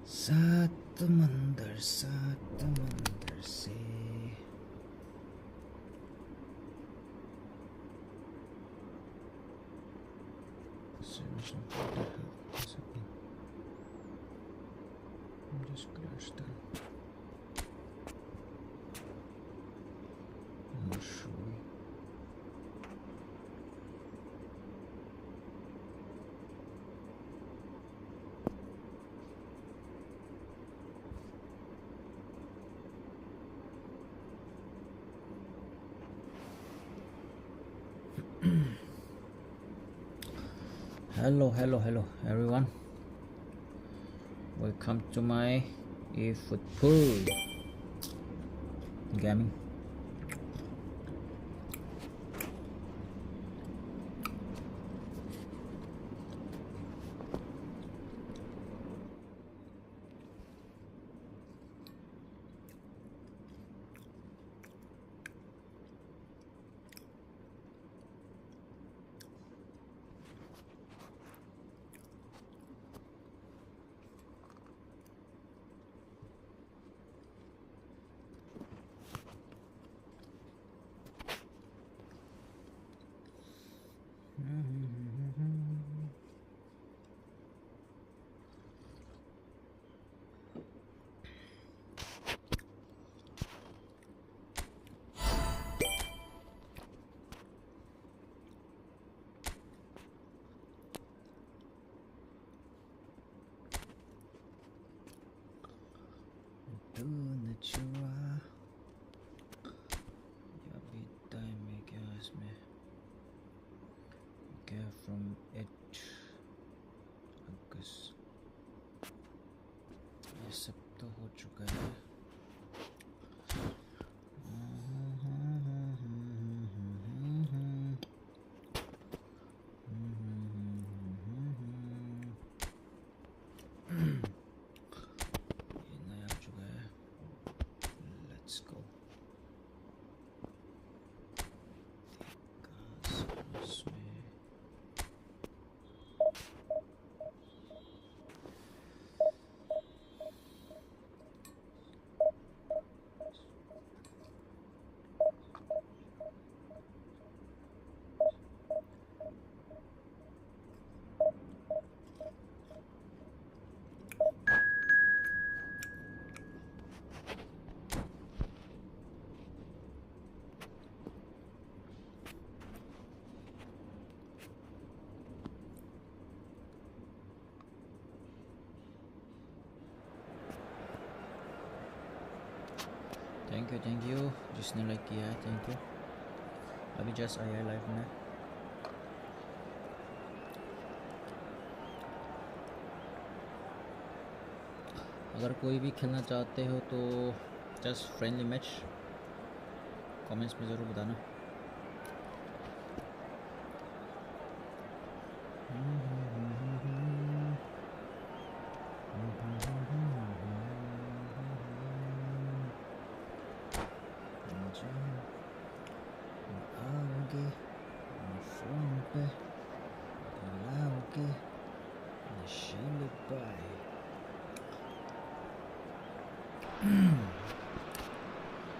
सात मंदिर से just crashed down. Hello everyone, welcome to my eFootball gaming. From 8 अगस्त ये सब तो हो चुका है. ये नया आ चुका है. Let's go. थैंक यू जिसने लाइक किया है. Thank you. अभी जस्ट आया है लाइव में. अगर कोई भी खेलना चाहते हो तो जस्ट फ्रेंडली मैच कमेंट्स में ज़रूर बताना.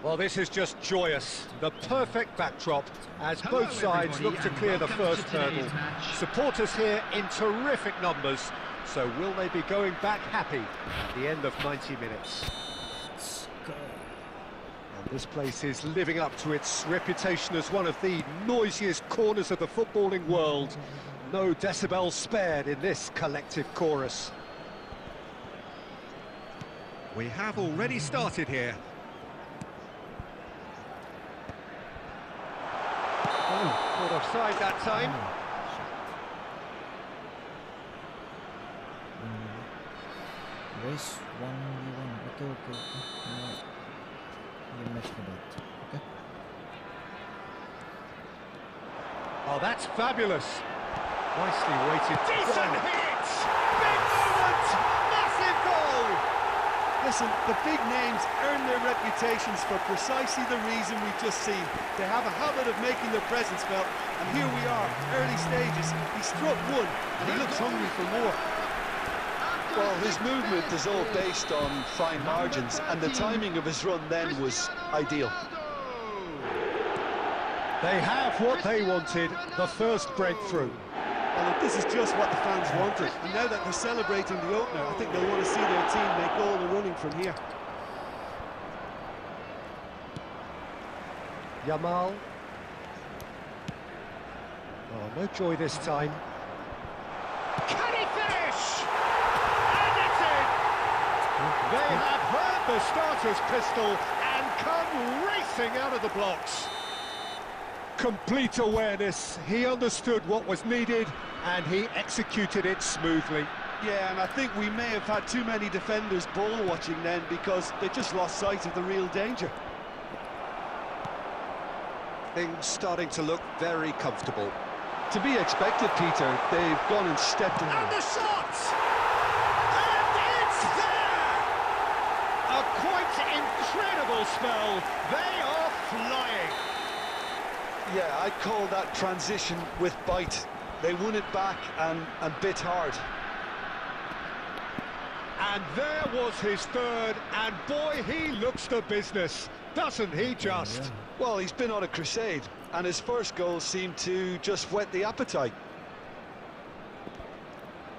Well, this is just joyous. The perfect backdrop as both sides look to clear the first hurdle. Supporters here in terrific numbers. So will they be going back happy at the end of 90 minutes? Let's go. And this place is living up to its reputation as one of the noisiest corners of the footballing world. No decibels spared in this collective chorus. We have already started here. Caught offside that time. Race 1v1. Okay. You match the bet. Okay. Oh, that's fabulous. Nicely weighted. Decent hit! Big moment! Massive goal! Listen, the big names earn their reputations for precisely the reason we've just seen. They have a habit of making their presence felt, and here we are, early stages. He struck one, and he looks hungry for more. Well, his movement is all based on fine margins, and the timing of his run then was ideal. They have what they wanted, the first breakthrough. Well, look, this is just what the fans wanted, and now that they're celebrating the opener, I think they'll want to see their team make all the running from here. Yamal. Oh, no joy this time. Can he finish? And it's in! They have heard the starter's pistol and come racing out of the blocks. Complete awareness, he understood what was needed and he executed it smoothly. Yeah, and I think we may have had too many defenders ball watching then because they just lost sight of the real danger. Things starting to look very comfortable. To be expected, Peter, they've gone and stepped in. And the shot! And it's there! A quite incredible spell. They are flying. Yeah, I'd call that transition with bite. They won it back and bit hard. And there was his third, and boy, he looks the business, doesn't he just? Yeah. Well, he's been on a crusade, and his first goal seemed to just whet the appetite.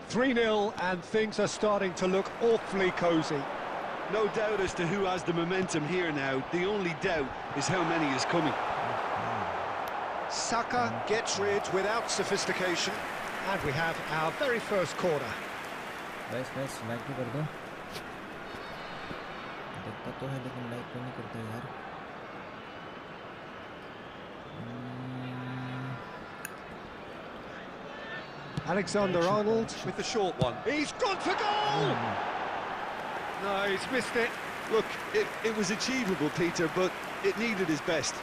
3-0, and things are starting to look awfully cosy. No doubt as to who has the momentum here now. The only doubt is how many is coming. Saka gets rid without sophistication, and we have our very first corner. Guys like भी कर दो देखता तो है लेकिन like क्यों नहीं करते यार Alexander-Arnold with the short one. He's gone for goal! No, he's missed it. Look, it was achievable, Peter, but it needed his best.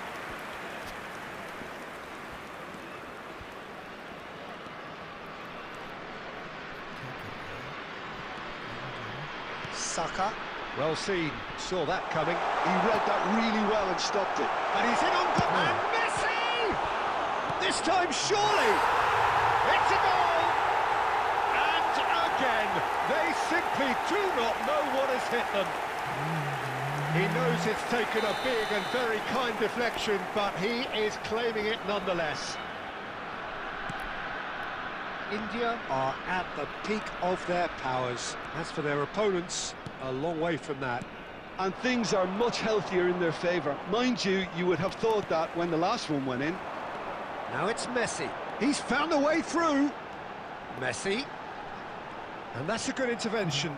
Saka, well seen, saw that coming. He read that really well and stopped it. And he's in on goal, and Messi! This time, surely! It's a goal! And again, they simply do not know what has hit them. He knows it's taken a big and very kind deflection, but he is claiming it nonetheless. India are at the peak of their powers. As for their opponents, a long way from that. And things are much healthier in their favour. Mind you, you would have thought that when the last one went in. Now it's Messi. He's found a way through. Messi. And that's a good intervention.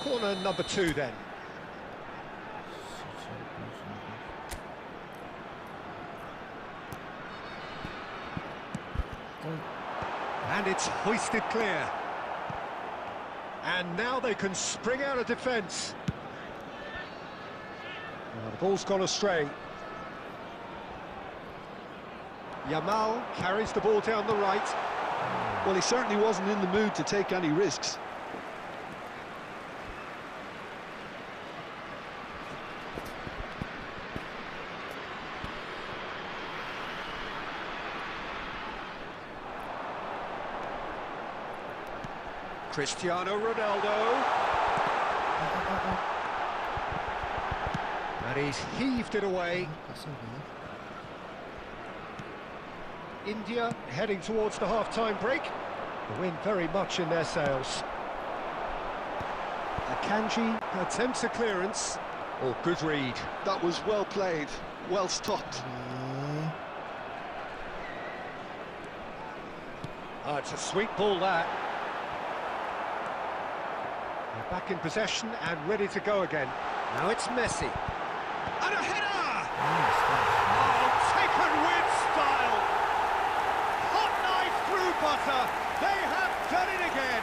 Corner number 2 then. And it's hoisted clear. And now they can spring out of defence. The ball's gone astray. Yamal carries the ball down the right. Well, he certainly wasn't in the mood to take any risks. Cristiano Ronaldo. And he's heaved it away. India heading towards the half-time break. The wind very much in their sails. Akanji attempts a clearance. Oh, good read. That was well played, well stopped. Oh, it's a sweet ball, that. They're back in possession and ready to go again. Now it's Messi. And a header! Oh, taken with style! Hot knife through butter. They have done it again.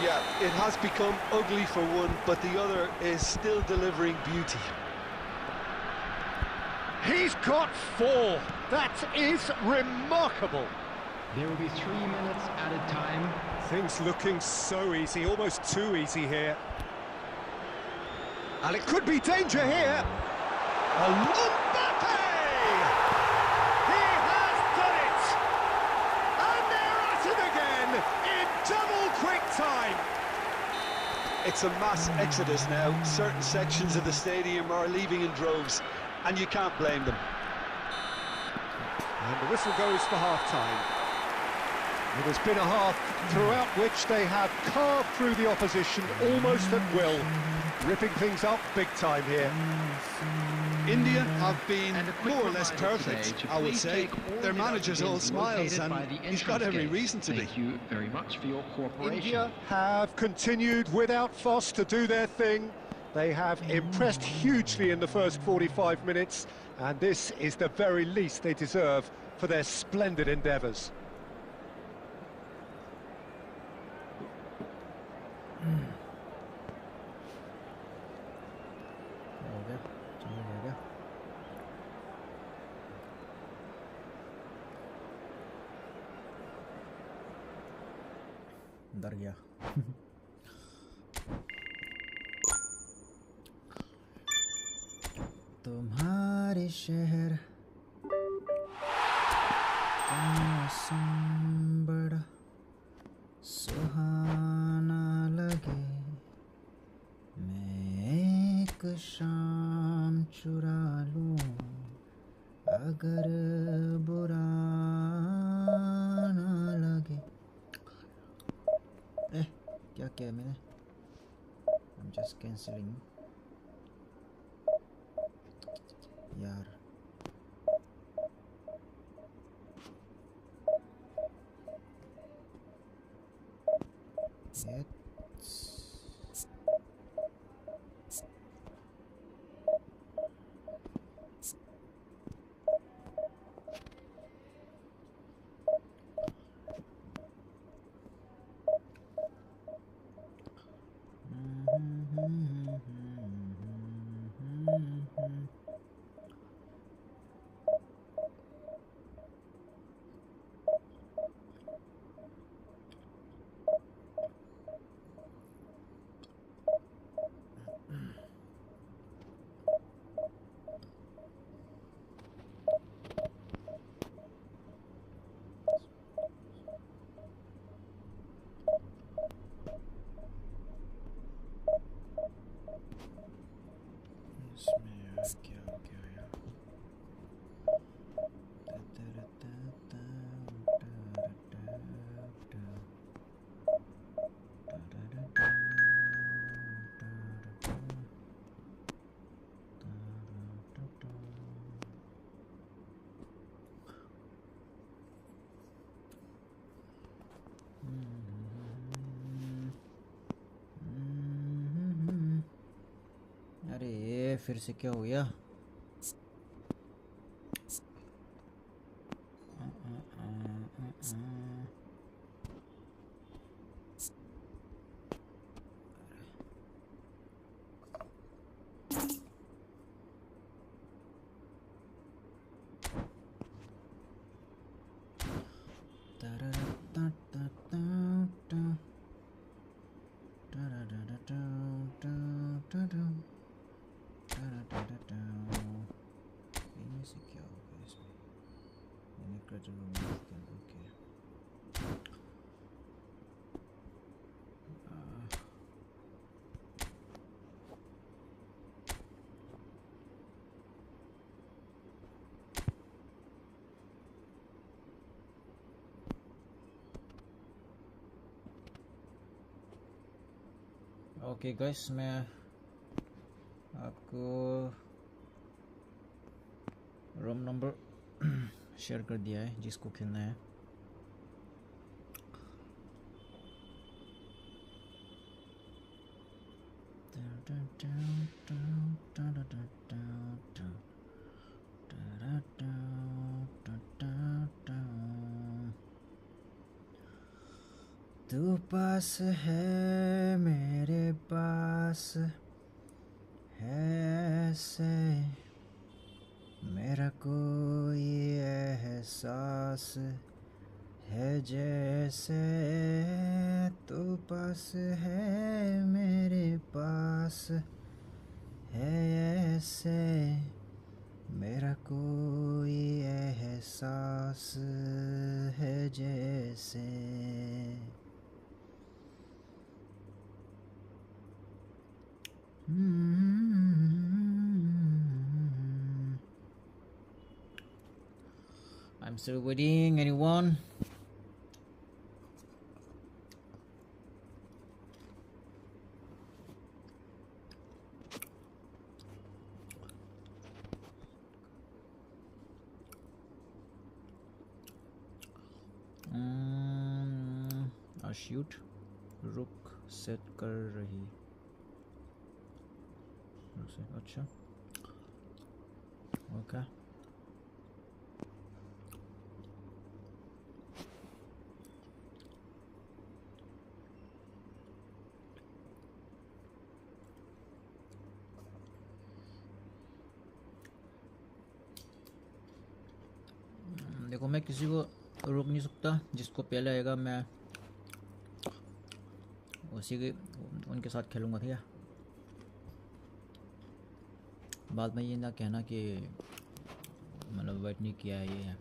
Yeah, it has become ugly for one, but the other is still delivering beauty. He's got 4. That is remarkable. There will be 3 minutes added time. Things looking so easy, almost too easy here. And it could be danger here. Mbappe! He has It's a mass exodus now. Certain sections of the stadium are leaving in droves, and you can't blame them. And the whistle goes for half-time. It has been a half throughout which they have carved through the opposition almost at will, ripping things up big time here. India have been more or less perfect, I would say. Their manager's all smiles, and he's got every reason to be. Thank you very much for your cooperation. India have continued without fuss to do their thing. They have impressed hugely in the first 45 minutes, and this is the very least they deserve for their splendid endeavours. डर गया तुम्हारे शहर का मौसम बड़ा सुहाना लगे मैं एक शाम चुरा लूं अगर बुरा ना लगे क्या किया मैंने I'm just cancelling यार अरे फिर से क्या हो गया ओके गाइस मैं आपको रूम नंबर शेयर कर दिया है जिसको खेलना है तू पास है मेरे पास है ऐसे मेरा कोई एहसास है जैसे तू पास है मेरे पास है ऐसे मेरा कोई एहसास है जैसे I'm still waiting. Anyone? Shoot रुक सेट कर रही। अच्छा ओके देखो मैं किसी को रोक नहीं सकता, जिसको पहले आएगा मैं उसी के उनके साथ खेलूँगा, ठीक है। बाद में ये ना कहना कि मतलब वेट नहीं किया है ये है।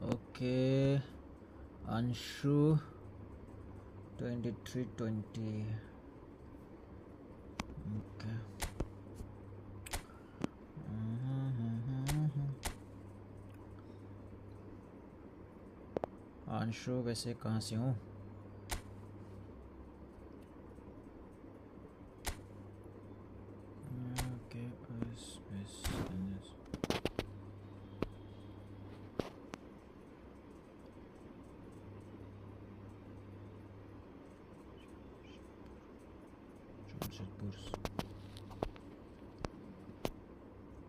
ओके अंशु 2320 ओके अंशु वैसे कहाँ से हूँ? ओके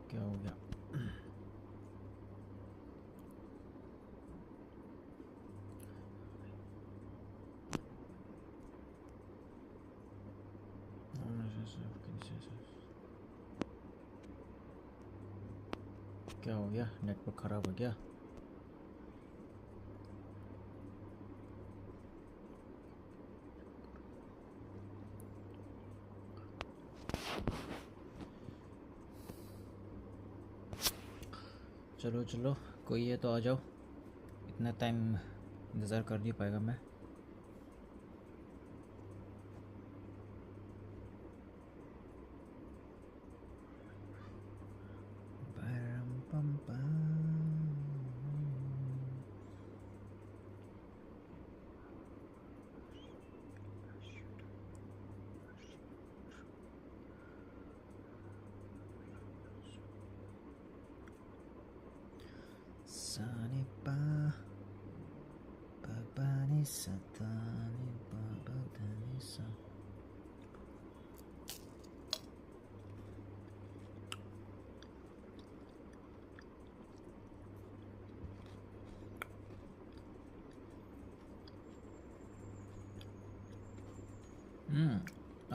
क्या हो गया? क्या हो गया? नेटवर्क खराब हो गया? चलो चलो कोई है तो आ जाओ, इतना टाइम इंतज़ार कर नहीं पाएगा मैं।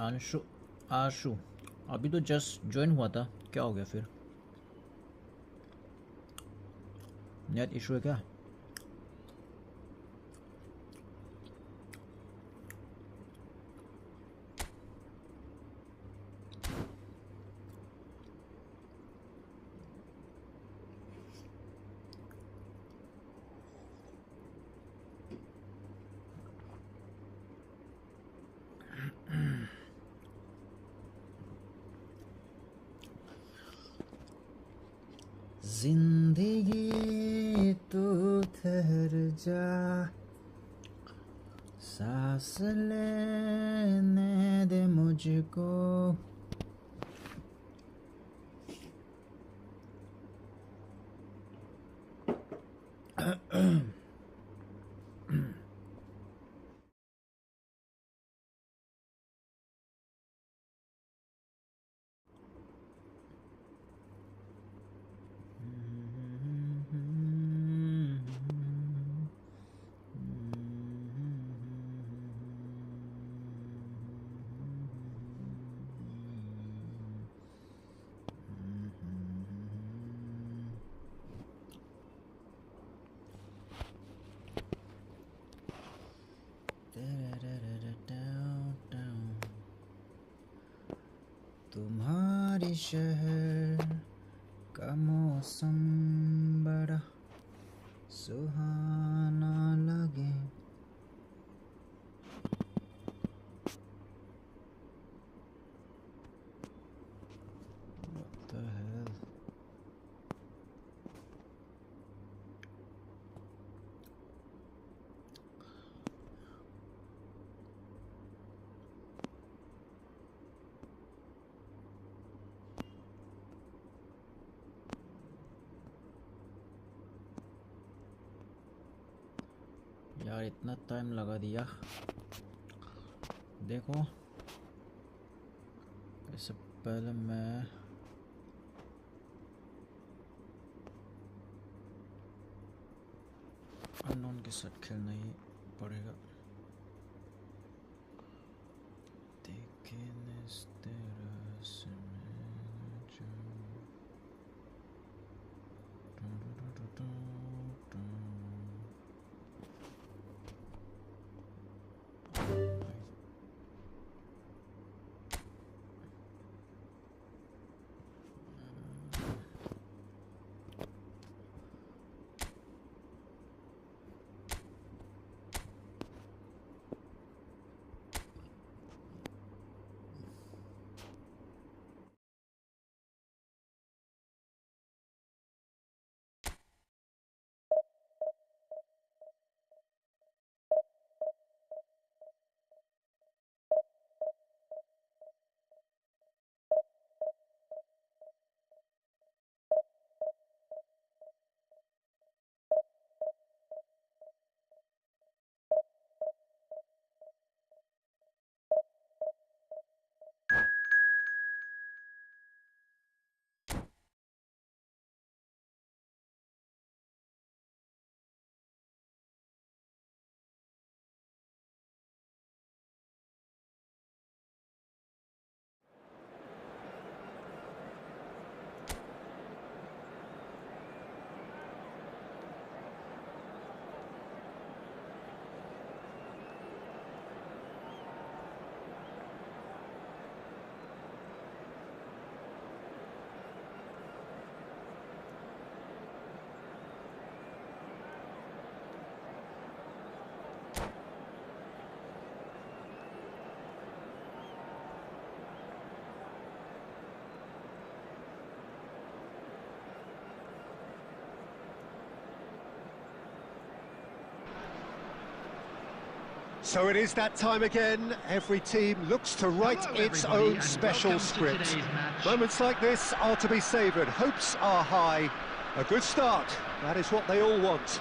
आशु आशु अभी तो जस्ट ज्वाइन हुआ था, क्या हो गया फिर? नेट इशू है क्या? जिंदगी तू ठहर जा, सांस लेने दे मुझको, तुम्हारे शहर का मौसम बड़ा सुहाना लगे। What the hell? यार इतना टाइम लगा दिया। देखो इससे पहले मैं अननोन के साथ खेलना ही पड़ेगा। देखें इस तरह से So it is that time again. Every team looks to write its own special script. Moments like this are to be savoured. Hopes are high. A good start. That is what they all want.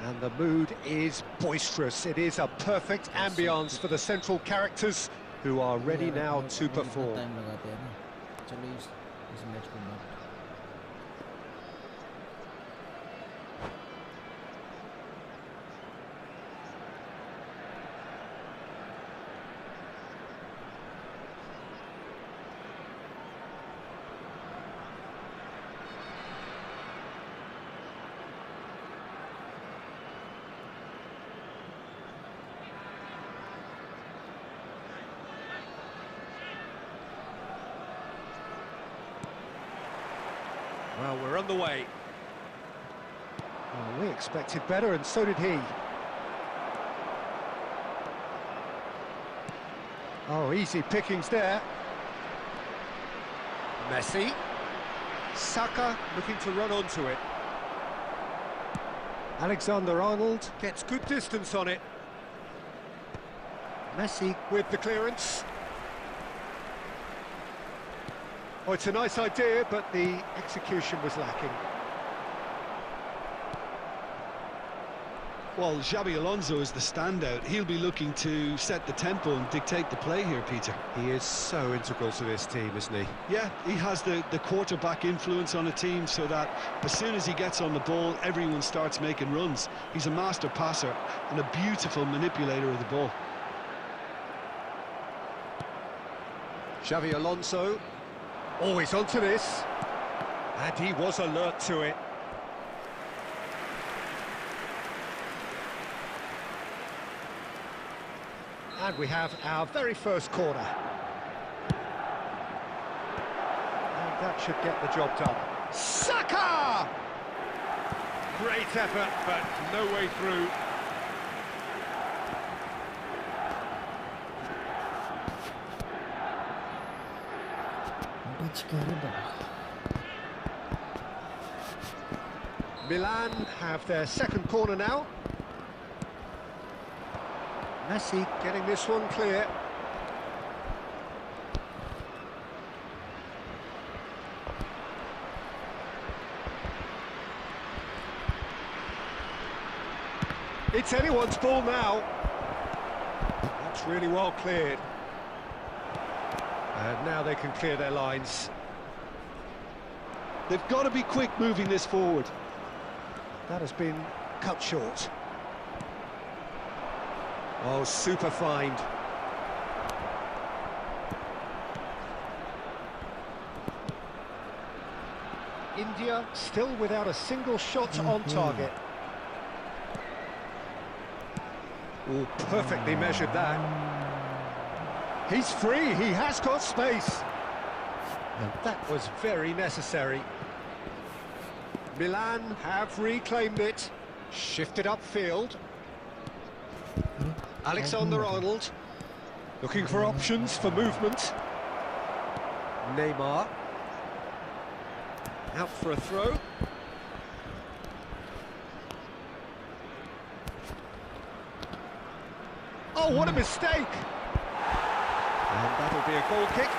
And the mood is boisterous. It is a perfect ambience for the central characters who are ready now to perform. Well, we're on the way. Well, we expected better, and so did he. Oh, easy pickings there. Messi. Saka looking to run onto it. Alexander-Arnold gets good distance on it. Messi with the clearance. Oh, it's a nice idea, but the execution was lacking. Well, Xabi Alonso is the standout. He'll be looking to set the tempo and dictate the play here, Peter. He is so integral to this team, isn't he? Yeah, he has the quarterback influence on a team so that as soon as he gets on the ball, everyone starts making runs. He's a master passer and a beautiful manipulator of the ball. Xavi Alonso, always onto this, and he was alert to it. And we have our very first corner. And that should get the job done. Saka! Great effort, but no way through. Milan have their second corner now. Messi getting this one clear. It's anyone's ball now. That's really well cleared. And now they can clear their lines. They've got to be quick moving this forward. That has been cut short. Oh, super find. India still without a single shot on target. Oh, perfectly measured that. He's free, he has got space. And that was very necessary. Milan have reclaimed it. Shifted upfield. Alexander-Arnold looking for options for movement. Neymar out for a throw. Oh, what a mistake! And that'll be a goal kick.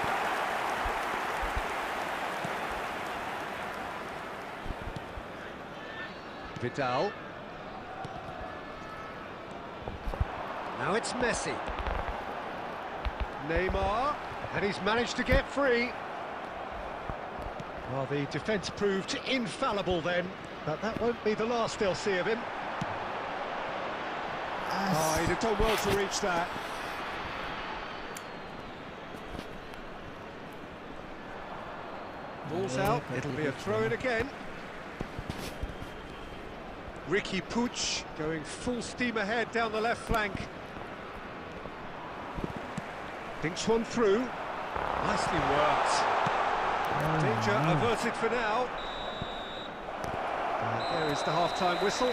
Vidal. Now it's Messi. Neymar, and he's managed to get free. Well, the defence proved infallible then, but that won't be the last they'll see of him. Oh, he'd have done well to reach that. Ball's out, it'll be a throw-in again. Ricky Puig going full steam ahead down the left flank. Thinks one through. Nicely worked. Danger averted for now. And there is the half-time whistle.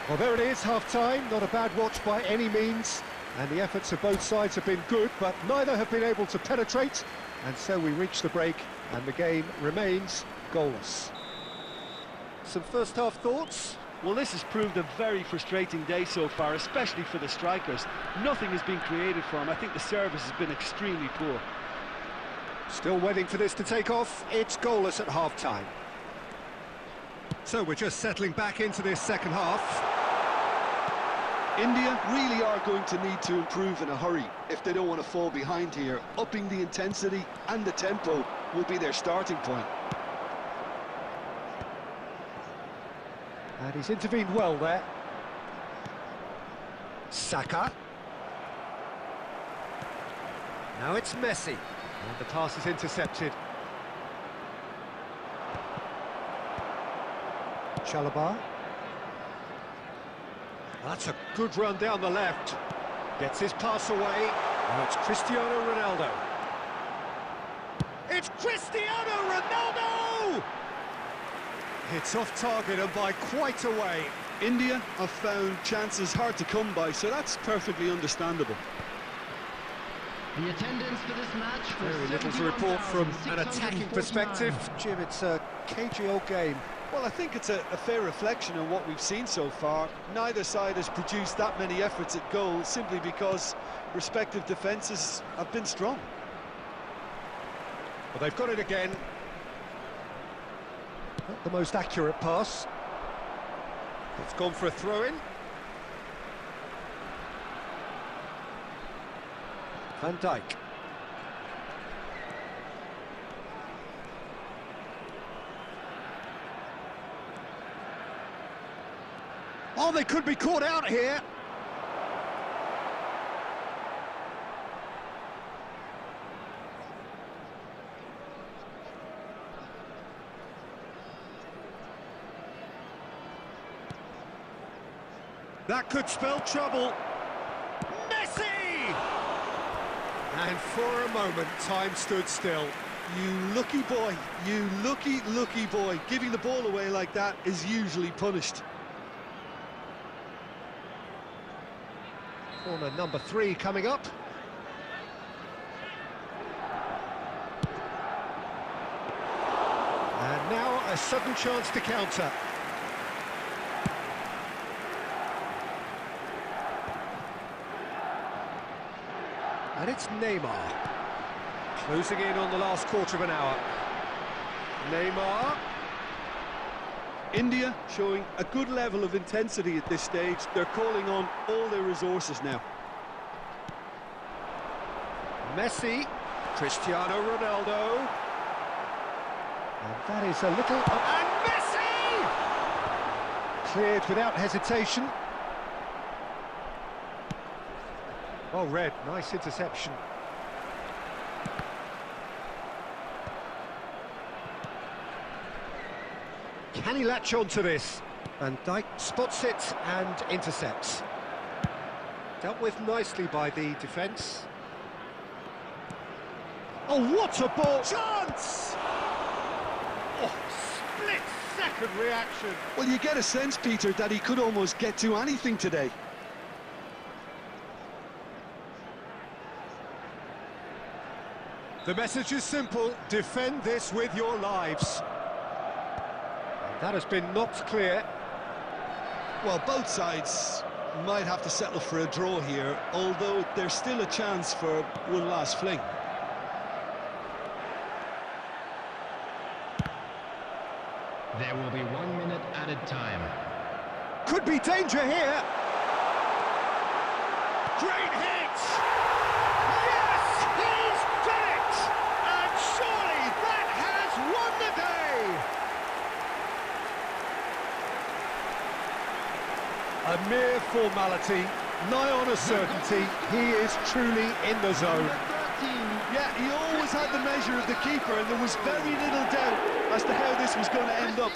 Well, there it is, half-time. Not a bad watch by any means. And the efforts of both sides have been good, but neither have been able to penetrate. And so we reach the break, and the game remains goalless. Some first-half thoughts? Well, this has proved a very frustrating day so far, especially for the strikers. Nothing has been created for them. I think the service has been extremely poor. Still waiting for this to take off. It's goalless at half-time. So we're just settling back into this second half. India really are going to need to improve in a hurry if they don't want to fall behind here. Upping the intensity and the tempo will be their starting point. And he's intervened well there. Saka. Now it's Messi. And the pass is intercepted. Chalobah. That's a good run down the left. Gets his pass away. Now it's Cristiano Ronaldo. It's Cristiano Ronaldo! It's off target and by quite a way. India have found chances hard to come by, so that's perfectly understandable. The attendance for this match for Very little to report from an attacking perspective. Jim, it's a cagey old game. Well, I think it's a fair reflection on what we've seen so far. Neither side has produced that many efforts at goal simply because respective defences have been strong. Well, they've got it again. Not the most accurate pass. It's gone for a throw-in. Van Dijk. Oh, they could be caught out here. That could spell trouble. Messi! And for a moment, time stood still. You lucky boy, you lucky boy. Giving the ball away like that is usually punished. Corner number 3 coming up. And now a sudden chance to counter. And it's Neymar. Closing in on the last quarter of an hour. Neymar. India showing a good level of intensity at this stage. They're calling on all their resources now. Messi. Cristiano Ronaldo. And that is a little... And Messi! Cleared without hesitation. Well read, nice interception. Can he latch on to this? Van Dijk spots it and intercepts. Dealt with nicely by the defence. Oh, what a ball! Chance! Oh, split-second reaction. Well, you get a sense, Peter, that he could almost get to anything today. The message is simple, defend this with your lives. And that has been knocked clear. Well, both sides might have to settle for a draw here, although there's still a chance for one last fling. There will be 1 minute added time. Could be danger here. Great hit! Yes, he's done it! And surely that has won the day! A mere formality, nigh on a certainty. He is truly in the zone. Yeah, he always had the measure of the keeper, and there was very little doubt as to how this was going to end up.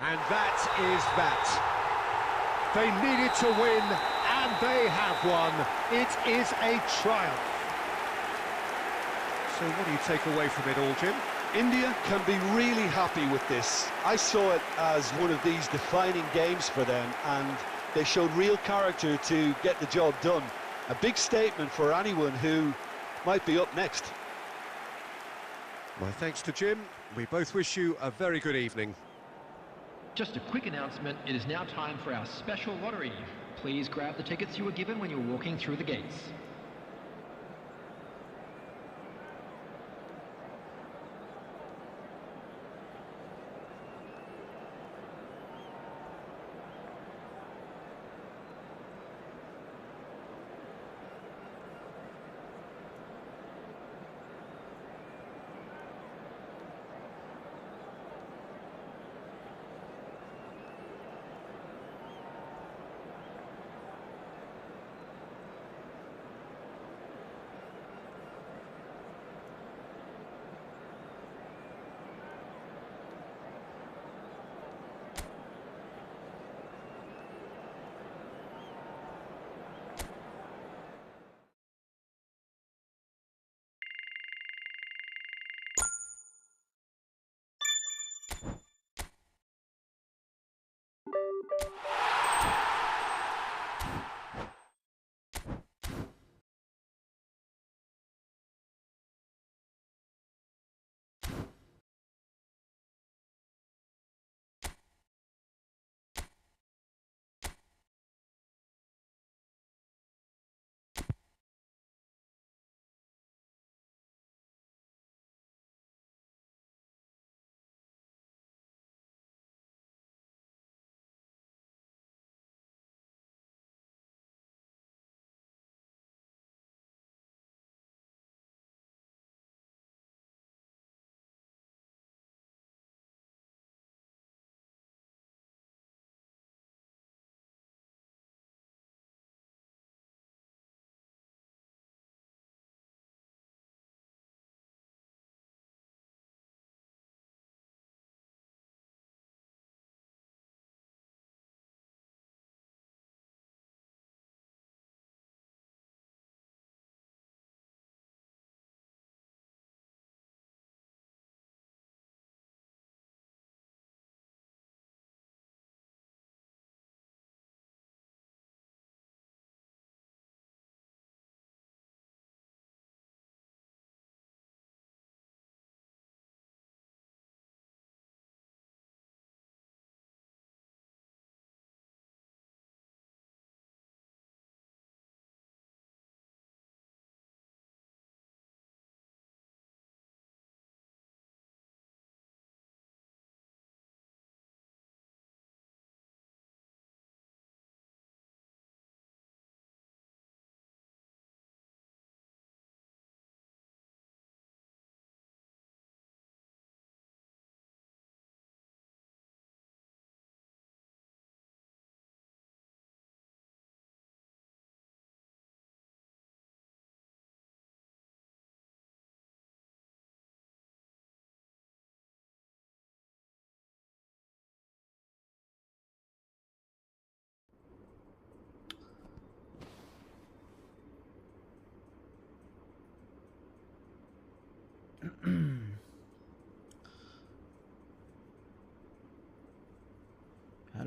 And that is that. They needed to win, and they have won. It is a triumph. So what do you take away from it all, Jim? India can be really happy with this. I saw it as one of these defining games for them, and they showed real character to get the job done. A big statement for anyone who might be up next. My thanks to Jim. We both wish you a very good evening. Just a quick announcement, it is now time for our special lottery. Please grab the tickets you were given when you were walking through the gates.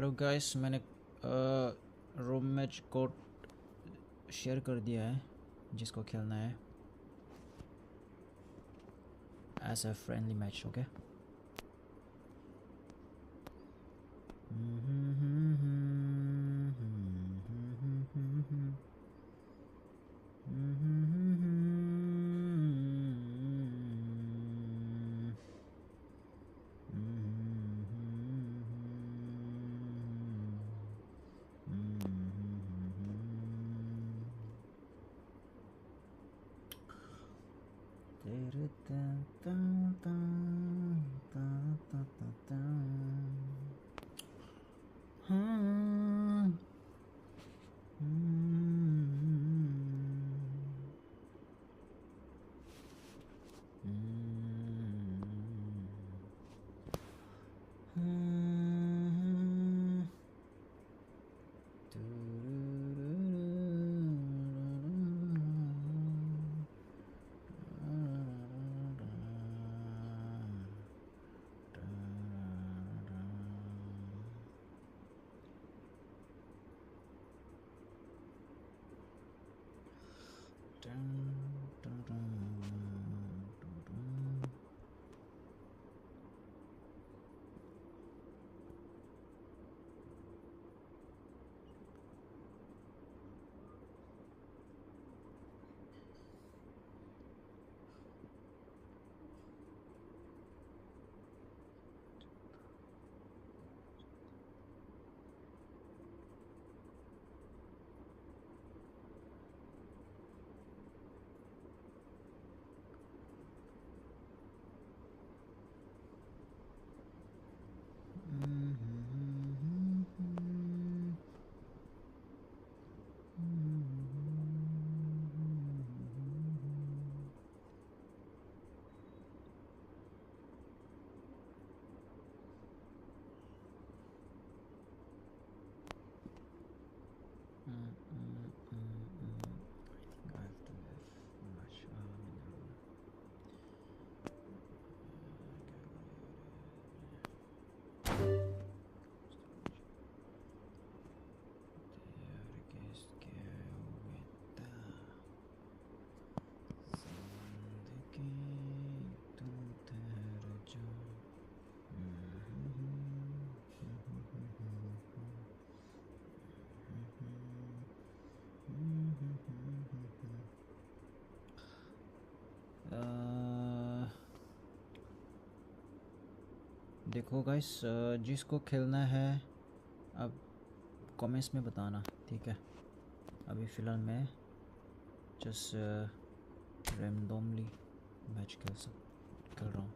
Hello guys, मैंने room match code share कर दिया है जिसको खेलना है as a friendly match. Okay देखो guys, जिसको खेलना है अब कमेंट्स में बताना, ठीक है. अभी फ़िलहाल मैं जस्ट रैंडमली मैच खेल रहा हूँ.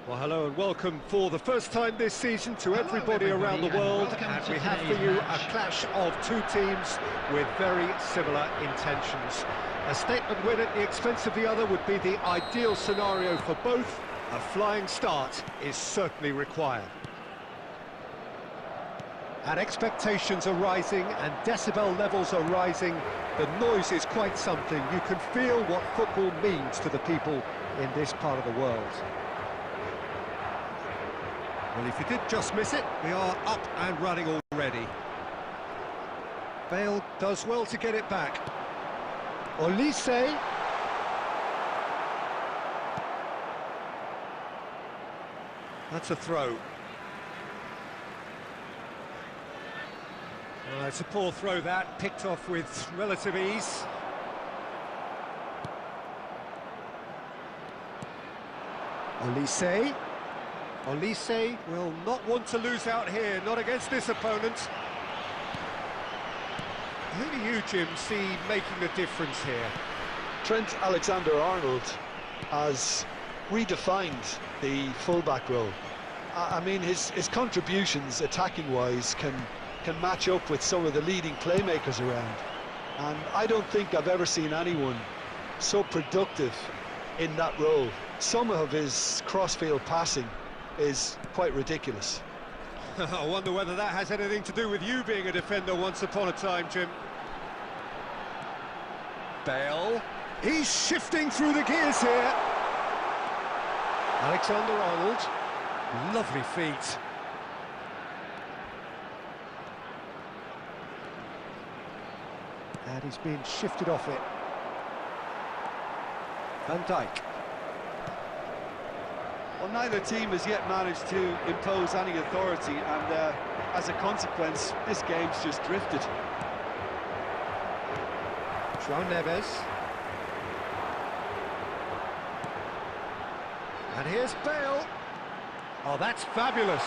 Well, hello and welcome for the first time this season to everybody around the world, and we have for you a clash of two teams with very similar intentions. A statement win at the expense of the other would be the ideal scenario for both. A flying start is certainly required. And expectations are rising and decibel levels are rising. The noise is quite something. You can feel what football means to the people in this part of the world. Well, if you did just miss it, we are up and running already. Bale does well to get it back. Olise. That's a throw. It's a poor throw that, picked off with relative ease. Olise. Olise will not want to lose out here, not against this opponent. Who do you, Jim, see making the difference here? Trent Alexander-Arnold has redefined the fullback role. I mean, his contributions, attacking-wise, can match up with some of the leading playmakers around. And I don't think I've ever seen anyone so productive in that role. Some of his cross-field passing is quite ridiculous. I wonder whether that has anything to do with you being a defender once upon a time, Jim. Bale. He's shifting through the gears here. Alexander-Arnold. Lovely feet. And he's being shifted off it. Van Dijk. Well, neither team has yet managed to impose any authority, and as a consequence, this game's just drifted. João Neves. And here's Bale. Oh, that's fabulous.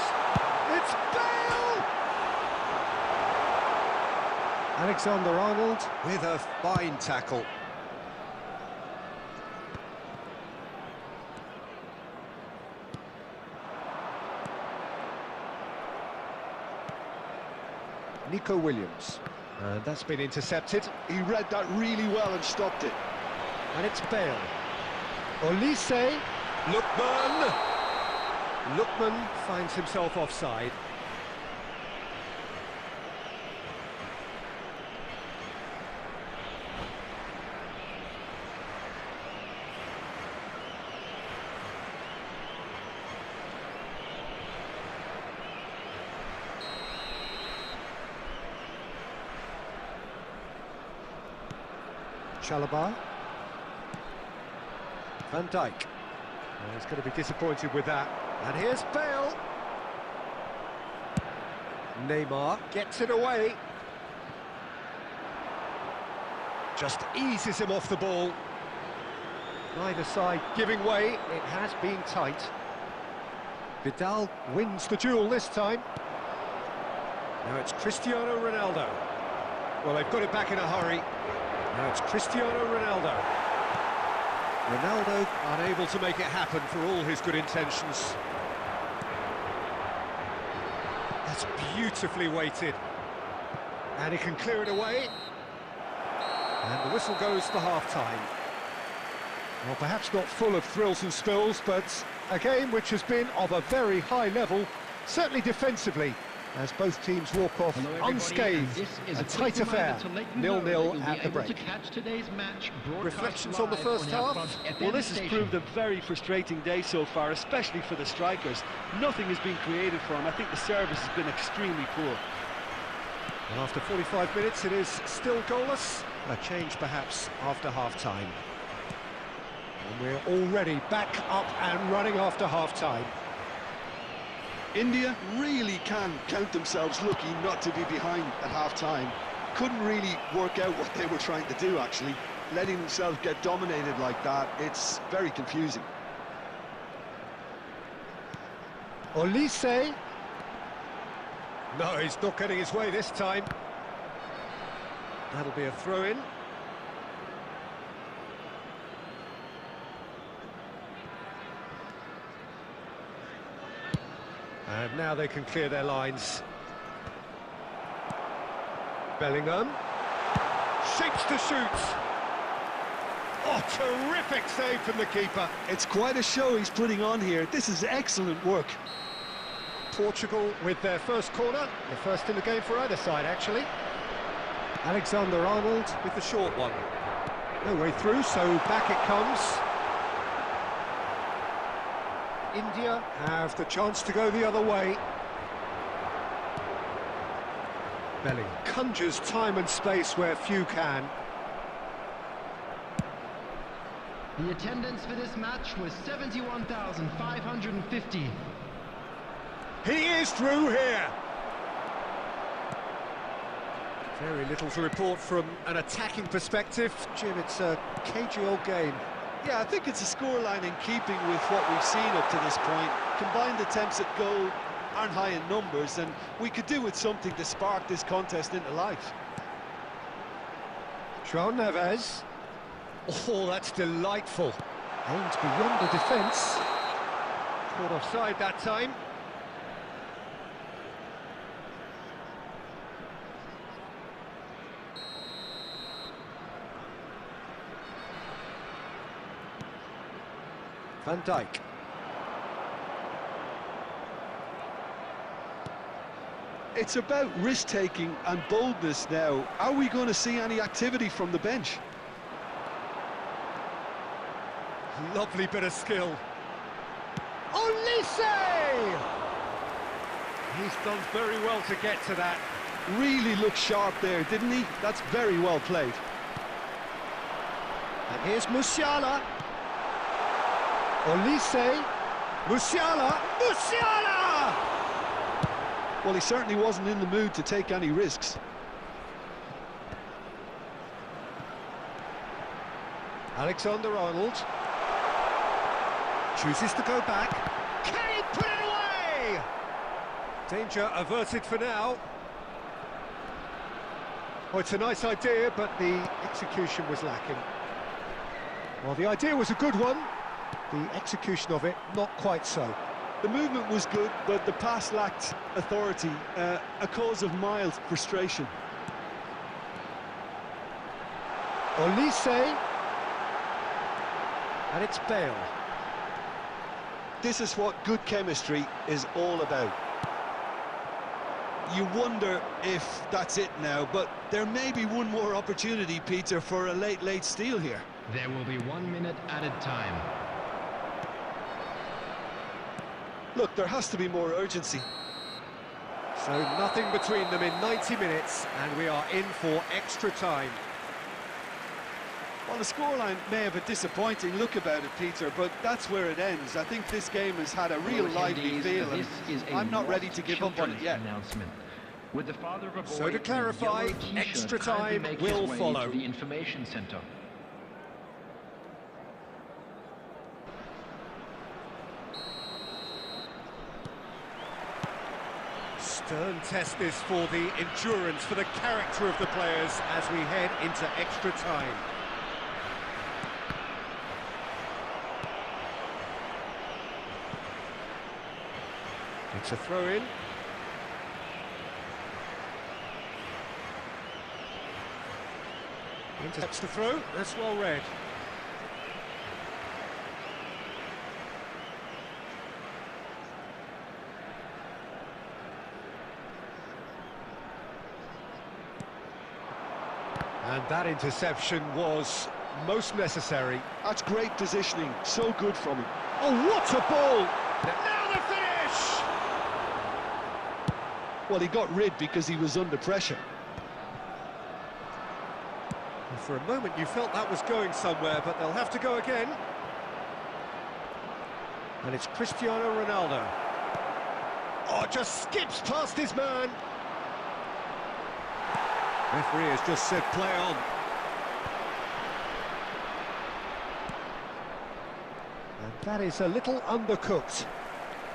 It's Bale! Alexander-Arnold with a fine tackle. Nico Williams. And that's been intercepted. He read that really well and stopped it. And it's Bale. Olise. Lookman. Lookman finds himself offside. Chalobah. Van Dijk. He's going to be disappointed with that. And here's Bale. Neymar gets it away. Just eases him off the ball. Neither side giving way. It has been tight. Vidal wins the duel this time. Now it's Cristiano Ronaldo. Well, they've got it back in a hurry. Now it's Cristiano Ronaldo. Ronaldo unable to make it happen for all his good intentions. That's beautifully weighted. And he can clear it away. And the whistle goes for half-time. Well, perhaps not full of thrills and spills, but a game which has been of a very high level, certainly defensively, as both teams walk off unscathed. A tight affair, 0-0 at the break. Reflections on the first half? Well, this has proved a very frustrating day so far, especially for the strikers. Nothing has been created for them. I think the service has been extremely poor. And after 45 minutes, it is still goalless. A change perhaps after half-time. And we're already back up and running after half-time. India really can count themselves lucky not to be behind at half-time. Couldn't really work out what they were trying to do, actually. Letting themselves get dominated like that, it's very confusing. Olise. No, he's not getting his way this time. That'll be a throw-in. And now they can clear their lines. Bellingham. Shapes to shoot. Oh, terrific save from the keeper. It's quite a show he's putting on here. This is excellent work. Portugal with their first corner. The first in the game for either side, actually. Alexander-Arnold with the short one. No way through, so back it comes. India have the chance to go the other way. Bellingham conjures time and space where few can. The attendance for this match was 71,550. He is through here. Very little to report from an attacking perspective. Jim, it's a cagey old game. Yeah, I think it's a scoreline in keeping with what we've seen up to this point. Combined attempts at goal aren't high in numbers, and we could do with something to spark this contest into life. João Neves. Oh, that's delightful. Aimed beyond the defence. Caught offside that time. Van Dijk. It's about risk-taking and boldness now. Are we going to see any activity from the bench? Lovely bit of skill. Olise! He's done very well to get to that. Really looked sharp there, didn't he? That's very well played. And here's Musiala. Olise. Musiala. Musiala! Well, he certainly wasn't in the mood to take any risks. Alexander-Arnold chooses to go back. Can he put it away? Danger averted for now. Oh, it's a nice idea, but the execution was lacking. Well, the idea was a good one. The execution of it, not quite so. The movement was good, but the pass lacked authority, a cause of mild frustration. Olise. And it's Bale. This is what good chemistry is all about. You wonder if that's it now, but there may be one more opportunity, Peter, for a late steal here. There will be 1 minute added time. Look, there has to be more urgency. So nothing between them in 90 minutes, and we are in for extra time. Well, the scoreline may have a disappointing look about it, Peter, but that's where it ends. I think this game has had a real lively feel, and I'm not ready to give up on it yet. With the father of a boy So to clarify, extra time will follow. The information center. Stern test this for the endurance, for the character of the players as we head into extra time. It's a throw-in. Intercepts the throw, that's well read. And that interception was most necessary. That's great positioning, so good from him. Oh, what a ball! Now the finish! Well, he got rid because he was under pressure. And for a moment you felt that was going somewhere, but they'll have to go again. And it's Cristiano Ronaldo. Oh, just skips past his man. Referee has just said play on. And that is a little undercooked.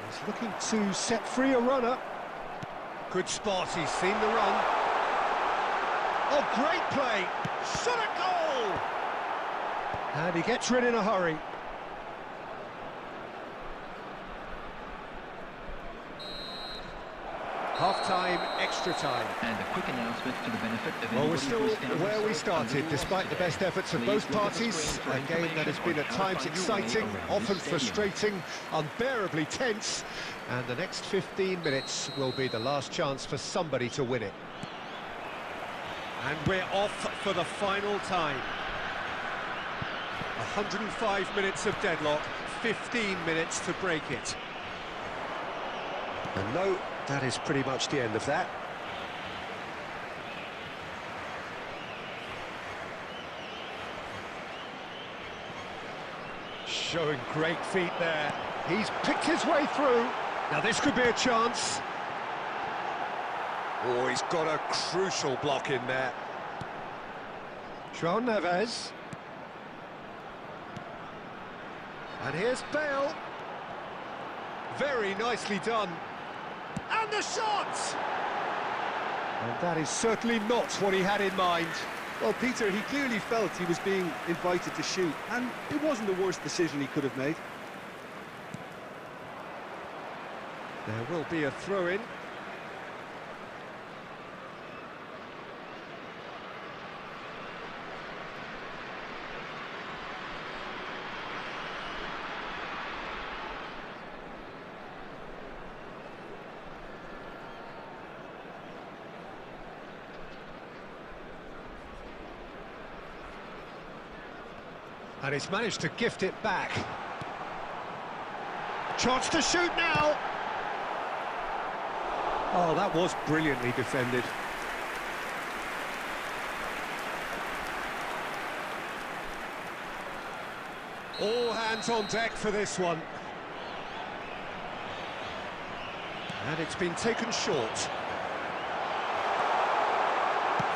He's looking to set free a runner. Good spot, he's seen the run. Oh, great play! Shot a goal! And he gets rid in a Half-time, extra time. And a quick announcement for the benefit of Well, we're anybody still who's found where we themselves started, under despite the best efforts of both Please look at the parties. screen for A game that has been at information on times how to find your way exciting, around often this stadium. frustrating, unbearably tense. And the next 15 minutes will be the last chance for somebody to win it. And we're off for the final time. 105 minutes of deadlock, 15 minutes to break it. And no, that is pretty much the end of that. Showing great feet there. He's picked his way through. Now this could be a chance. Oh, he's got a crucial block in there. João Neves. And here's Bale. Very nicely done. And the shot! And that is certainly not what he had in mind. Well, Peter, he clearly felt he was being invited to shoot, and it wasn't the worst decision he could have made. There will be a throw-in. And he's managed to gift it back. Chance to shoot now! Oh, that was brilliantly defended. All hands on deck for this one. And it's been taken short.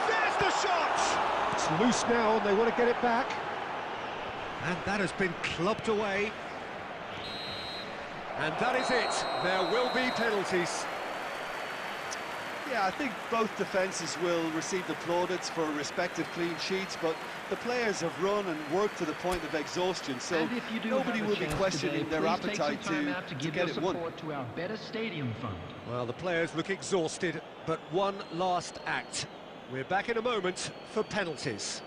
There's the shot! It's loose now and they want to get it back. And that has been clubbed away. And that is it. There will be penalties. Yeah, I think both defences will receive the plaudits for respective clean sheets, but the players have run and worked to the point of exhaustion, so And if you do nobody have a will be chance questioning today, their please take some appetite time out to give get your it won. support to our Better Stadium Fund. Well, the players look exhausted, but one last act. We're back in a moment for penalties.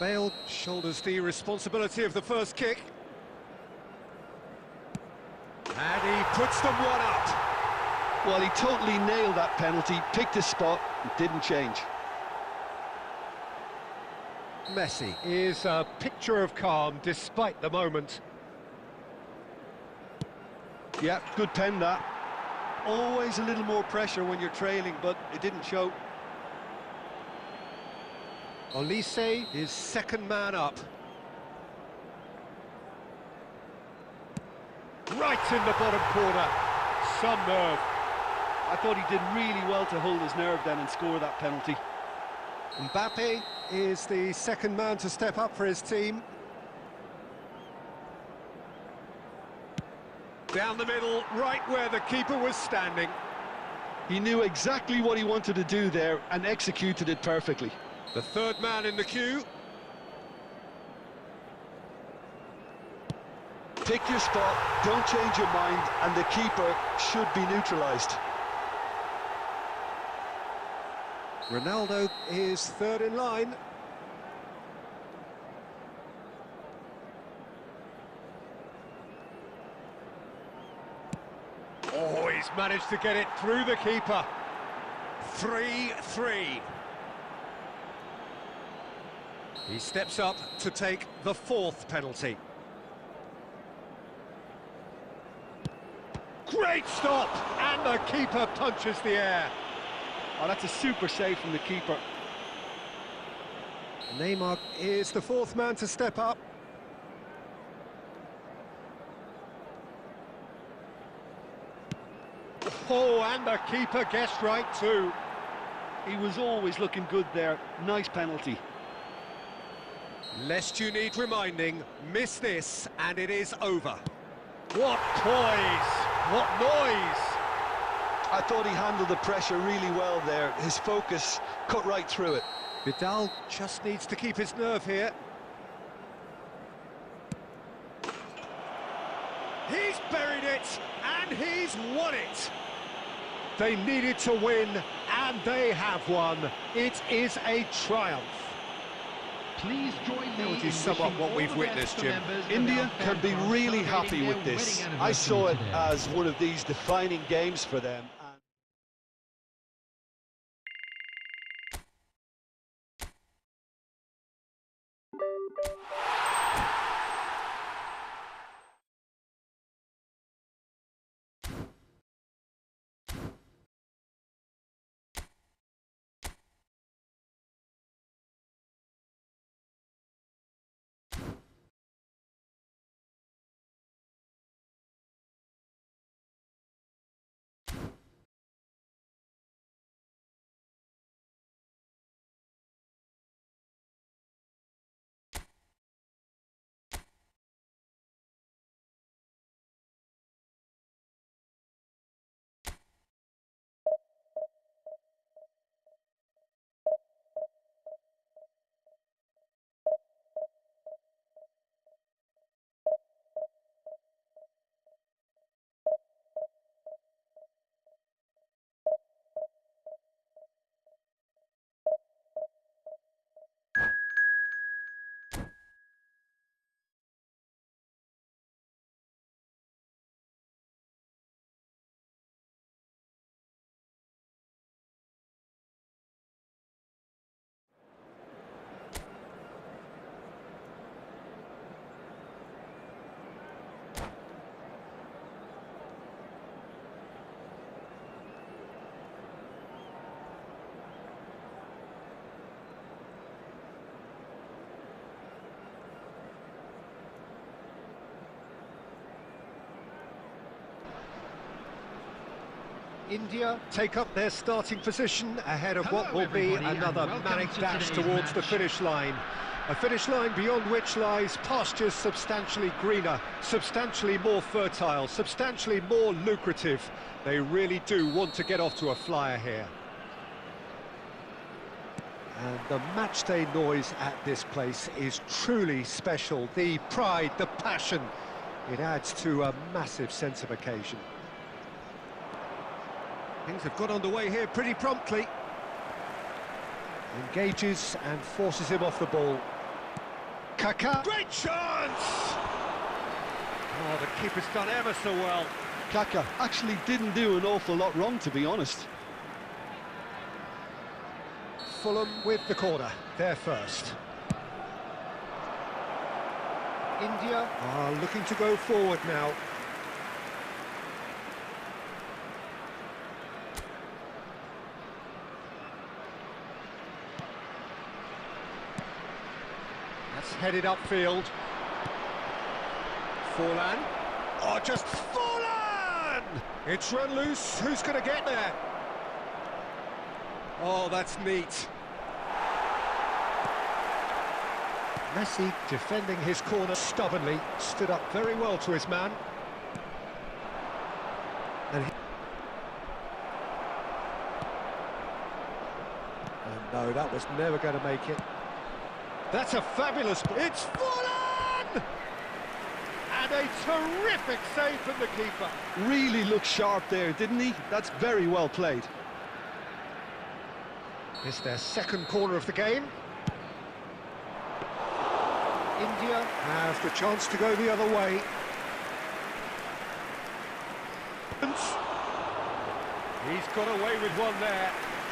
Bale shoulders the responsibility of the first kick. And he puts them one up. Well, he totally nailed that penalty, picked his spot, and didn't change. Messi is a picture of calm despite the moment. Yeah, good pen that. Always a little more pressure when you're trailing, but it didn't show. Olise is second man up. Right in the bottom corner. Some nerve. I thought he did really well to hold his nerve then and score that penalty. Mbappe is the second man to step up for his team. Down the middle, right where the keeper was standing. He knew exactly what he wanted to do there and executed it perfectly. The third man in the queue. Pick your spot, don't change your mind, and the keeper should be neutralised. Ronaldo is third in line. Oh, he's managed to get it through the keeper. 3-3. He steps up to take the fourth penalty. Great stop! And the keeper punches the air. Oh, that's a super save from the keeper. Neymar is the fourth man to step up. Oh, and the keeper guessed right too. He was always looking good there. Nice penalty. Lest you need reminding, miss this and it is over. What poise! What noise! I thought he handled the pressure really well there. His focus cut right through it. Vidal just needs to keep his nerve here. He's buried it, And he's won it! They needed to win, and they have won. It is a triumph. Please join me. How would you sum up what we've witnessed, Jim? India can be really happy with this. I saw it as one of these defining games for them. India take up their starting position ahead of what will be another manic dash towards the finish line. A finish line beyond which lies pastures substantially greener, substantially more fertile, substantially more lucrative. They really do want to get off to a flyer here. And the matchday noise at this place is truly special. The pride, the passion, it adds to a massive sense of occasion. Things have got underway here pretty promptly. Engages and forces him off the ball. Kaka. Great chance! Oh, the keeper's done ever so well. Kaka actually didn't do an awful lot wrong, to be honest. Fulham with the corner, they're first. India are looking to go forward now. That's headed upfield. Forlan. Oh, just Forlan! It's run loose. Who's going to get there? Oh, that's neat. Messi defending his corner stubbornly, stood up very well to his man. And no, that was never going to make it. That's a fabulous... It's Forlan! And a terrific save from the keeper. Really looked sharp there, didn't he? That's very well played. It's their second corner of the game. India have the chance to go the other way. He's got away with one there.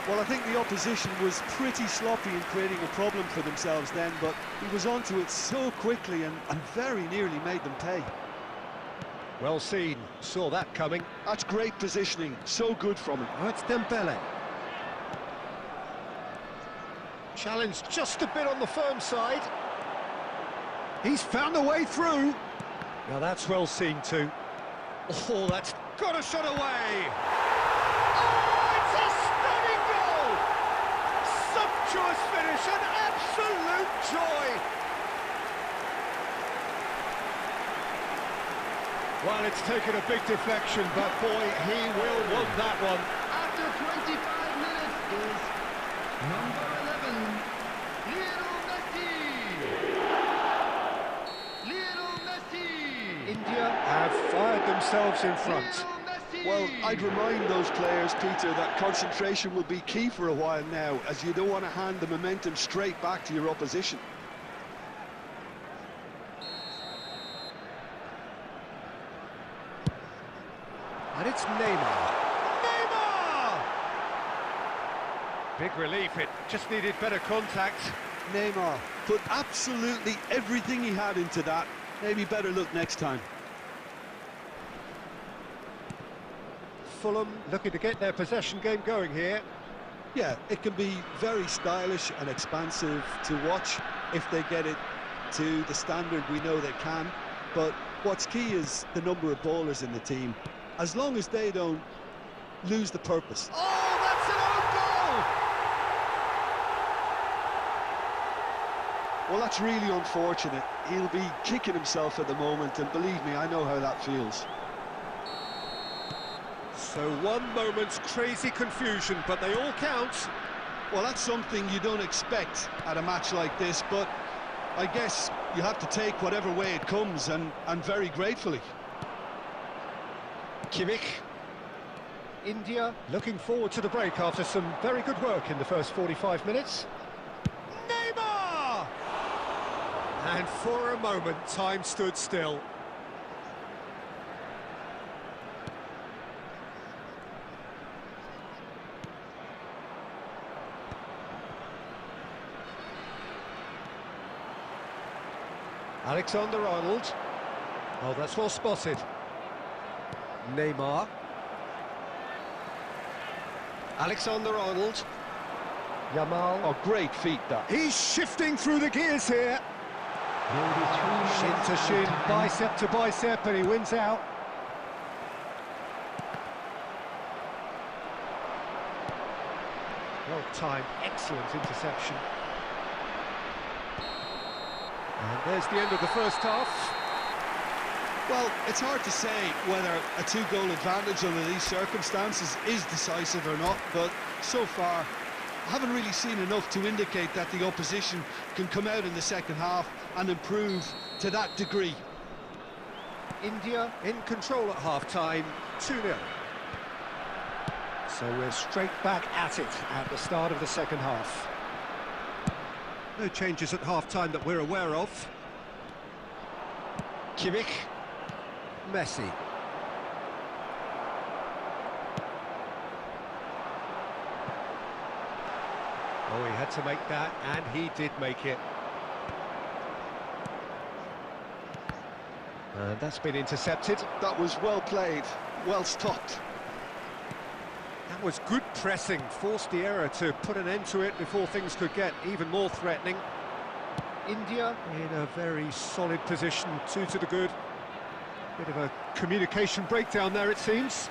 Well, I think the opposition was pretty sloppy in creating a problem for themselves then, but he was onto it so quickly and very nearly made them pay. Well seen, saw that coming. That's great positioning, so good from him. Oh, it's Dembele. Challenged just a bit on the firm side. He's found a way through. Now that's well seen too. Oh, that's got a shot away. Oh, it's a stunning goal! Sumptuous finish, an absolute joy. Well, it's taken a big deflection, but boy, he will want that one. After 25 minutes is number 11, Little Messi. India have fired themselves in front. Well, I'd remind those players, Peter, that concentration will be key for a while now, as you don't want to hand the momentum straight back to your opposition. And it's Neymar. Neymar! Big relief, it just needed better contact. Neymar put absolutely everything he had into that. Maybe better look next time. Fulham looking to get their possession game going here. Yeah, it can be very stylish and expansive to watch if they get it to the standard we know they can. But what's key is the number of ballers in the team. As long as they don't lose the purpose. Oh, that's an own goal! Well, that's really unfortunate. He'll be kicking himself at the moment, and believe me, I know how that feels. So one moment's crazy confusion, but they all count. Well, that's something you don't expect at a match like this, but I guess you have to take whatever way it comes, and very gratefully. Kimmich. India looking forward to the break after some very good work in the first 45 minutes. Neymar! And for a moment, time stood still. Alexander-Arnold. Oh, that's well spotted. Neymar. Alexander-Arnold. Yamal. Oh, great feat, that. He's shifting through the gears here. Shin to shin, bicep to bicep, and he wins out. Well timed, excellent interception. And there's the end of the first half. Well, it's hard to say whether a two-goal advantage under these circumstances is decisive or not, but so far I haven't really seen enough to indicate that the opposition can come out in the second half and improve to that degree. India in control at half-time, 2-0. So we're straight back at it at the start of the second half. No changes at half-time that we're aware of. Kimmich. Messi. Oh, he had to make that, and he did make it. And that's been intercepted. That was well played, well stopped. That was good pressing, forced the error to put an end to it before things could get even more threatening. India in a very solid position, 2 to the good. Bit of a communication breakdown there, it seems.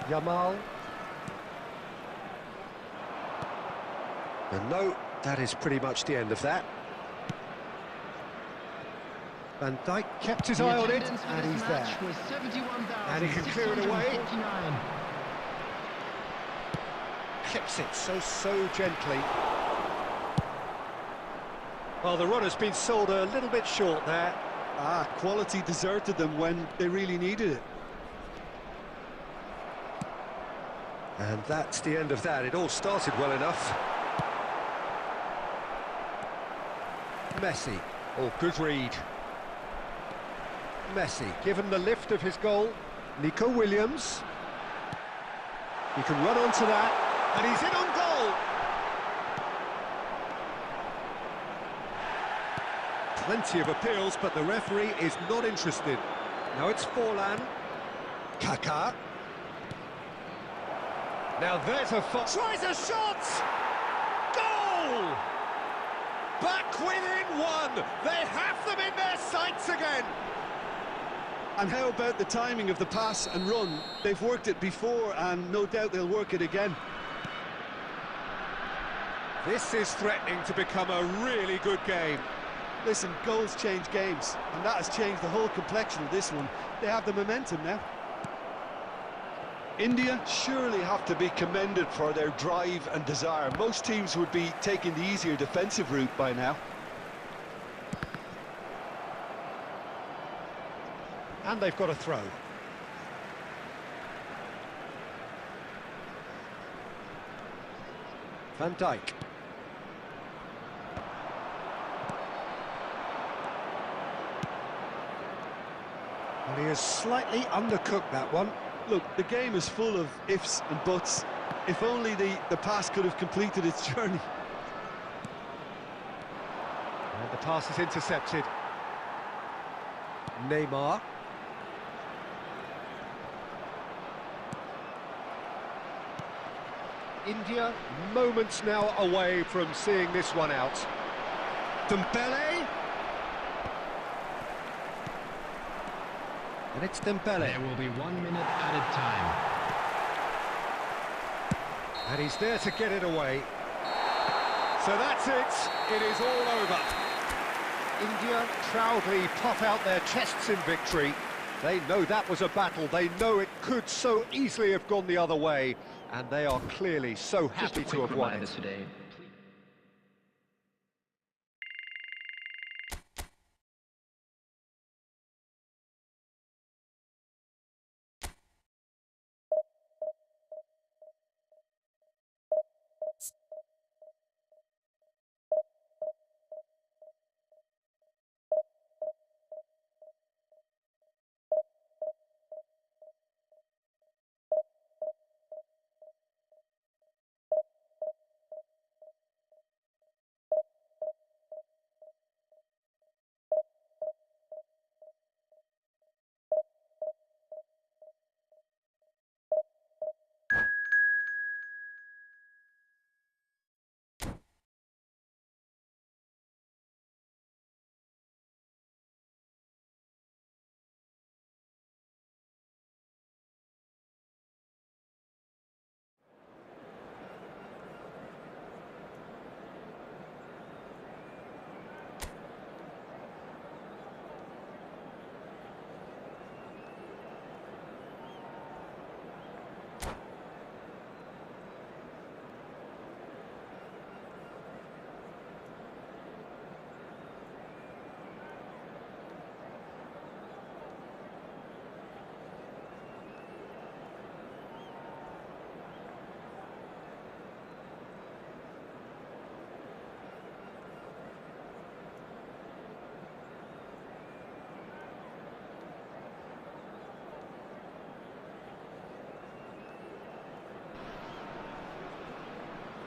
Yamal. And no, that is pretty much the end of that. Van Dijk kept his eye on it, and he's there. And he can clear it away. Clips it so gently. Well, the run has been sold a little bit short there. Ah, quality deserted them when they really needed it. And that's the end of that. It all started well enough. Messi. Oh, good read. Messi, given the lift of his goal. Nico Williams. He can run onto that, and he's in on goal! Plenty of appeals, but the referee is not interested. Now it's Forlan. Kaká. Now there's a tries a shot! Goal! Back within one! They have them in their sights again! And how about the timing of the pass and run? They've worked it before, and no doubt they'll work it again. This is threatening to become a really good game. Listen, goals change games, and that has changed the whole complexion of this one. They have the momentum now. India surely have to be commended for their drive and desire. Most teams would be taking the easier defensive route by now. And they've got a throw. Van Dijk. Well, he has slightly undercooked that one. Look, the game is full of ifs and buts. If only the pass could have completed its journey. And the pass is intercepted. Neymar. India, moments now away from seeing this one out. Dembele. And it's Dembele. There will be 1 minute added time. And he's there to get it away. So that's it. It is all over. India proudly puff out their chests in victory. They know that was a battle. They know it could so easily have gone the other way. And they are clearly so happy to have won it. Today.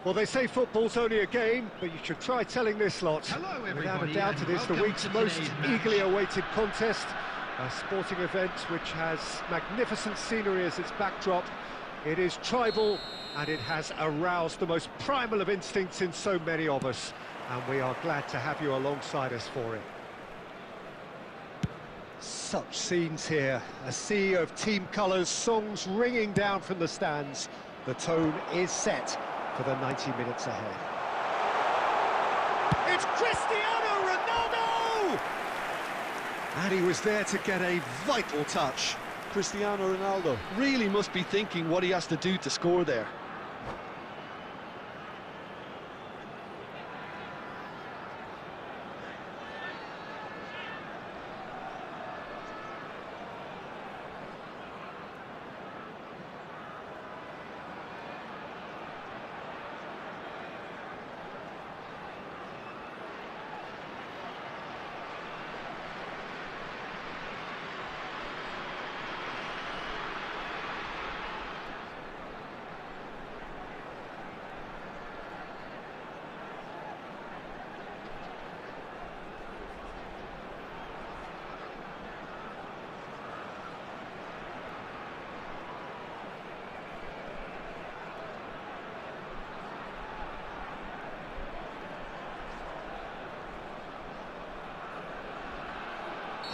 Well, they say football's only a game, but you should try telling this lot. Hello, Without a everybody, doubt, it and is the welcome week's to most today's match. eagerly awaited contest. A sporting event which has magnificent scenery as its backdrop. It is tribal, and it has aroused the most primal of instincts in so many of us. And we are glad to have you alongside us for it. Such scenes here. A sea of team colours, songs ringing down from the stands. The tone is set for the 90 minutes ahead. It's Cristiano Ronaldo! And he was there to get a vital touch. Cristiano Ronaldo really must be thinking what he has to do to score there.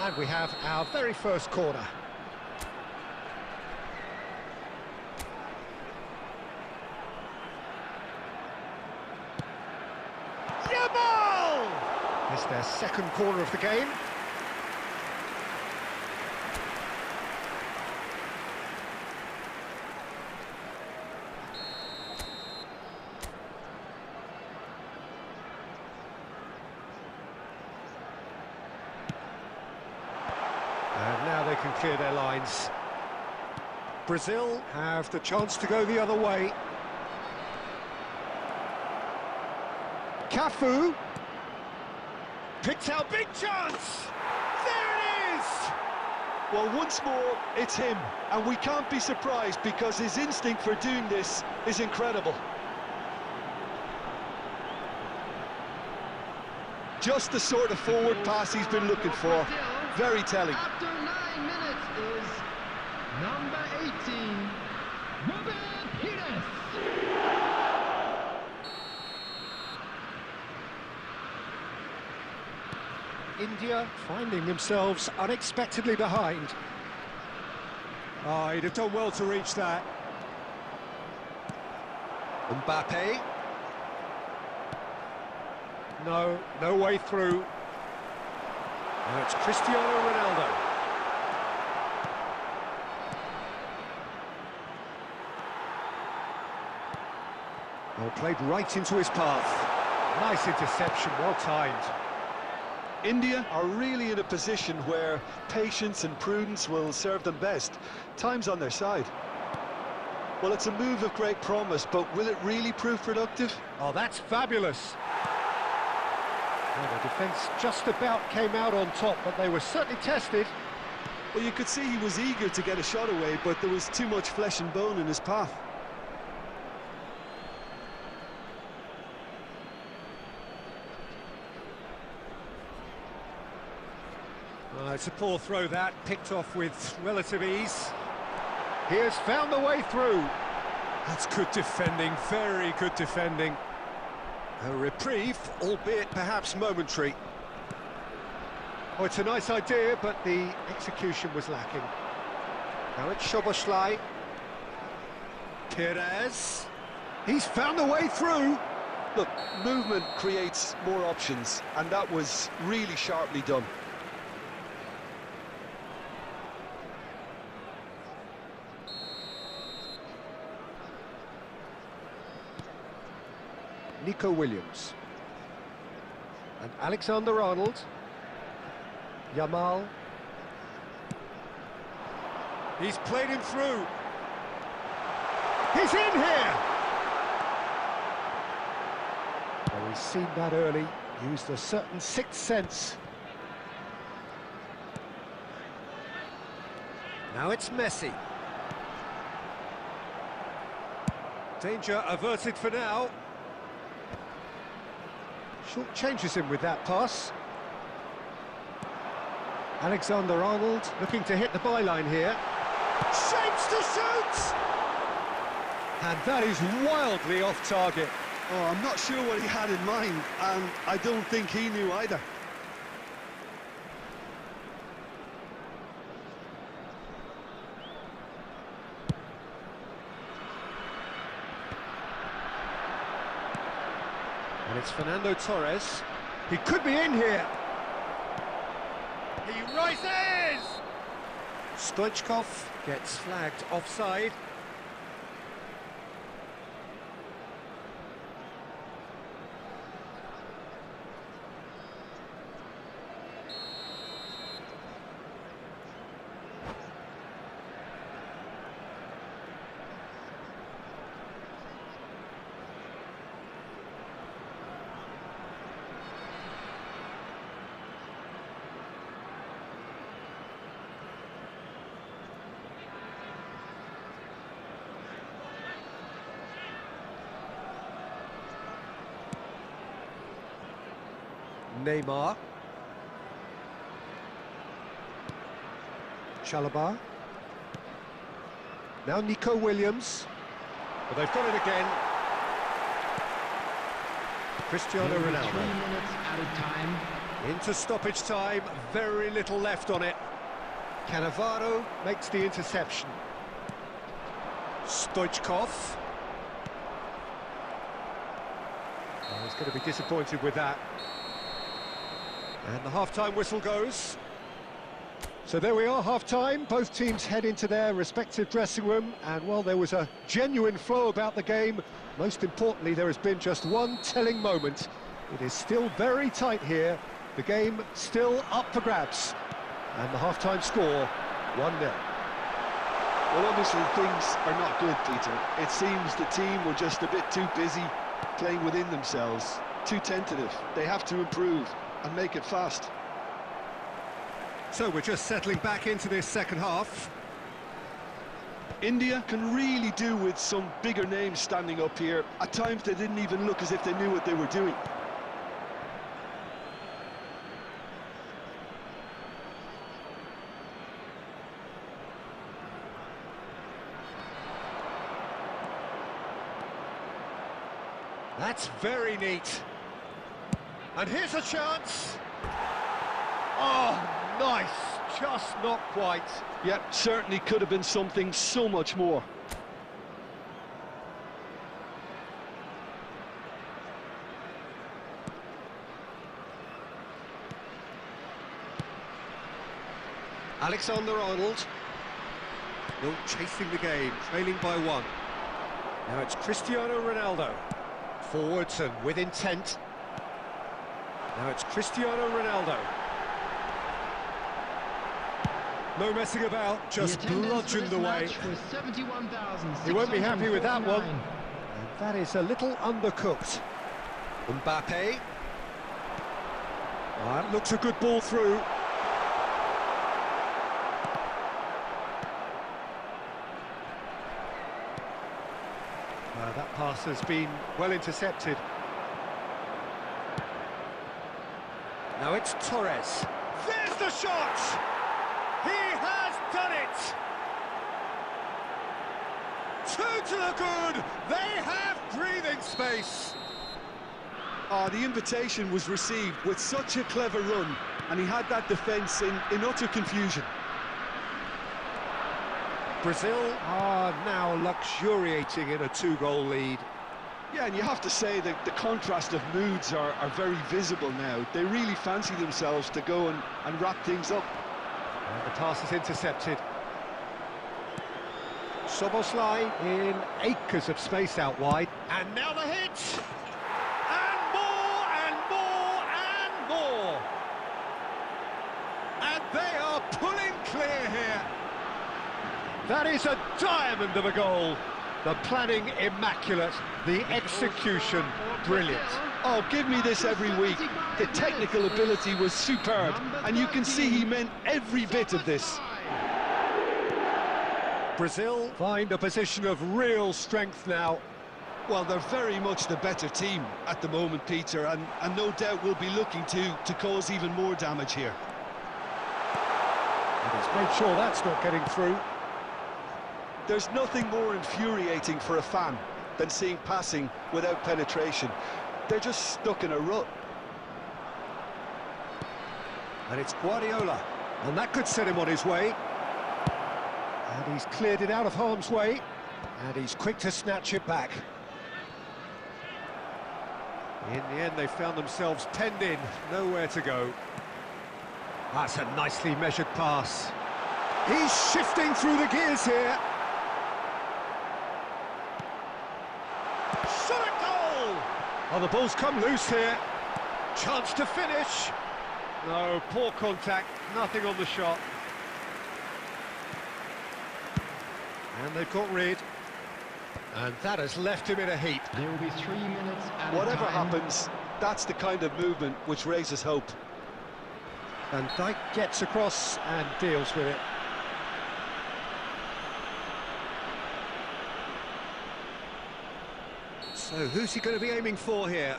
And we have our very first corner. Yamal! It's their second corner of the game. And now they can clear their lines. Brazil have the chance to go the other way. Cafu. Picked out, big chance! There it is! Well, once more, it's him, and we can't be surprised because his instinct for doing this is incredible. Just the sort of forward pass he's been looking for. Very telling. After 9 minutes is number 18, Ruben Pires. India finding themselves unexpectedly behind. Oh, he'd have done well to reach that. Mbappe. No way through. Now it's Cristiano Ronaldo. Oh, played right into his path. Nice interception, well timed. India are really in a position where patience and prudence will serve them best. Time's on their side. Well, it's a move of great promise, but will it really prove productive? Oh, that's fabulous. Well, the defence just about came out on top, but they were certainly tested. Well, you could see he was eager to get a shot away, but there was too much flesh and bone in his path. It's a poor throw that, picked off with relative ease. He has found the way through. That's good defending, very good defending. A reprieve, albeit perhaps momentary. Oh, it's a nice idea, but the execution was lacking. Now it's Szoboszlai. Pires. He's found the way through. Look, movement creates more options, and that was really sharply done. Nico Williams. And Alexander-Arnold. Yamal. He's played him through. He's in here! Well, he's seen that early, used a certain sixth sense. Now it's Messi. Danger averted for now. Short changes him with that pass. Alexander-Arnold looking to hit the byline here. Shapes to shoot! And that is wildly off target. Oh, I'm not sure what he had in mind, and I don't think he knew either. And it's Fernando Torres. He could be in here. He rises! Stoichkov gets flagged offside. Neymar. Chalobah. Now Nico Williams. But they've got it again. Cristiano Ronaldo. 3 minutes out of time. Into stoppage time, very little left on it. Cannavaro makes the interception. Stoichkov. Oh, he's going to be disappointed with that. And the half-time whistle goes. So there we are, half-time. Both teams head into their respective dressing room. And while there was a genuine flow about the game, most importantly, there has been just one telling moment. It is still very tight here. The game still up for grabs. And the half-time score, 1-0. Well, obviously things are not good, Peter. It seems the team were just a bit too busy playing within themselves. too tentative. They have to improve and make it fast. So we're just settling back into this second half. India can really do with some bigger names standing up here. At times they didn't even look as if they knew what they were doing. That's very neat. And here's a chance. Oh, nice. Just not quite. Yep, certainly could have been something so much more. Alexander-Arnold. Still chasing the game, trailing by one. Now it's Cristiano Ronaldo. Forwards and with intent. Now it's Cristiano Ronaldo. No messing about, just bludgeoned away. He won't be happy with that one. And that is a little undercooked. Mbappe. That looks a good ball through. That pass has been well intercepted. Now it's Torres. There's the shot! He has done it! Two to the good! They have breathing space! Oh, the invitation was received with such a clever run, and he had that defence in utter confusion. Brazil are now luxuriating in a two-goal lead. Yeah, and you have to say that the contrast of moods are very visible now. They really fancy themselves to go and wrap things up. And the pass is intercepted. Soboslai in acres of space out wide. And now the hit! And more, and more, and more! And they are pulling clear here. That is a diamond of a goal. The planning immaculate, the execution brilliant. Oh, give me this every week. The technical ability was superb, and you can see he meant every bit of this. Brazil find a position of real strength now. Well, they're very much the better team at the moment, Peter, and no doubt will be looking to cause even more damage here. And he's made sure that's not getting through. There's nothing more infuriating for a fan than seeing passing without penetration. They're just stuck in a rut. And it's Guardiola, and that could set him on his way. And he's cleared it out of harm's way, and he's quick to snatch it back. In the end, they found themselves penned in, nowhere to go. That's a nicely measured pass. He's shifting through the gears here. Shot at goal! Oh, the ball's come loose here. Chance to finish. No, poor contact, nothing on the shot. And they've got rid. And that has left him in a heap. There will be 3 minutes at Whatever a time. happens, that's the kind of movement which raises hope. And Dyke gets across and deals with it. So who's he going to be aiming for here?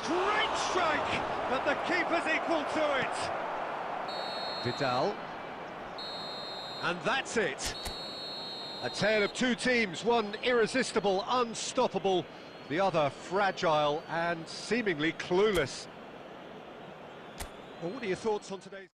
Great strike, but the keeper's equal to it. Vidal. And that's it. A tale of two teams, one irresistible, unstoppable, the other fragile and seemingly clueless. Well, what are your thoughts on today's...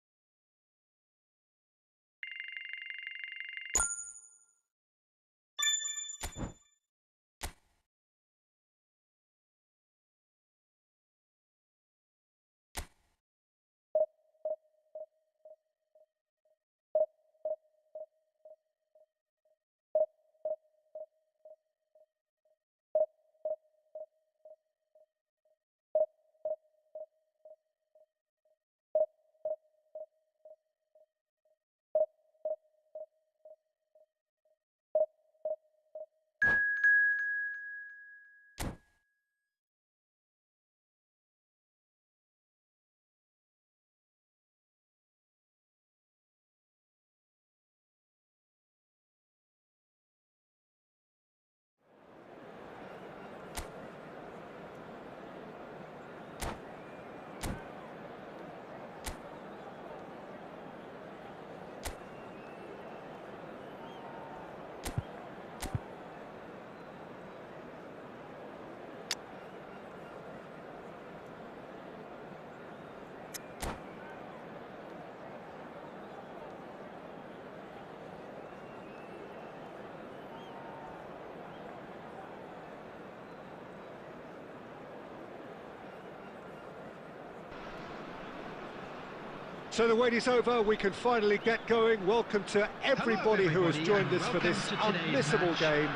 So the wait is over, we can finally get going. Welcome to everybody who has joined us for this unmissable game.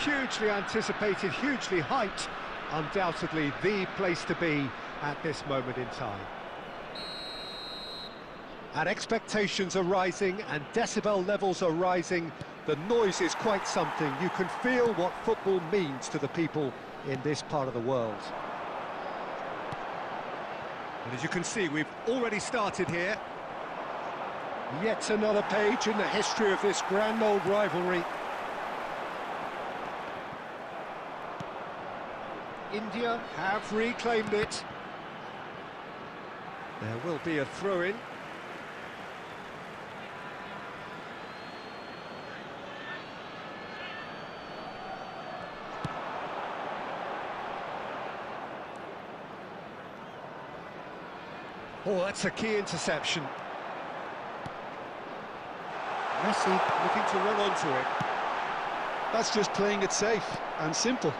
Hugely anticipated, hugely hyped. Undoubtedly the place to be at this moment in time. And expectations are rising and decibel levels are rising. The noise is quite something. You can feel what football means to the people in this part of the world. And as you can see, we've already started here. Yet another page in the history of this grand old rivalry. India have reclaimed it. There will be a throw-in. Oh, that's a key interception. Messi looking to run onto it. That's just playing it safe and simple.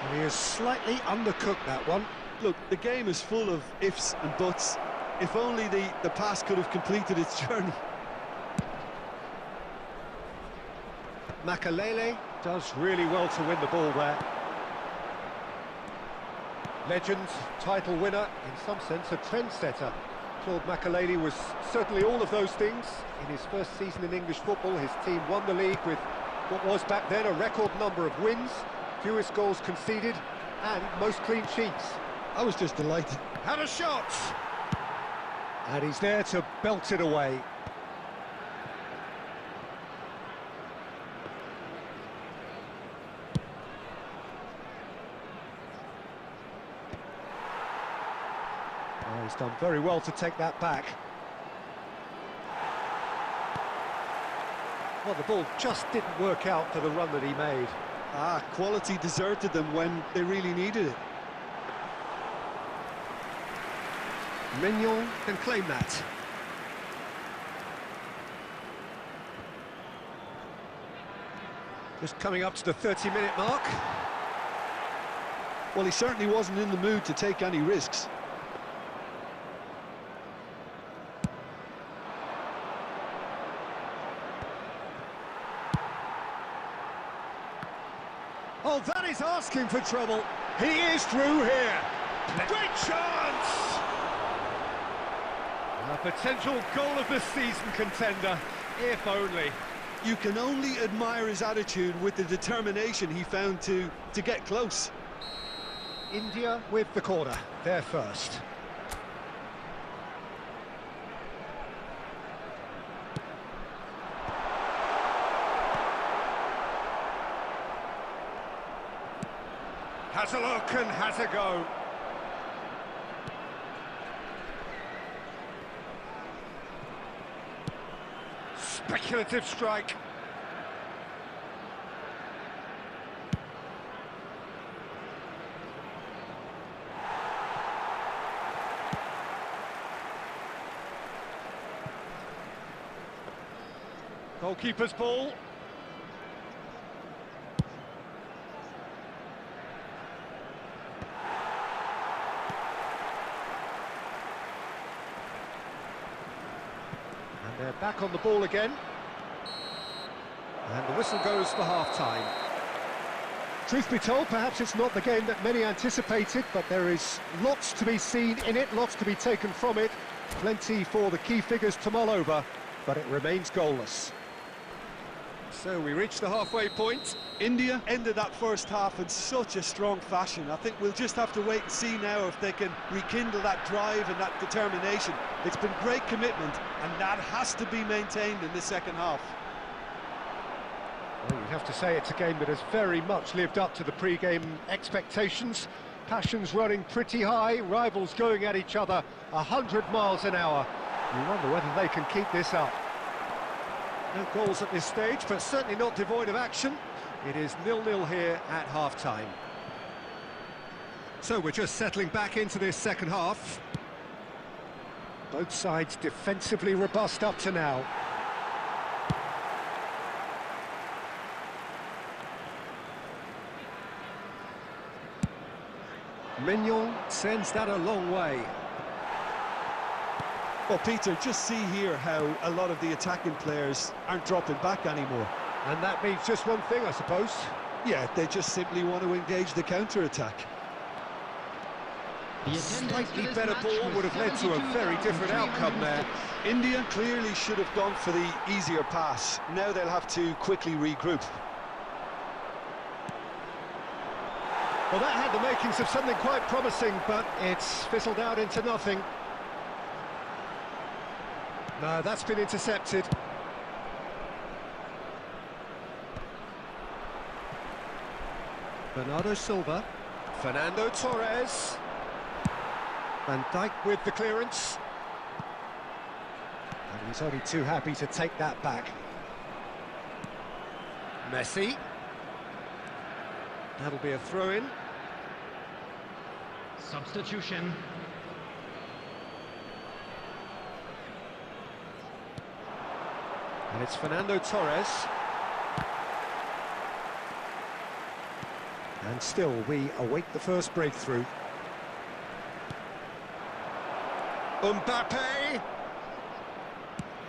And he has slightly undercooked that one. Look, the game is full of ifs and buts. If only the pass could have completed its journey. Makelele does really well to win the ball there. Legend, title winner, in some sense a trendsetter. Claude Makelele was certainly all of those things. In his first season in English football, his team won the league with what was back then a record number of wins, fewest goals conceded, and most clean sheets. I was just delighted. Had a shot! And he's there to belt it away. Oh, he's done very well to take that back. Well, the ball just didn't work out for the run that he made. Quality deserted them when they really needed it. Mignon can claim that. Just coming up to the 30-minute mark. Well, he certainly wasn't in the mood to take any risks. Oh, that is asking for trouble. He is through here. Great chance! A potential goal of the season contender, if only. You can only admire his attitude with the determination he found to get close. India with the corner, they're first. Has a look and has a go. Speculative strike. Goalkeeper's ball. And they're back on the ball again. And the whistle goes for half-time. Truth be told, perhaps it's not the game that many anticipated, but there is lots to be seen in it, lots to be taken from it. Plenty for the key figures to mull over, but it remains goalless. So we reach the halfway point. India ended that first half in such a strong fashion. I think we'll just have to wait and see now if they can rekindle that drive and that determination. It's been great commitment, and that has to be maintained in the second half. Well, you'd have to say it's a game that has very much lived up to the pre-game expectations. Passions running pretty high, rivals going at each other 100 miles an hour. You wonder whether they can keep this up. No goals at this stage, but certainly not devoid of action. It is 0-0 here at half-time. So we're just settling back into this second half. Both sides defensively robust up to now. Mignon sends that a long way. Well, Peter, just see here how a lot of the attacking players aren't dropping back anymore. And that means just one thing, I suppose. Yeah, they just simply want to engage the counter-attack. Slightly better ball would have led to a very different outcome there. India clearly should have gone for the easier pass. Now they'll have to quickly regroup. Well, that had the makings of something quite promising, but it's fizzled out into nothing. No, that's been intercepted. Bernardo Silva. Fernando Torres. Van Dijk with the clearance. And he's only too happy to take that back. Messi. That'll be a throw-in. Substitution. And it's Fernando Torres. And still, we await the first breakthrough. Mbappe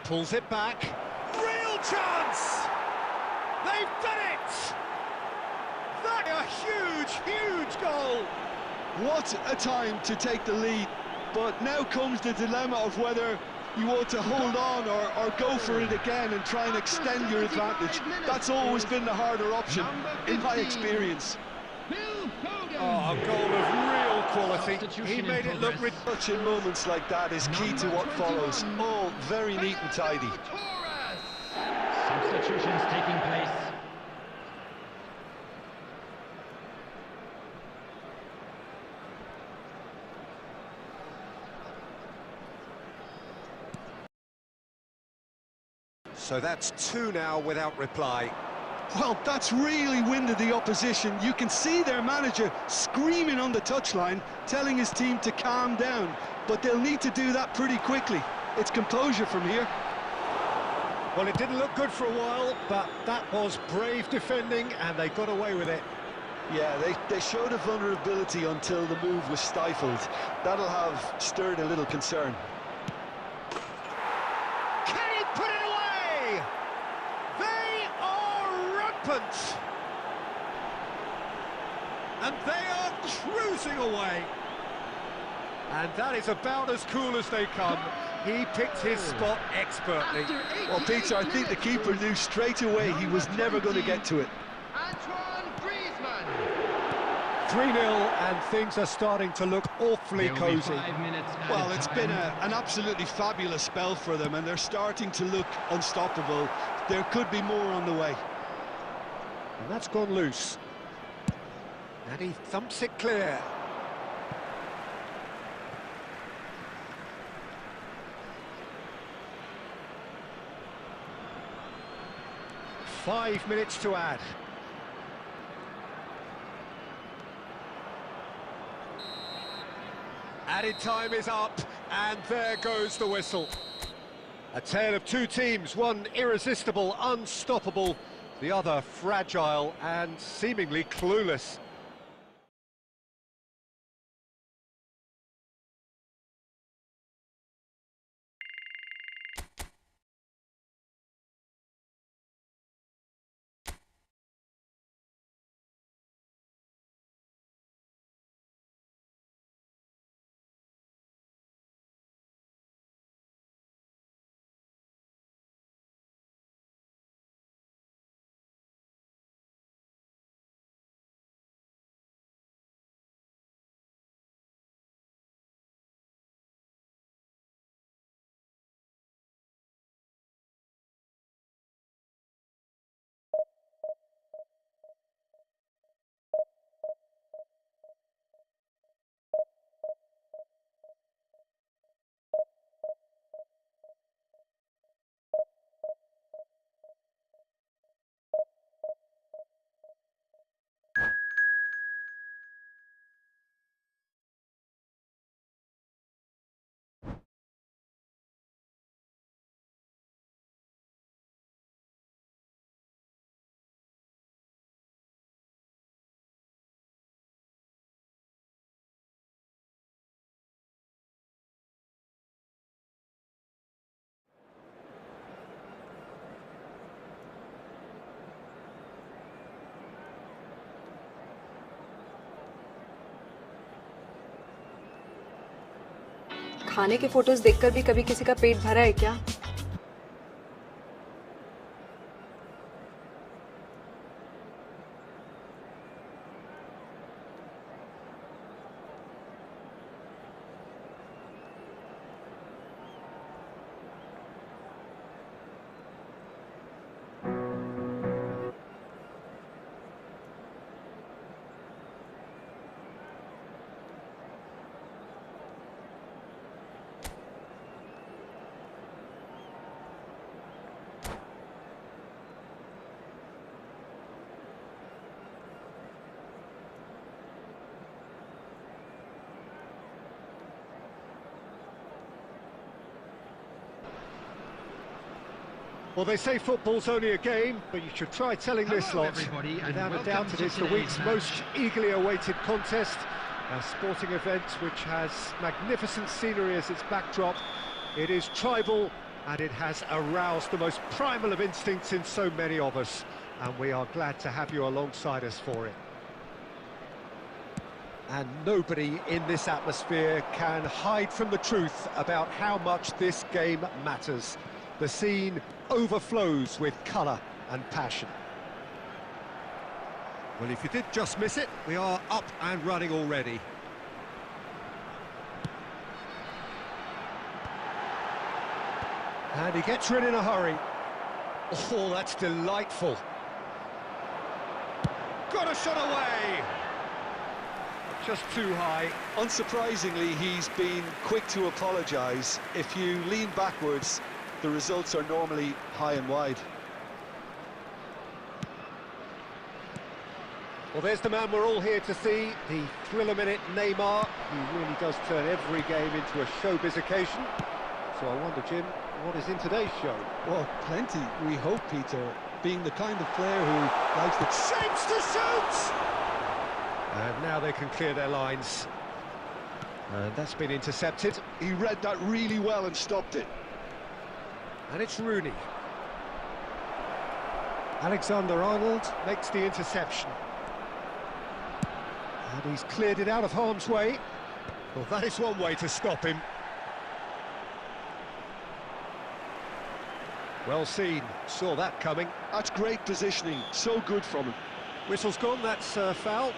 pulls it back. Real chance! They've done it! That a huge, huge goal! What a time to take the lead. But now comes the dilemma of whether you want to hold on or go for it again and try and extend your advantage. That's always been the harder option, in my experience. Oh, a goal of real quality. He made it look ridiculous. Such in moments like that is key to what follows. All very neat and tidy. Substitutions taking place. So that's two now without reply. Well, that's really winded the opposition. You can see their manager screaming on the touchline, telling his team to calm down. But they'll need to do that pretty quickly. It's composure from here. Well, it didn't look good for a while, but that was brave defending, and they got away with it. Yeah, they showed a vulnerability until the move was stifled. That'll have stirred a little concern. Can he put it away? They are rampant. And they are cruising away. And that is about as cool as they come. He picked his spot expertly. Well, Peter, I think the keeper knew straight away he was never going to get to it. 3-0, and things are starting to look awfully cosy. Well, it's been an absolutely fabulous spell for them, and they're starting to look unstoppable. There could be more on the way. And that's gone loose. And he thumps it clear. Five minutes to add. Added time is up, and there goes the whistle. A tale of two teams, one irresistible, unstoppable, the other fragile and seemingly clueless. खाने के photos देखकर भी कभी किसी का पेट भरा है क्या? Well, they say football's only a game, but you should try telling this lot. Without a doubt, it is the week's most eagerly awaited contest. A sporting event which has magnificent scenery as its backdrop. It is tribal, and it has aroused the most primal of instincts in so many of us. And we are glad to have you alongside us for it. And nobody in this atmosphere can hide from the truth about how much this game matters. The scene overflows with colour and passion. Well, if you did just miss it, we are up and running already. And he gets rid in a hurry. Oh, that's delightful. Got a shot away! Just too high. Unsurprisingly, he's been quick to apologise. If you lean backwards, the results are normally high and wide. Well, there's the man we're all here to see, the thriller-minute Neymar. He really does turn every game into a showbiz occasion. So I wonder, Jim, what is in today's show? Well, plenty, we hope, Peter. Being the kind of player who likes the... Shapes to shoot! And now they can clear their lines. And that's been intercepted. He read that really well and stopped it. And it's Rooney. Alexander-Arnold makes the interception. And he's cleared it out of harm's way. Well, that is one way to stop him. Well seen, saw that coming. That's great positioning, so good from him. Whistle's gone, that's foul.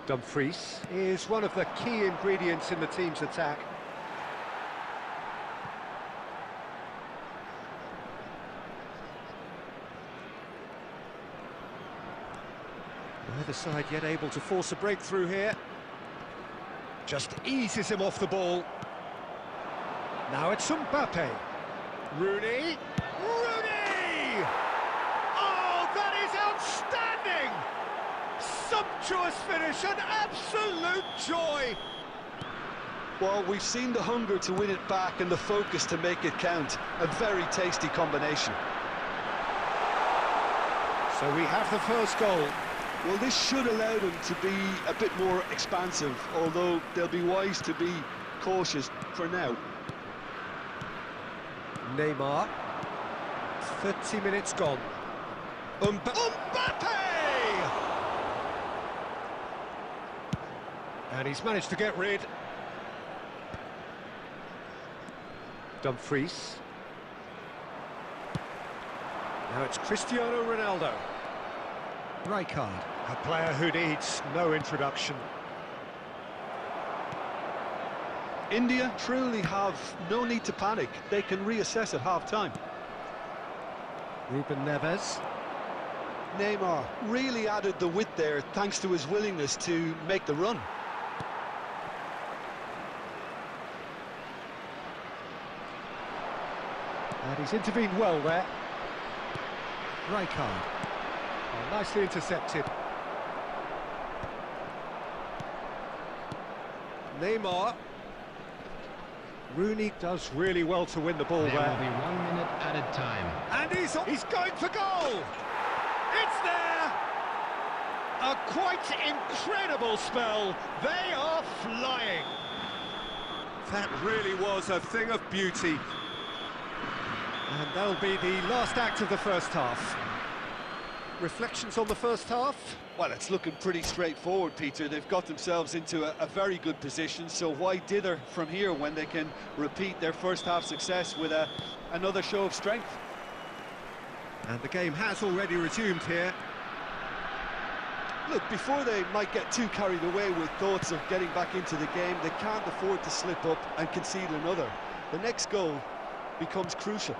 Dumfries is one of the key ingredients in the team's attack. Neither side yet able to force a breakthrough here. Just eases him off the ball. Now it's Mbappe. Rooney. Rooney! Oh, that is outstanding! Sumptuous finish, an absolute joy! Well, we've seen the hunger to win it back and the focus to make it count. A very tasty combination. So we have the first goal. Well, this should allow them to be a bit more expansive, although they'll be wise to be cautious for now. Neymar. 30 minutes gone. Mbappe! And he's managed to get rid. Dumfries. Now it's Cristiano Ronaldo. Rijkaard, a player who needs no introduction. India truly have no need to panic. They can reassess at half-time. Ruben Neves. Neymar really added the width there thanks to his willingness to make the run. And he's intervened well there. Rijkaard. Oh, nicely intercepted. Neymar. Rooney does really well to win the ball there. There will be 1 minute added time. And he's going for goal! It's there! A quite incredible spell. They are flying. That really was a thing of beauty. And that'll be the last act of the first half. reflections on the first half? Well, it's looking pretty straightforward, Peter. They've got themselves into a very good position, so why dither from here when they can repeat their first half success with another show of strength? And the game has already resumed here. Look, before they might get too carried away with thoughts of getting back into the game, they can't afford to slip up and concede another. The next goal becomes crucial.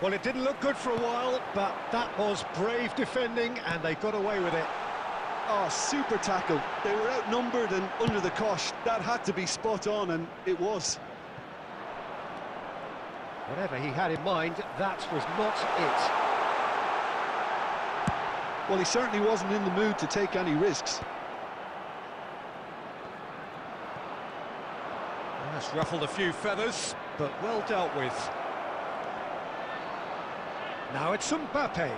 Well, it didn't look good for a while, but that was brave defending, and they got away with it. Oh, super tackle. They were outnumbered and under the cosh. That had to be spot on, and it was. Whatever he had in mind, that was not it. Well, he certainly wasn't in the mood to take any risks. That's ruffled a few feathers, but well dealt with. Now it's Mbappe.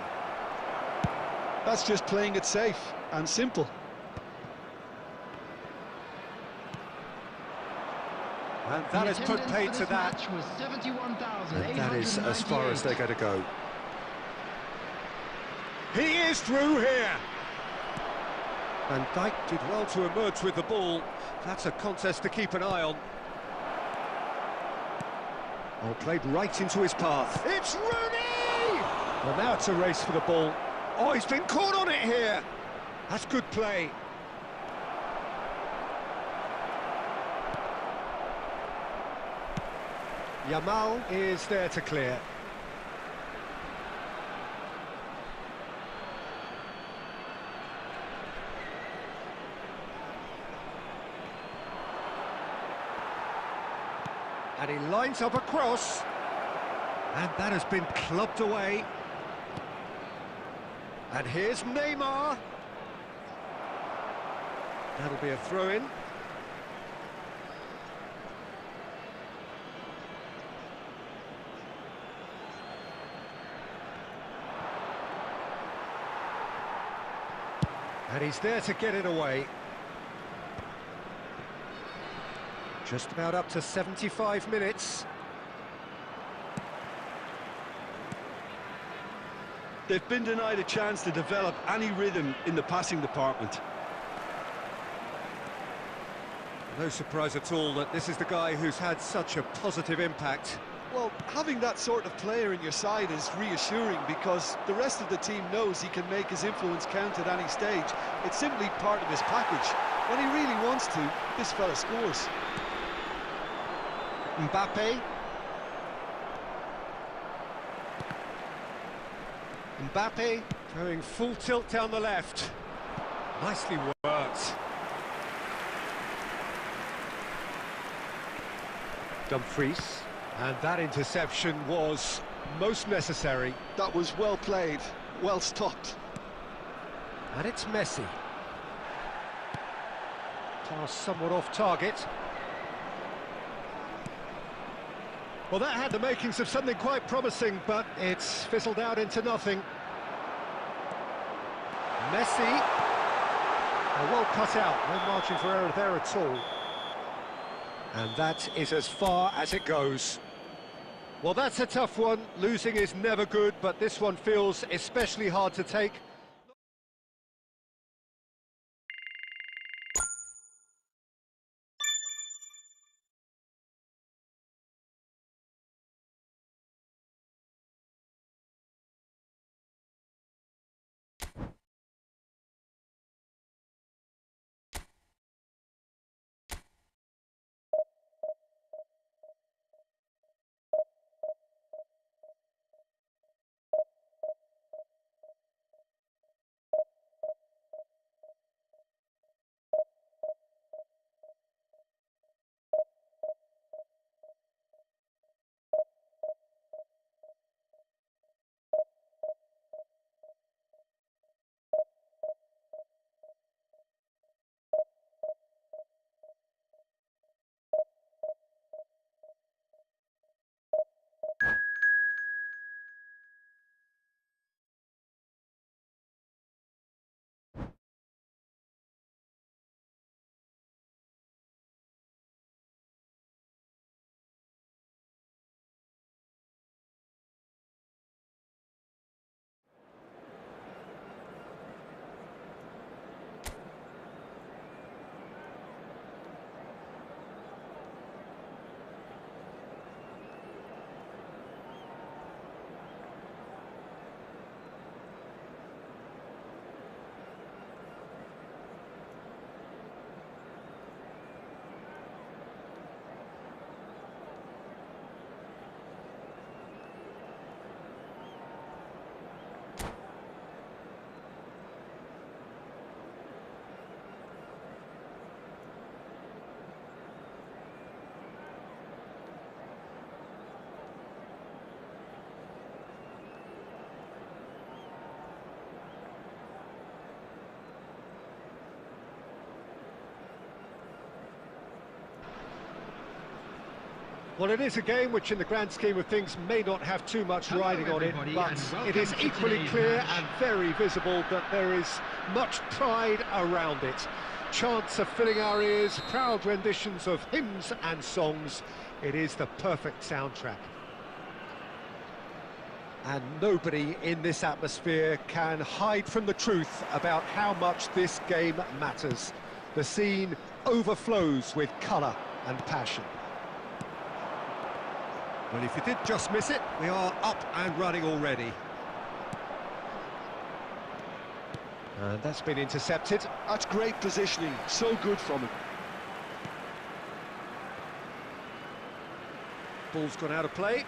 That's just playing it safe and simple. And that has put paid to that. And that is as far as they're going to go. He is through here. And Dijk did well to emerge with the ball. That's a contest to keep an eye on. Oh, played right into his path. It's Rooney! Well, now it's a race for the ball. Oh, he's been caught on it here. That's good play. Yamal is there to clear. And he lines up a cross. And that has been clubbed away. And here's Neymar. That'll be a throw-in. And he's there to get it away. Just about up to 75 minutes. They've been denied a chance to develop any rhythm in the passing department. No surprise at all that this is the guy who's had such a positive impact. Well, having that sort of player in your side is reassuring because the rest of the team knows he can make his influence count at any stage. It's simply part of his package. When he really wants to, this fella scores. Mbappe. Mbappe going full tilt down the left. Nicely worked. Dumfries. And that interception was most necessary. That was well played, well stopped. And it's Messi. Pass somewhat off target. Well, that had the makings of something quite promising, but it's fizzled out into nothing. Messi. Well cut out, no margin for error there at all. And that is as far as it goes. Well, that's a tough one. Losing is never good, but this one feels especially hard to take. Well, it is a game which in the grand scheme of things may not have too much riding on it, but it is equally clear and very visible that there is much pride around it. Chants are filling our ears, proud renditions of hymns and songs. It is the perfect soundtrack. And nobody in this atmosphere can hide from the truth about how much this game matters. The scene overflows with colour and passion. Well, if you did just miss it, we are up and running already. And that's been intercepted. That's great positioning, so good from him. Ball's gone out of play.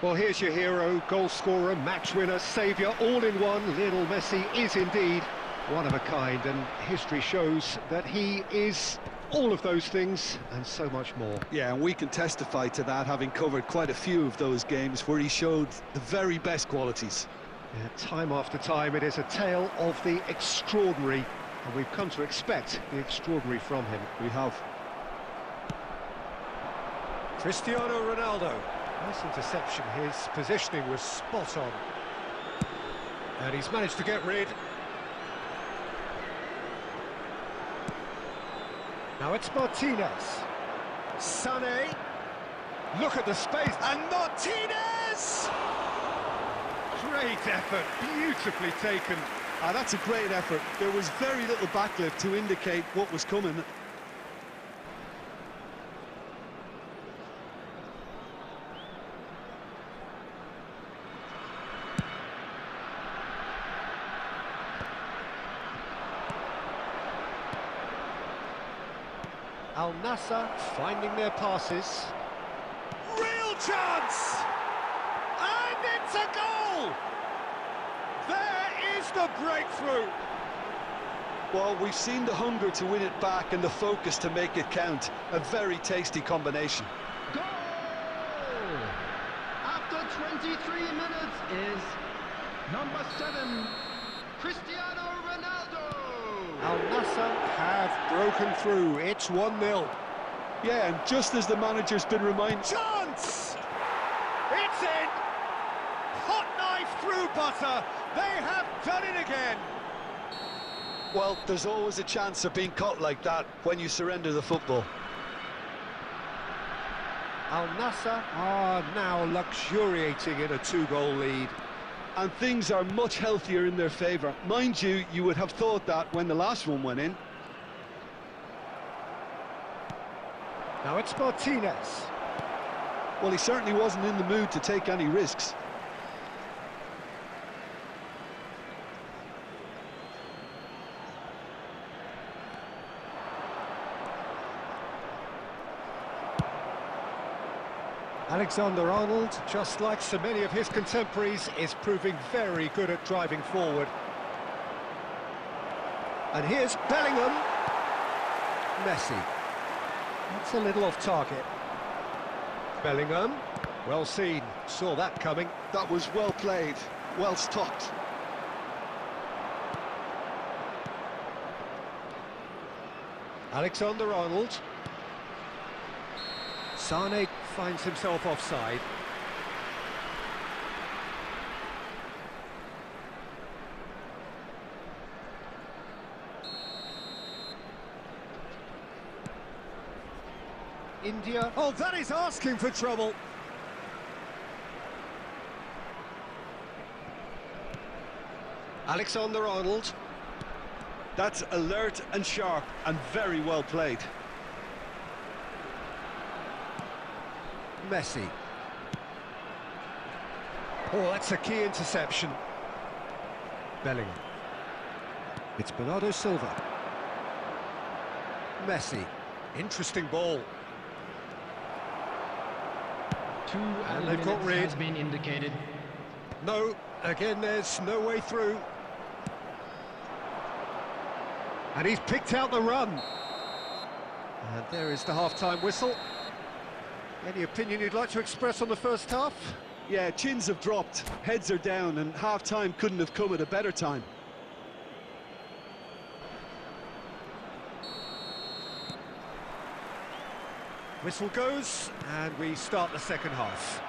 Well, here's your hero, goal scorer, match winner, saviour, all in one. Lionel Messi is indeed one of a kind, and history shows that he is all of those things and so much more. Yeah, and we can testify to that, having covered quite a few of those games where he showed the very best qualities. Yeah, time after time, it is a tale of the extraordinary, and we've come to expect the extraordinary from him. We have. Cristiano Ronaldo. Nice interception, his positioning was spot on. And he's managed to get rid. Now it's Martinez. Sané. Look at the space, and Martinez! Great effort, beautifully taken. That's a great effort. There was very little backlift to indicate what was coming. Al Nassr finding their passes. Real chance! And it's a goal! There is the breakthrough! Well, we've seen the hunger to win it back and the focus to make it count. A very tasty combination. Goal! After 23 minutes is number 7, Cristiano Ronaldo. Al Nassr have broken through. It's 1-0. Yeah, and just as the manager's been reminded... Chance! It's in! Hot knife through butter. They have done it again. Well, there's always a chance of being caught like that when you surrender the football. Al Nassr are now luxuriating in a 2-goal lead. And things are much healthier in their favour. Mind you, you would have thought that when the last one went in. Now it's Martinez. Well, he certainly wasn't in the mood to take any risks. Alexander-Arnold, just like so many of his contemporaries, is proving very good at driving forward. And here's Bellingham. Messi. That's a little off target. Bellingham, well seen, saw that coming. That was well played, well stopped. Alexander-Arnold. Sané finds himself offside. India. Oh, that is asking for trouble. Alexander-Arnold. That's alert and sharp and very well played. Messi. Oh, that's a key interception. Bellingham. It's Bernardo Silva. Messi. Interesting ball. 2 And they've got minutes rid. has been indicated. No, again, there's no way through. And he's picked out the run. And there is the half-time whistle. Any opinion you'd like to express on the first half? Yeah, chins have dropped, heads are down, and half-time couldn't have come at a better time. Whistle goes, and we start the second half.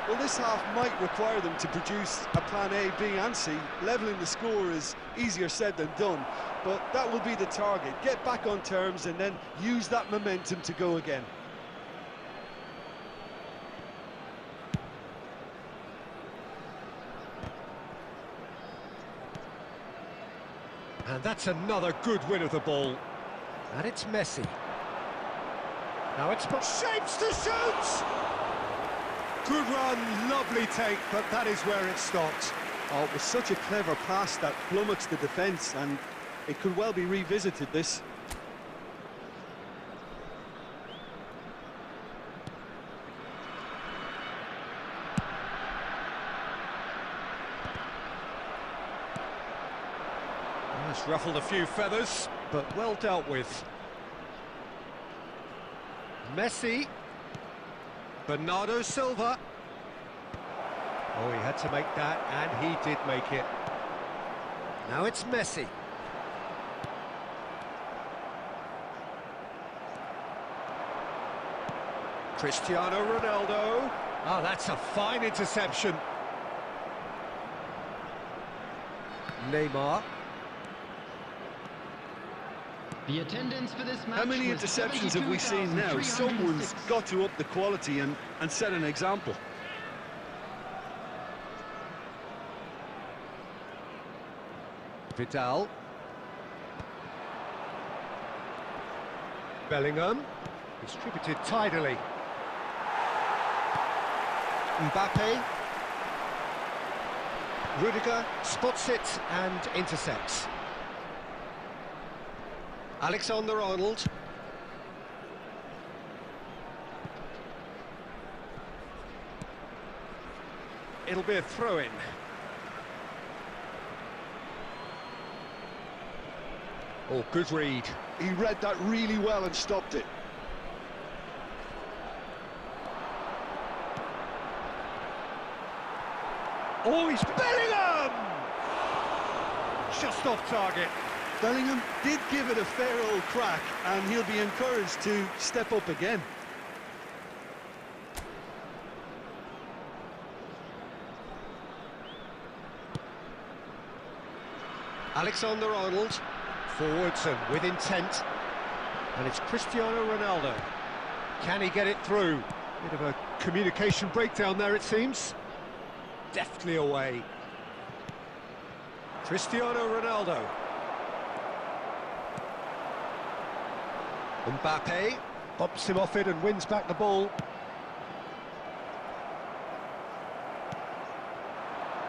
Well, this half might require them to produce a plan A, B and C. Levelling the score is easier said than done, but that will be the target. Get back on terms and then use that momentum to go again. And that's another good win of the ball. And it's Messi. Now it's shapes to shoot! Good run, lovely take, but that is where it stopped. Oh, it was such a clever pass that flummoxed the defence, and it could well be revisited, this. It's ruffled a few feathers, but well dealt with. Messi. Bernardo Silva. Oh, he had to make that, and he did make it. Now it's Messi. Cristiano Ronaldo. Oh, that's a fine interception. Neymar. The attendance for this match. How many was interceptions have we seen now? 72,306. Someone's got to up the quality and set an example. Vidal. Bellingham. Distributed tidily. Mbappe. Rudiger spots it and intercepts. Alexander-Arnold. It'll be a throw-in. Oh, good read. He read that really well and stopped it. Oh, he's Bellingham! Just off target. Bellingham did give it a fair old crack, and he'll be encouraged to step up again. Alexander-Arnold. Forwards and with intent. And it's Cristiano Ronaldo. Can he get it through? Bit of a communication breakdown there, it seems. Deftly away. Cristiano Ronaldo. Mbappe bumps him off it and wins back the ball.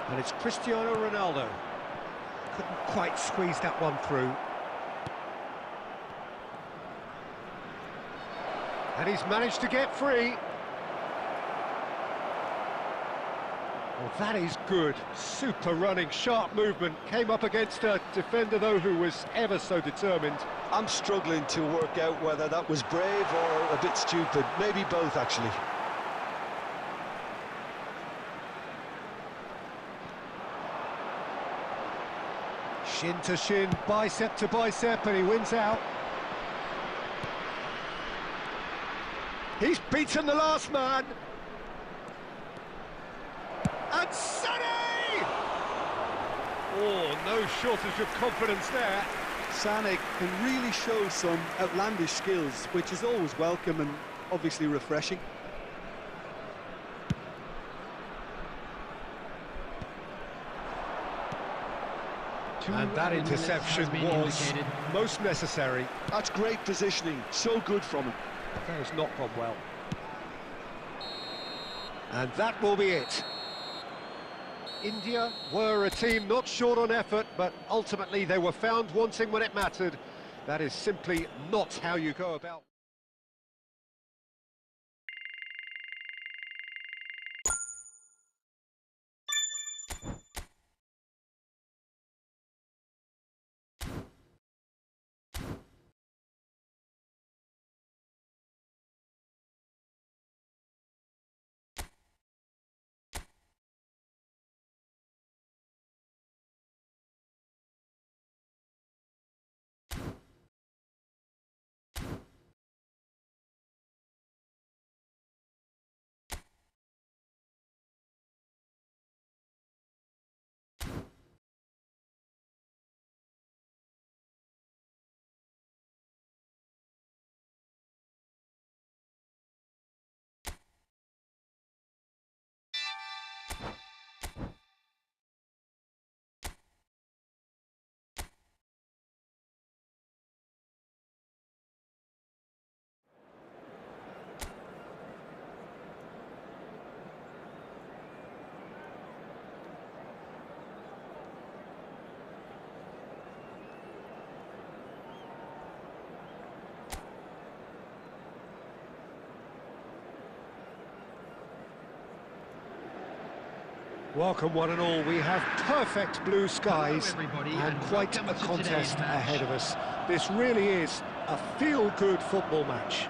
And it's Cristiano Ronaldo. Couldn't quite squeeze that one through. And he's managed to get free. Well, that is good. Super running, sharp movement. Came up against a defender, though, who was ever so determined. I'm struggling to work out whether that was brave or a bit stupid. Maybe both, actually. Shin to shin, bicep to bicep, and he wins out. He's beaten the last man. And Sané! Oh, no shortage of confidence there. Sané can really show some outlandish skills, which is always welcome and obviously refreshing. And that interception was most necessary. That's great positioning, so good from him. That has not gone well. And that will be it. India were a team not short on effort, but ultimately they were found wanting when it mattered. That is simply not how you go about Welcome one and all. We have perfect blue skies and quite a contest ahead of us. This really is a feel-good football match.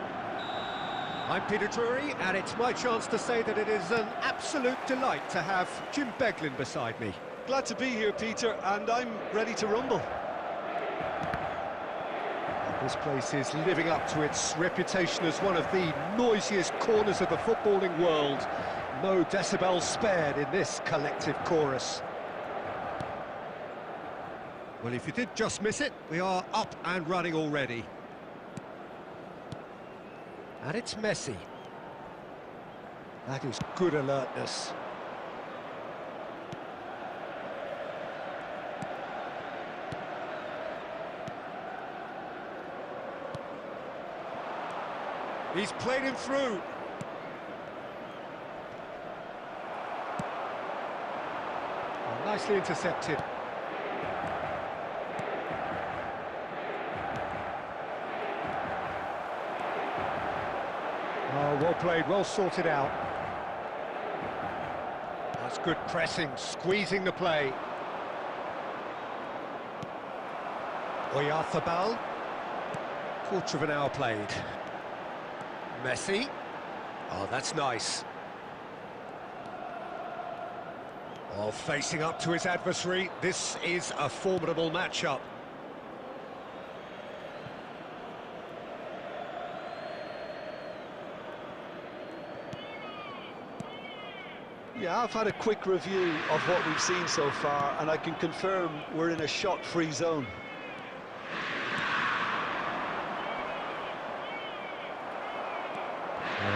I'm Peter Drury, and it's my chance to say that it is an absolute delight to have Jim Beglin beside me. Glad to be here, Peter, and I'm ready to rumble. This place is living up to its reputation as one of the noisiest corners of the footballing world. No decibels spared in this collective chorus. Well, if you did just miss it, we are up and running already. And it's Messi. That is good alertness. He's played him through. Oh, nicely intercepted. Oh, well played, well sorted out. That's good pressing, squeezing the play. Oyarzabal. Quarter of an hour played. Messi. Oh, that's nice. Oh, facing up to his adversary. This is a formidable matchup. Yeah, I've had a quick review of what we've seen so far, and I can confirm we're in a shot-free zone.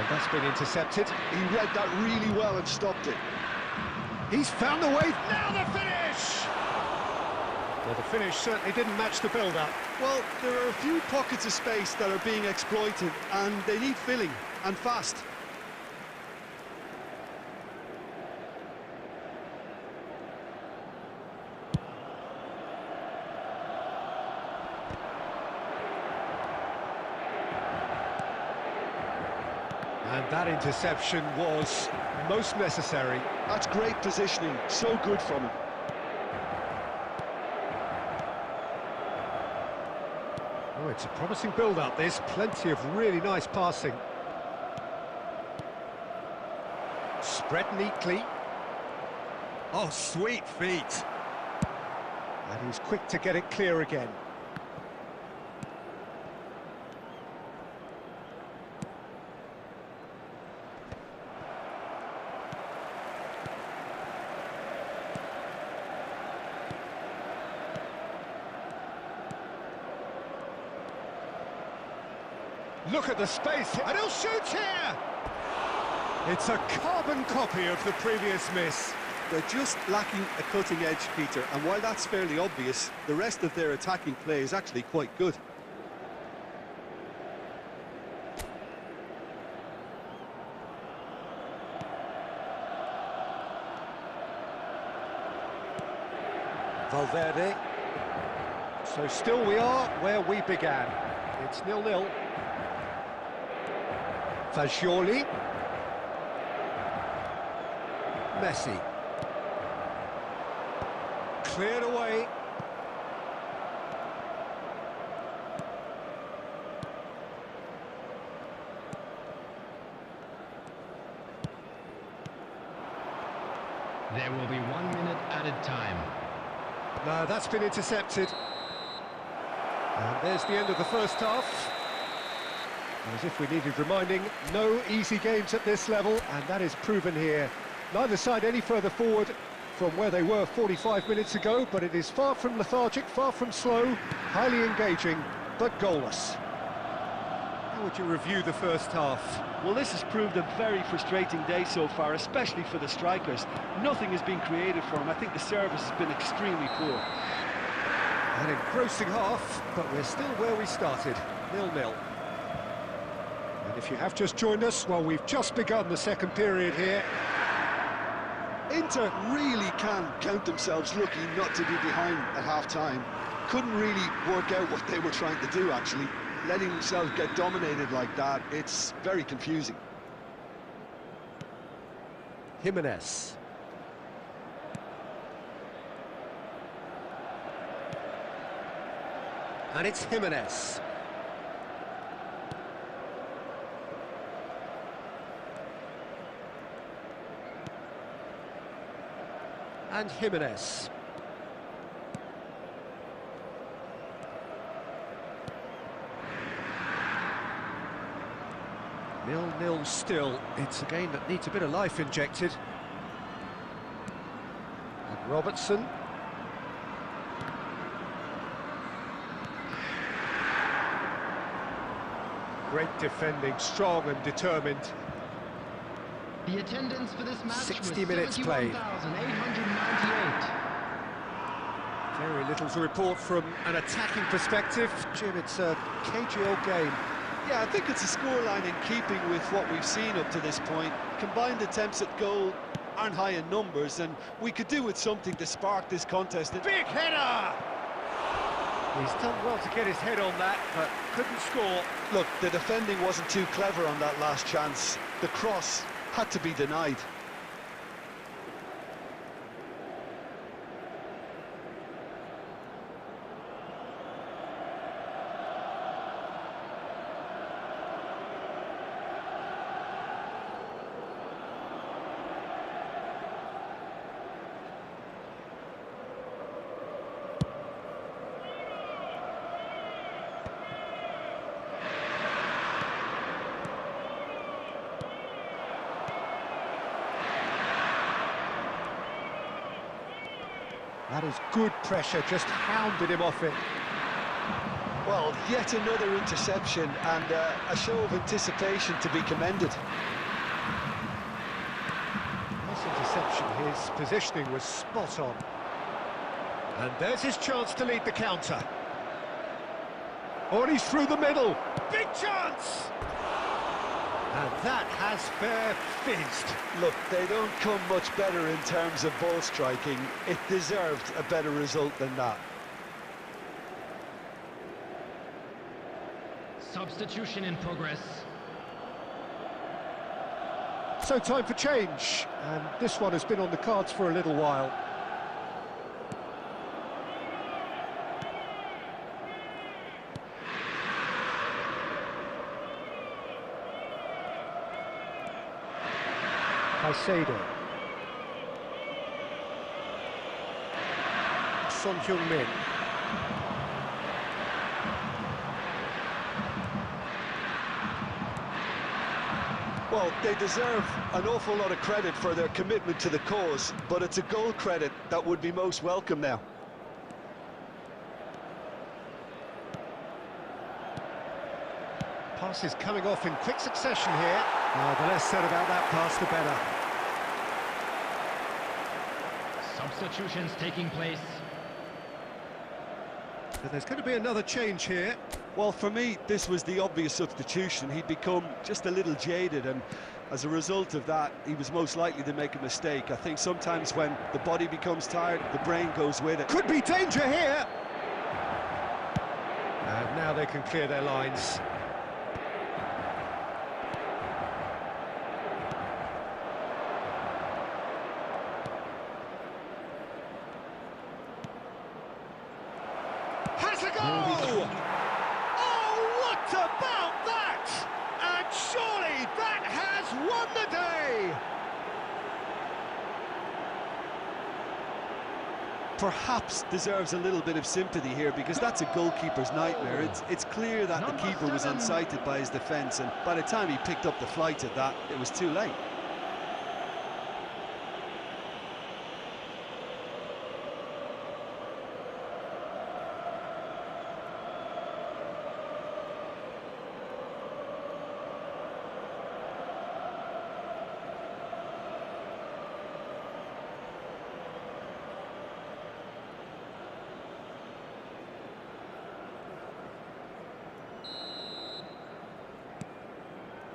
That's been intercepted. He read that really well and stopped it. He's found the way. Now the finish! Well, the finish certainly didn't match the build-up. Well, there are a few pockets of space that are being exploited, and they need filling, and fast. And that interception was most necessary. That's great positioning, so good from him. Oh, it's a promising build-up, this. Plenty of really nice passing. Spread neatly. Oh, sweet feet. And he's quick to get it clear again. Look at the space, and he'll shoot here! It's a carbon copy of the previous miss. They're just lacking a cutting edge, Peter, and while that's fairly obvious, the rest of their attacking play is actually quite good. Valverde. So still we are where we began. It's 0-0. Fagioli. Messi. Cleared away. There will be 1 minute added time. No, that's been intercepted. And there's the end of the first half. As if we needed reminding, no easy games at this level, and that is proven here. Neither side any further forward from where they were 45 minutes ago, but it is far from lethargic, far from slow, highly engaging, but goalless. How would you review the first half? Well, this has proved a very frustrating day so far, especially for the strikers. Nothing has been created for them. I think the service has been extremely poor. An engrossing half, but we're still where we started, 0-0. And if you have just joined us, well, we've just begun the second period here. Inter really can count themselves lucky not to be behind at half-time. Couldn't really work out what they were trying to do, actually. Letting themselves get dominated like that, it's very confusing. Jimenez. And it's Jimenez. And Jimenez. 0-0 still. It's a game that needs a bit of life injected. And Robertson. Great defending, strong and determined. The attendance for this match 60 was minutes played. 71,898. Very little to report from an attacking perspective. Jim, it's a cagey old game. Yeah, I think it's a scoreline in keeping with what we've seen up to this point. Combined attempts at goal aren't high in numbers, and we could do with something to spark this contest. Big header! He's done well to get his head on that, but couldn't score. Look, the defending wasn't too clever on that last chance. The cross had to be denied. That is good pressure, just hounded him off it. Well, yet another interception and a show of anticipation to be commended. Nice interception, his positioning was spot on. And there's his chance to lead the counter. Oh, and he's through the middle. Big chance! And that has fair fizzed. Look, they don't come much better in terms of ball striking. It deserved a better result than that. Substitution in progress. So time for change, and this one has been on the cards for a little while. Caicedo. Son Heung-min. Well, they deserve an awful lot of credit for their commitment to the cause, but it's a goal credit that would be most welcome now. Passes coming off in quick succession here. The less said about that pass, the better. Substitutions taking place. But there's going to be another change here. Well, for me, this was the obvious substitution. He'd become just a little jaded, and as a result of that, he was most likely to make a mistake. I think sometimes when the body becomes tired, the brain goes with it. Could be danger here! And now they can clear their lines. Has a goal! Oh, what about that? And surely that has won the day! Perhaps deserves a little bit of sympathy here, because that's a goalkeeper's nightmare. It's clear that the keeper was unsighted by his defence, and by the time he picked up the flight of that, it was too late.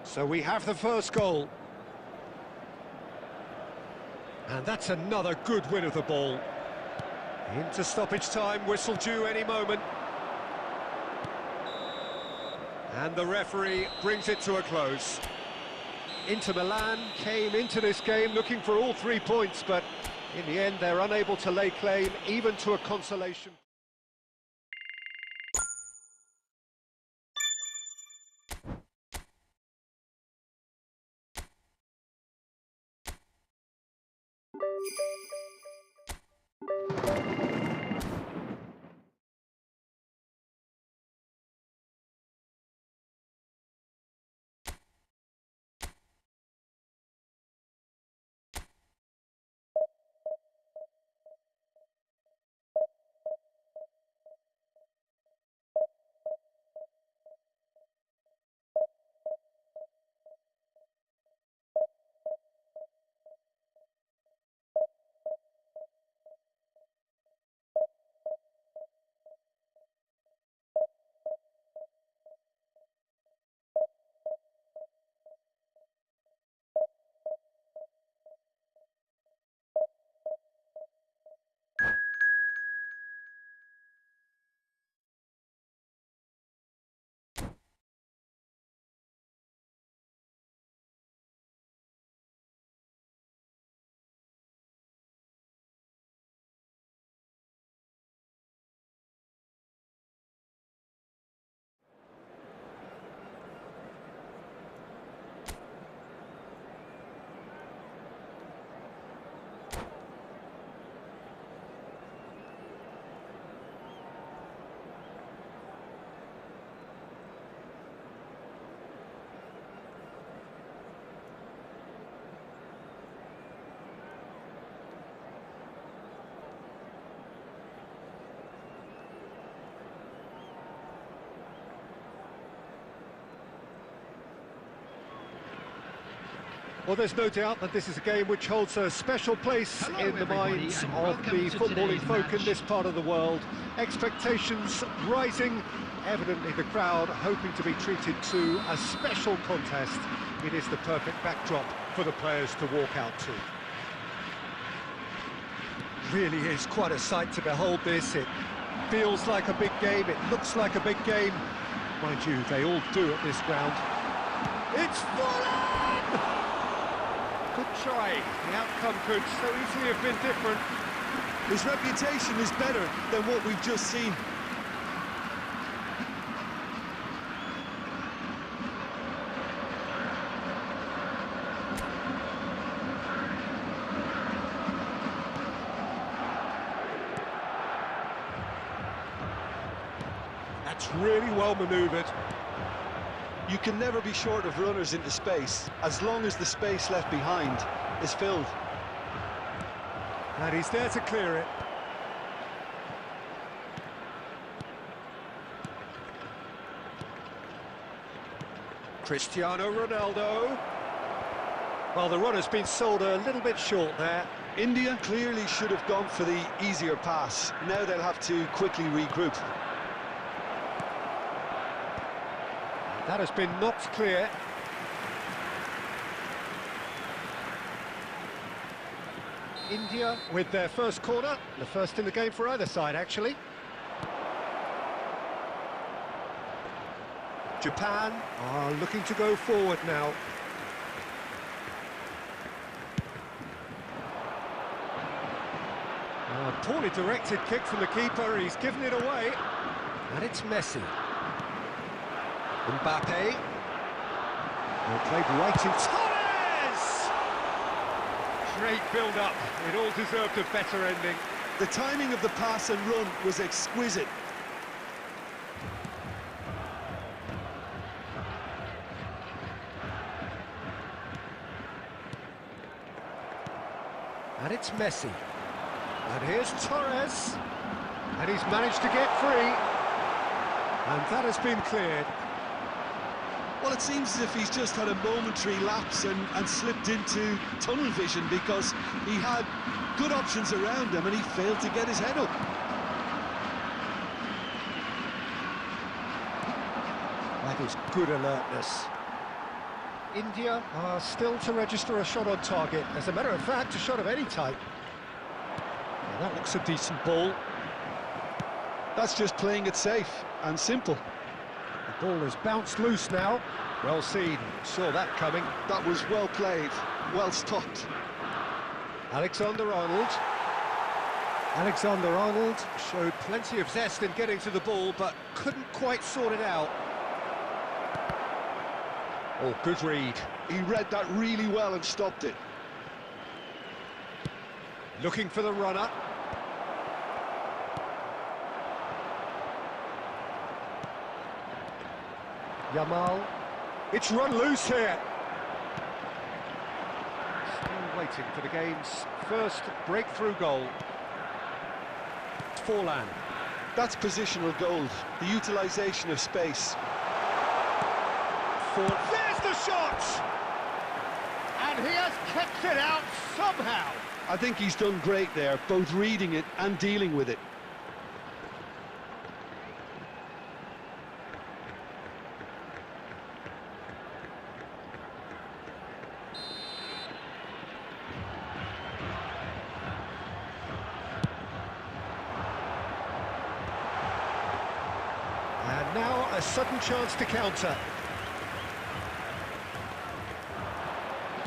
So we have the first goal. And that's another good win of the ball. Into stoppage time, whistle due any moment. And the referee brings it to a close. Inter Milan came into this game looking for all 3 points, but in the end they're unable to lay claim even to a consolation. Well, there's no doubt that this is a game which holds a special place in the minds of the footballing folk in this part of the world. Expectations rising, evidently the crowd hoping to be treated to a special contest. It is the perfect backdrop for the players to walk out to. Really is quite a sight to behold this. It feels like a big game, it looks like a big game. Mind you, they all do at this ground. It's full on! Good try. The outcome could so easily have been different. His reputation is better than what we've just seen. That's really well manoeuvred. You can never be short of runners into space, as long as the space left behind is filled. And he's there to clear it. Cristiano Ronaldo. Well, the run has been sold a little bit short there. India clearly should have gone for the easier pass. Now they'll have to quickly regroup. That has been knocked clear. India with their first corner, the first in the game for either side, actually. Japan are looking to go forward now. A poorly directed kick from the keeper, he's given it away. And it's Messi. Mbappe. Well, played right in. Torres! Great build-up. It all deserved a better ending. The timing of the pass and run was exquisite. And it's Messi. And here's Torres. And he's managed to get free. And that has been cleared. Well, it seems as if he's just had a momentary lapse and slipped into tunnel vision, because he had good options around him and he failed to get his head up. That is good alertness. India are still to register a shot on target. As a matter of fact, a shot of any type. Well, that looks a decent ball. That's just playing it safe and simple. The ball has bounced loose now. Well seen, saw that coming. That was well played, well stopped. Alexander-Arnold. Alexander-Arnold showed plenty of zest in getting to the ball, but couldn't quite sort it out. Oh, good read. He read that really well and stopped it. Looking for the runner. Yamal. It's run loose here. Still waiting for the game's first breakthrough goal. Forlan. That's positional gold, the utilisation of space. There's the shot! And he has kept it out somehow. I think he's done great there, both reading it and dealing with it. And now a sudden chance to counter.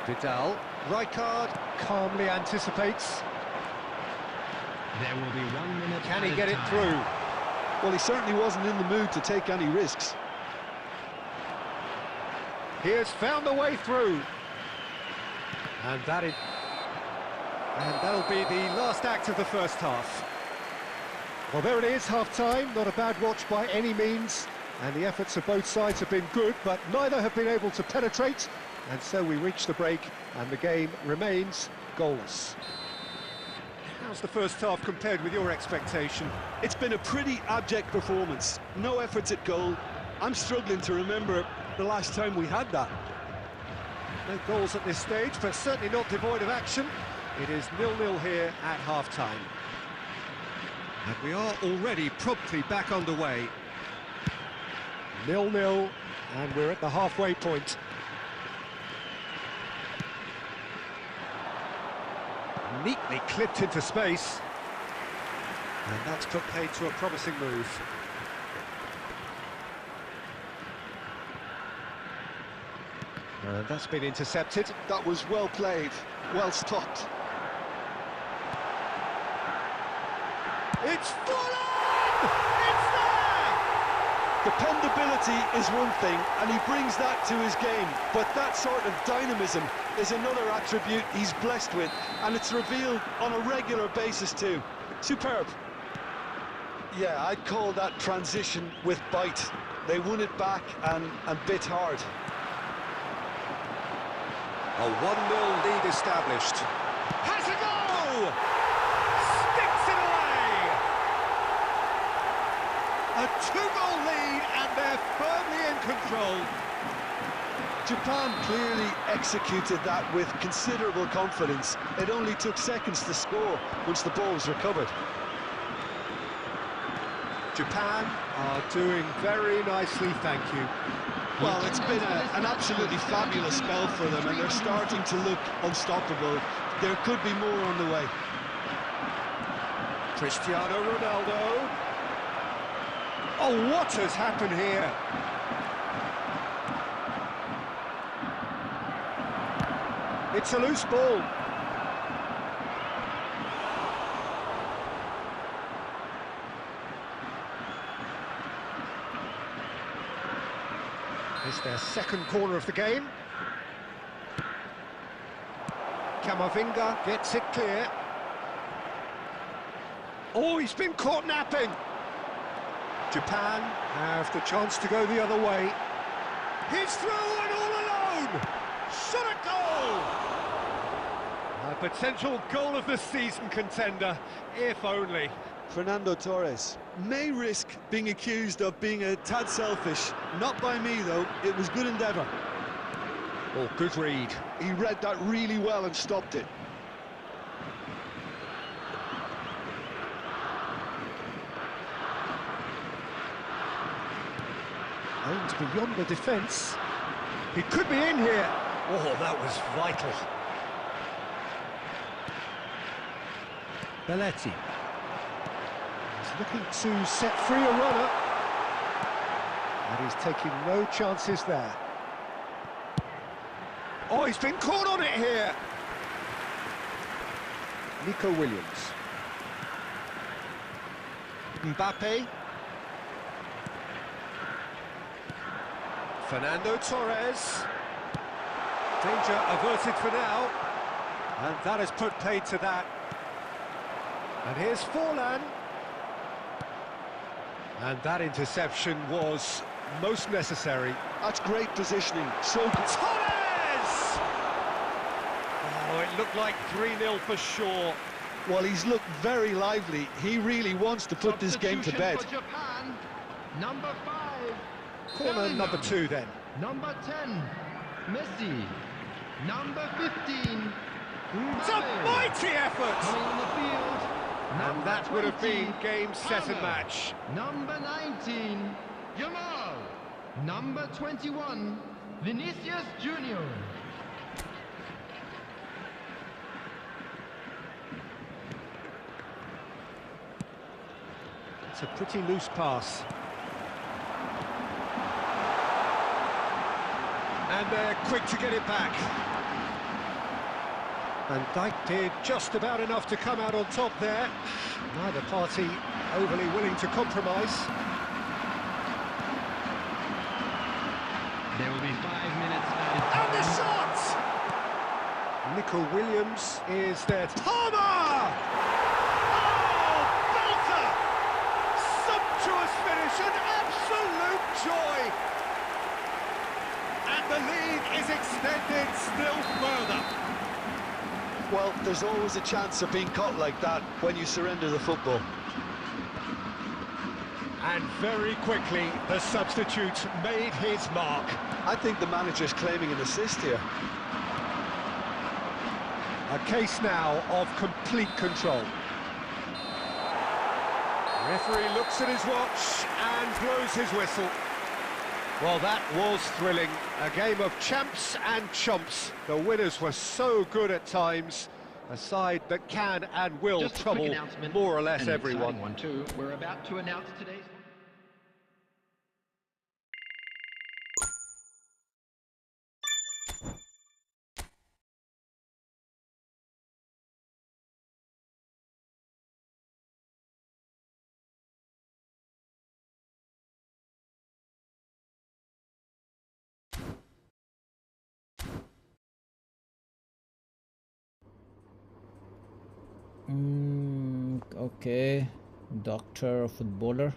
Vidal. Rijkaard calmly anticipates. There will be 1 minute. Can he get it through? Well, he certainly wasn't in the mood to take any risks. He has found the way through. And that'll be the last act of the first half. Well, there it is, half-time. Not a bad watch by any means. And the efforts of both sides have been good, but neither have been able to penetrate. And so we reach the break, and the game remains goalless. How's the first half compared with your expectation? It's been a pretty abject performance. No efforts at goal. I'm struggling to remember the last time we had that. No goals at this stage, but certainly not devoid of action. It is 0-0 here at half-time. And we are already promptly back underway. 0-0, and we're at the halfway point. Neatly clipped into space. And that's put paid to a promising move. And that's been intercepted. That was well played, well stopped. It's full on! It's there! Dependability is one thing, and he brings that to his game, but that sort of dynamism is another attribute he's blessed with, and it's revealed on a regular basis too. Superb. Yeah, I'd call that transition with bite. They won it back and bit hard. A 1-0 lead established. Has a go! Sticks it away! A 2-goal lead, and they're firmly in control. Japan clearly executed that with considerable confidence. It only took seconds to score once the ball was recovered. Japan are doing very nicely, thank you. Well, it's been an absolutely fabulous spell for them, and they're starting to look unstoppable. There could be more on the way. Cristiano Ronaldo. Oh, what has happened here? It's a loose ball. It's their second corner of the game. Camavinga gets it clear. Oh, he's been caught napping. Japan have the chance to go the other way. He's through and all alone. Shot a goal! A potential goal of the season contender, if only. Fernando Torres may risk being accused of being a tad selfish. Not by me, though. It was good endeavour. Oh, good read. He read that really well and stopped it. Aimed beyond the defence. He could be in here. Oh, that was vital. Belletti. He's looking to set free a runner. And he's taking no chances there. Oh, he's been caught on it here. Nico Williams. Mbappe. Fernando Torres. Danger averted for now. And that has put paid to that. And here's Forlan. And that interception was most necessary. That's great positioning. So good. Torres! Oh, it looked like 3-0 for sure. Well, he's looked very lively. He really wants to put this game to bed. For Japan, number 5. Corner number 2 then. Number 10, Messi. Number 15, It's a mighty effort! coming on the field. And that would have been game, set and match. Number 19, Yahan. Number 21, Vinicius Junior. It's a pretty loose pass. And they're quick to get it back. And Dijk did just about enough to come out on top there. Neither party overly willing to compromise. There will be 5 minutes added And the time. shot! Nico Williams is there. Tama! Oh, belter! Sumptuous finish, an absolute joy! And the lead is extended still further. Well, there's always a chance of being caught like that when you surrender the football. And very quickly, the substitute made his mark. I think the manager's claiming an assist here. A case now of complete control. Referee looks at his watch and blows his whistle. Well, that was thrilling. A game of champs and chumps. The winners were so good at times. A side that can and will trouble more or less everyone. One, too. We're about to announce today's... Okay, doctor footballer.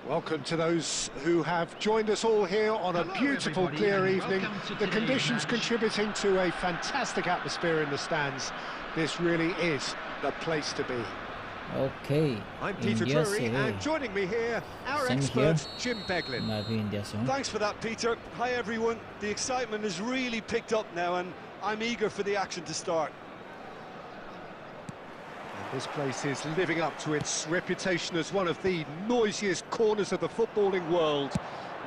Welcome to those who have joined us all here on a beautiful, clear evening. The conditions contributing to a fantastic atmosphere in the stands. This really is the place to be. Okay, I'm Peter India Drury, से and joining me here, our Same expert, here. Jim Beglin. मैं भी India से हूँ. Thanks for that, Peter. Hi, everyone. The excitement has really picked up now, and I'm eager for the action to start. And this place is living up to its reputation as one of the noisiest corners of the footballing world.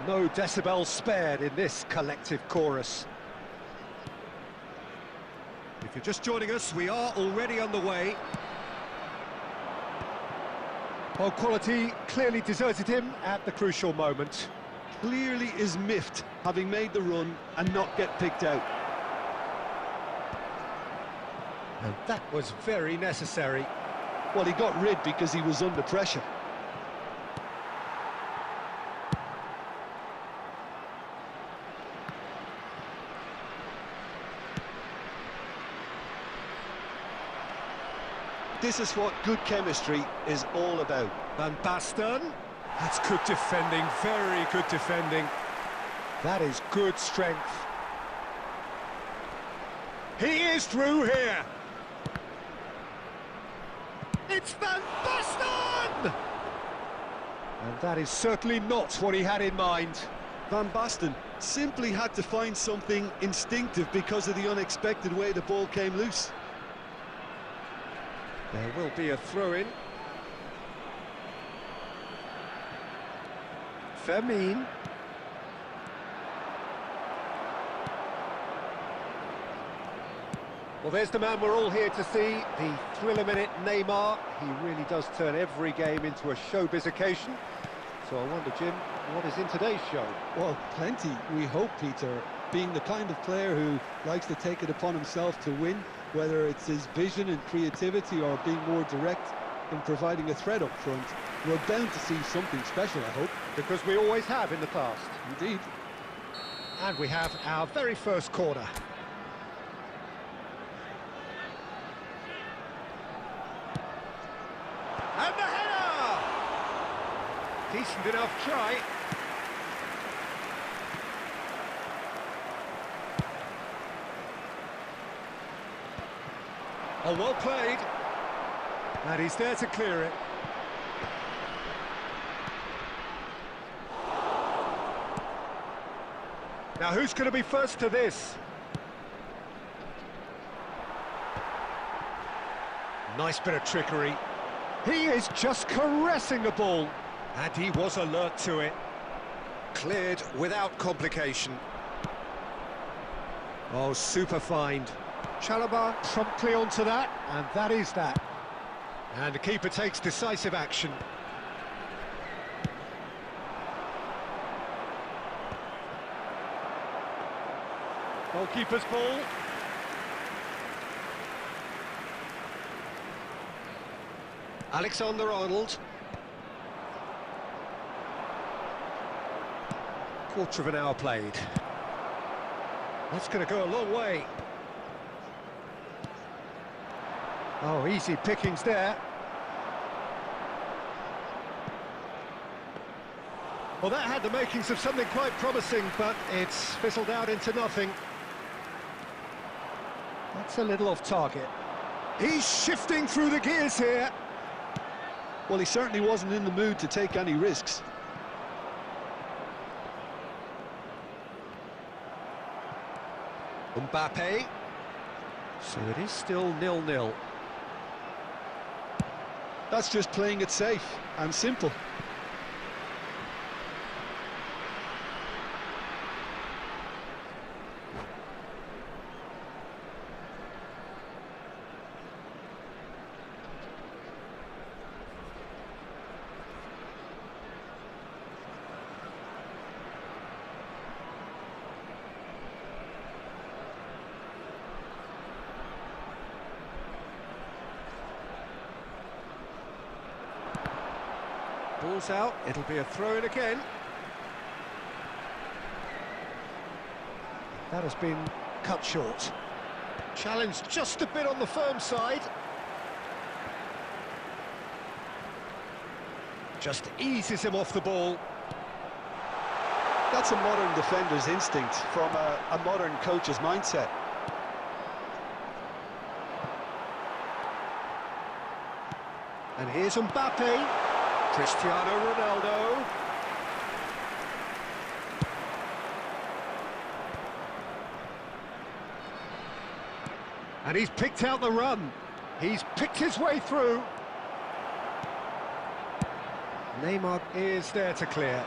No decibels spared in this collective chorus. If you're just joining us, we are already on the way. Well, quality clearly deserted him at the crucial moment. Clearly is miffed, having made the run and not get picked out. And that was very necessary. Well, he got rid because he was under pressure. This is what good chemistry is all about. Van Basten. That's good defending, very good defending. That is good strength. He is through here. It's Van Basten! And that is certainly not what he had in mind. Van Basten simply had to find something instinctive because of the unexpected way the ball came loose. There will be a throw-in. Fermin. Well, there's the man we're all here to see, the thriller-minute Neymar. He really does turn every game into a showbiz occasion. So I wonder, Jim, what is in today's show? Well, plenty, we hope, Peter. Being the kind of player who likes to take it upon himself to win, whether it's his vision and creativity or being more direct in providing a threat up front, we're bound to see something special, I hope. Because we always have in the past. Indeed. And we have our very first corner. And the header! Decent enough try. Oh, well played. And he's there to clear it. Now, who's going to be first to this? Nice bit of trickery. He is just caressing the ball. And he was alert to it. Cleared without complication. Oh, super find. Chalobah promptly onto that, and that is that. And the keeper takes decisive action. Goalkeeper's ball. Alexander-Arnold. Quarter of an hour played. That's going to go a long way. Oh, easy pickings there. Well, that had the makings of something quite promising, but it's fizzled out into nothing. That's a little off target. He's shifting through the gears here. Well, he certainly wasn't in the mood to take any risks. Mbappe. So it is still 0-0. That's just playing it safe and simple. Ball's out, it'll be a throw-in again. That has been cut short. Challenge just a bit on the firm side. Just eases him off the ball. That's a modern defender's instinct from a modern coach's mindset. And here's Mbappe, Cristiano Ronaldo. And he's picked out the run. He's picked his way through. Neymar is there to clear.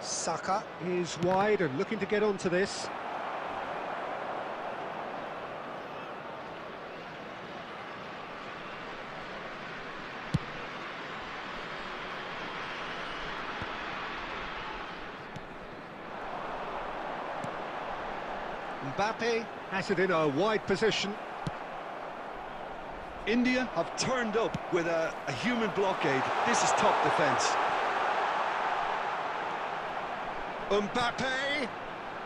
Saka is wide and looking to get onto this. Mbappe has it in a wide position. India have turned up with a human blockade. This is top defence. Mbappe,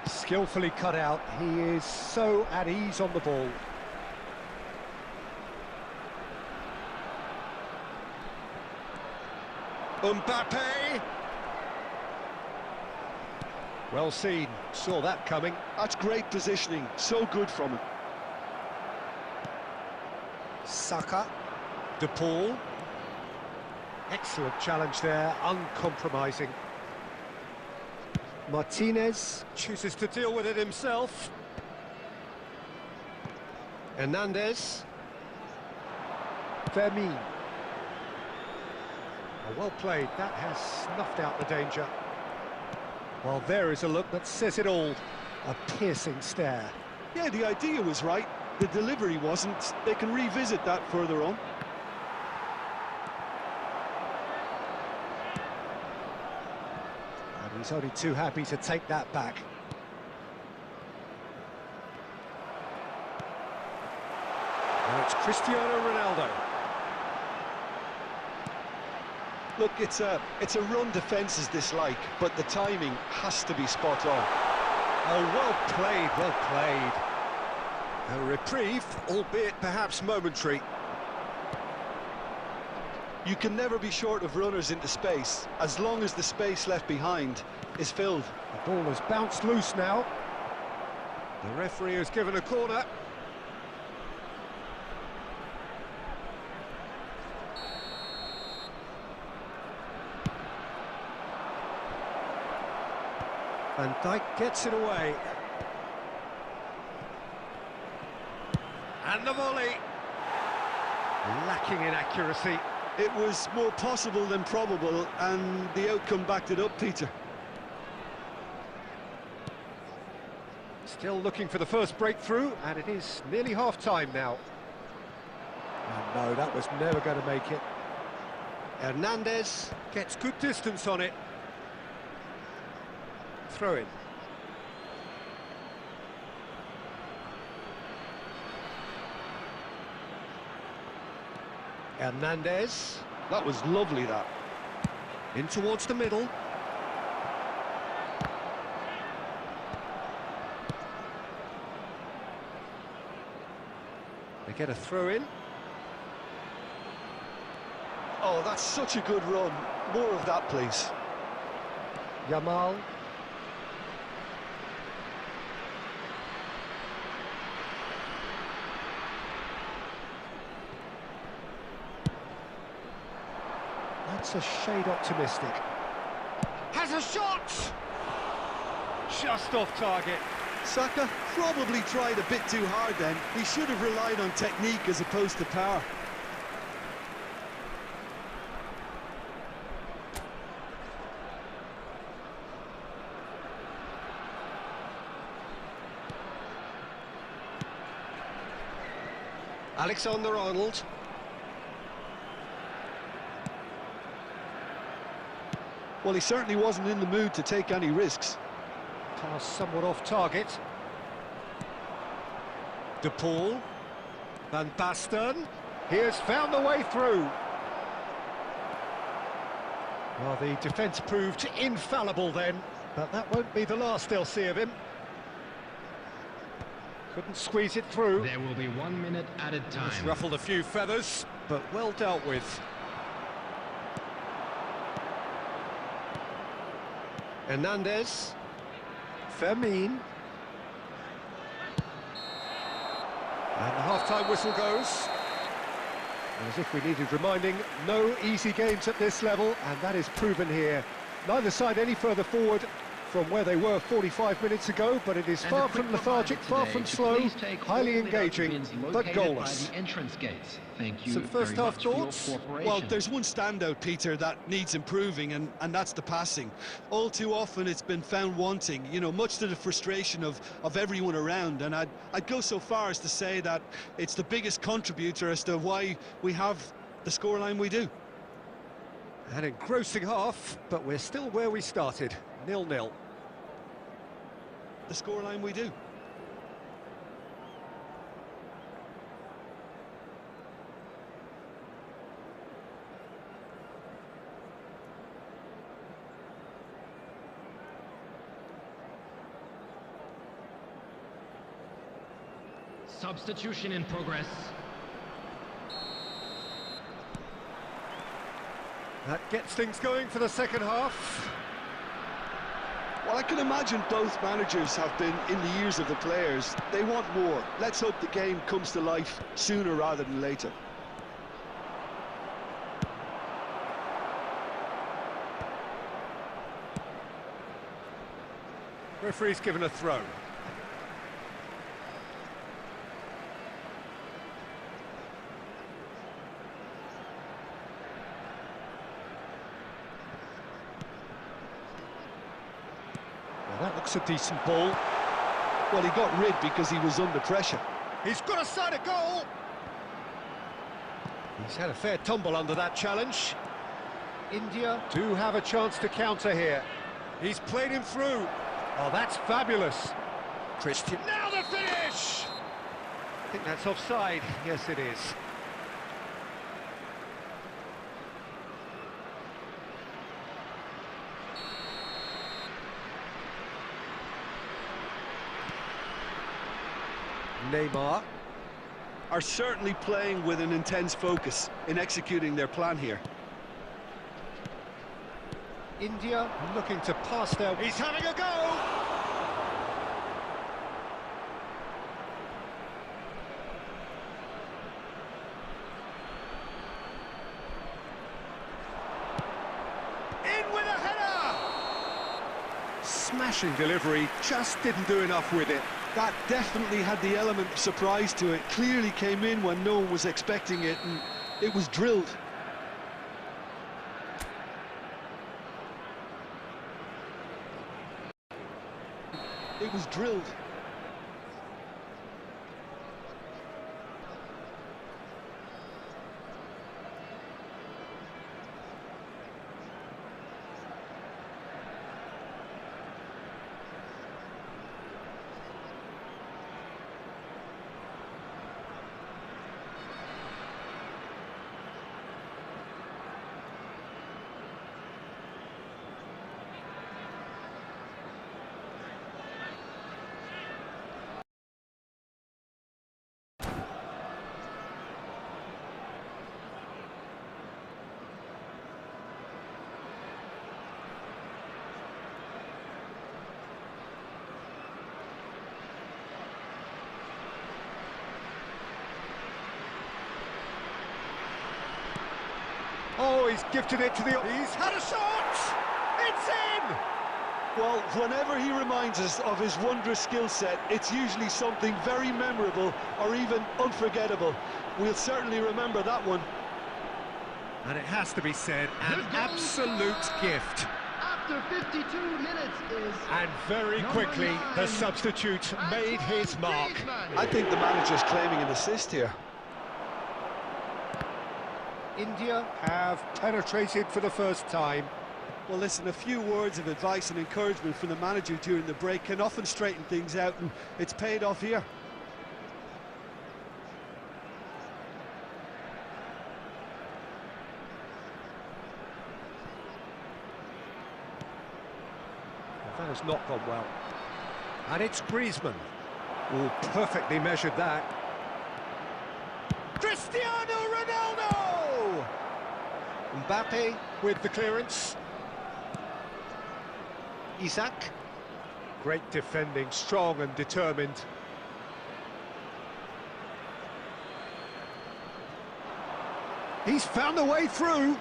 skillfully cut out. He is so at ease on the ball. Mbappe. Well seen, saw that coming. That's great positioning, so good from him. Saka, De Paul. Excellent challenge there, uncompromising. Martinez chooses to deal with it himself. Hernandez. Fermin. Well played, that has snuffed out the danger. Well, there is a look that says it all. A piercing stare. Yeah, the idea was right. The delivery wasn't. They can revisit that further on. And he's only too happy to take that back. Now it's Cristiano Ronaldo. Look, it's a run defence's dislike, but the timing has to be spot on. Oh, well played, well played. A reprieve, albeit perhaps momentary. You can never be short of runners into space, as long as the space left behind is filled. The ball has bounced loose now. The referee has given a corner. Van Dijk gets it away. And the volley. Lacking in accuracy. It was more possible than probable, and the outcome backed it up, Peter. Still looking for the first breakthrough, and it is nearly half-time now. And no, that was never going to make it. Hernandez gets good distance on it. Throw in. Hernandez. That was lovely, that. In towards the middle. They get a throw in. Oh, that's such a good run. More of that, please. Yamal. That's a shade optimistic. Has a shot! Just off target. Saka probably tried a bit too hard then. He should have relied on technique as opposed to power. Alexander-Arnold. Well, he certainly wasn't in the mood to take any risks. Pass somewhat off target. De Paul. Van Basten. He has found the way through. Well, the defence proved infallible then, but that won't be the last they'll see of him. Couldn't squeeze it through. There will be 1 minute added time. It's ruffled a few feathers, but well dealt with. Hernandez. Fermin. And the half-time whistle goes. As if we needed reminding, no easy games at this level, and that is proven here. Neither side any further forward from where they were 45 minutes ago, but it is far from lethargic, far from slow, highly engaging, but goalless. Thank you. Some first half thoughts? Well, there's one standout, Peter, that needs improving, and that's the passing. All too often it's been found wanting, you know, much to the frustration of everyone around, and I'd go so far as to say that it's the biggest contributor as to why we have the scoreline we do. An engrossing half, but we're still where we started, 0-0. The scoreline we do. Substitution in progress. That gets things going for the second half. Well, I can imagine both managers have been in the ears of the players. They want more. Let's hope the game comes to life sooner rather than later. Referee's given a throw. That looks a decent ball. Well, he got rid because he was under pressure. He's got a side of goal. He's had a fair tumble under that challenge. India do have a chance to counter here. He's played him through. Oh, that's fabulous. Christian. Now the finish! I think that's offside. Yes, it is. Neymar are certainly playing with an intense focus in executing their plan here. India looking to pass their... He's having a go! In with a header! Smashing delivery, just didn't do enough with it. That definitely had the element of surprise to it. Clearly came in when no one was expecting it, and it was drilled. It was drilled. Oh, he's gifted it to the... He's had a shot! It's in! Well, whenever he reminds us of his wondrous skill set, it's usually something very memorable or even unforgettable. We'll certainly remember that one. And it has to be said, an absolute gift. After 52 minutes is... And very quickly, the substitute made his mark. I think the manager's claiming an assist here. India have penetrated for the first time. Well, listen, a few words of advice and encouragement from the manager during the break can often straighten things out, and it's paid off here. Well, that has not gone well. And it's Griezmann. Oh, perfectly measured that. Cristiano Ronaldo! Mbappe with the clearance. Isaac. Great defending, strong and determined. He's found a way through.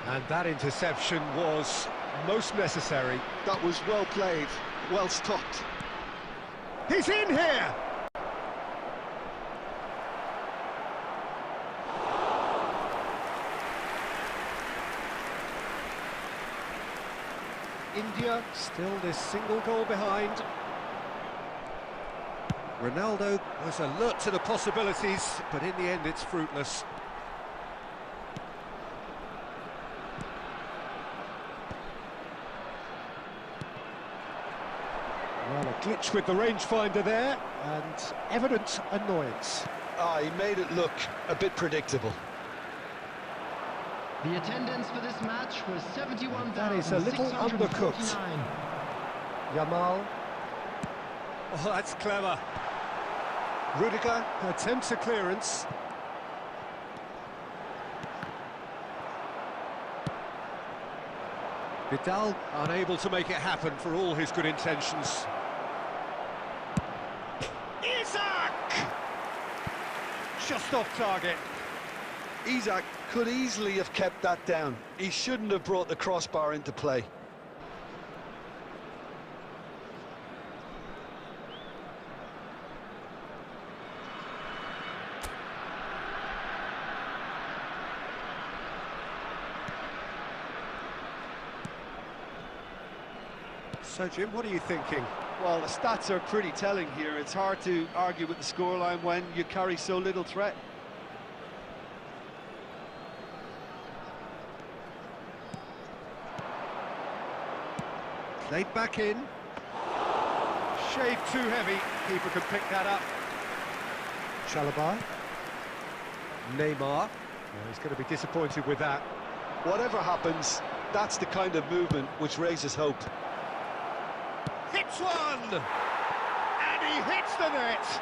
And that interception was most necessary. That was well played, well stopped. He's in here! India still this single goal behind. Ronaldo was alert to the possibilities, but in the end it's fruitless. Well, a glitch with the rangefinder there, and evident annoyance. He made it look a bit predictable. The attendance for this match was 71,649. That is a little undercooked. Yamal. Oh, that's clever. Rudiger attempts a clearance. Vidal unable to make it happen for all his good intentions. Isaac! Just off target. Isaac could easily have kept that down. He shouldn't have brought the crossbar into play. So, Jim, what are you thinking? Well, the stats are pretty telling here. It's hard to argue with the scoreline when you carry so little threat. Played back in. Shade too heavy. Keeper can pick that up. Chalobah. Neymar. Well, he's going to be disappointed with that. Whatever happens, that's the kind of movement which raises hope. Hits one! And he hits the net!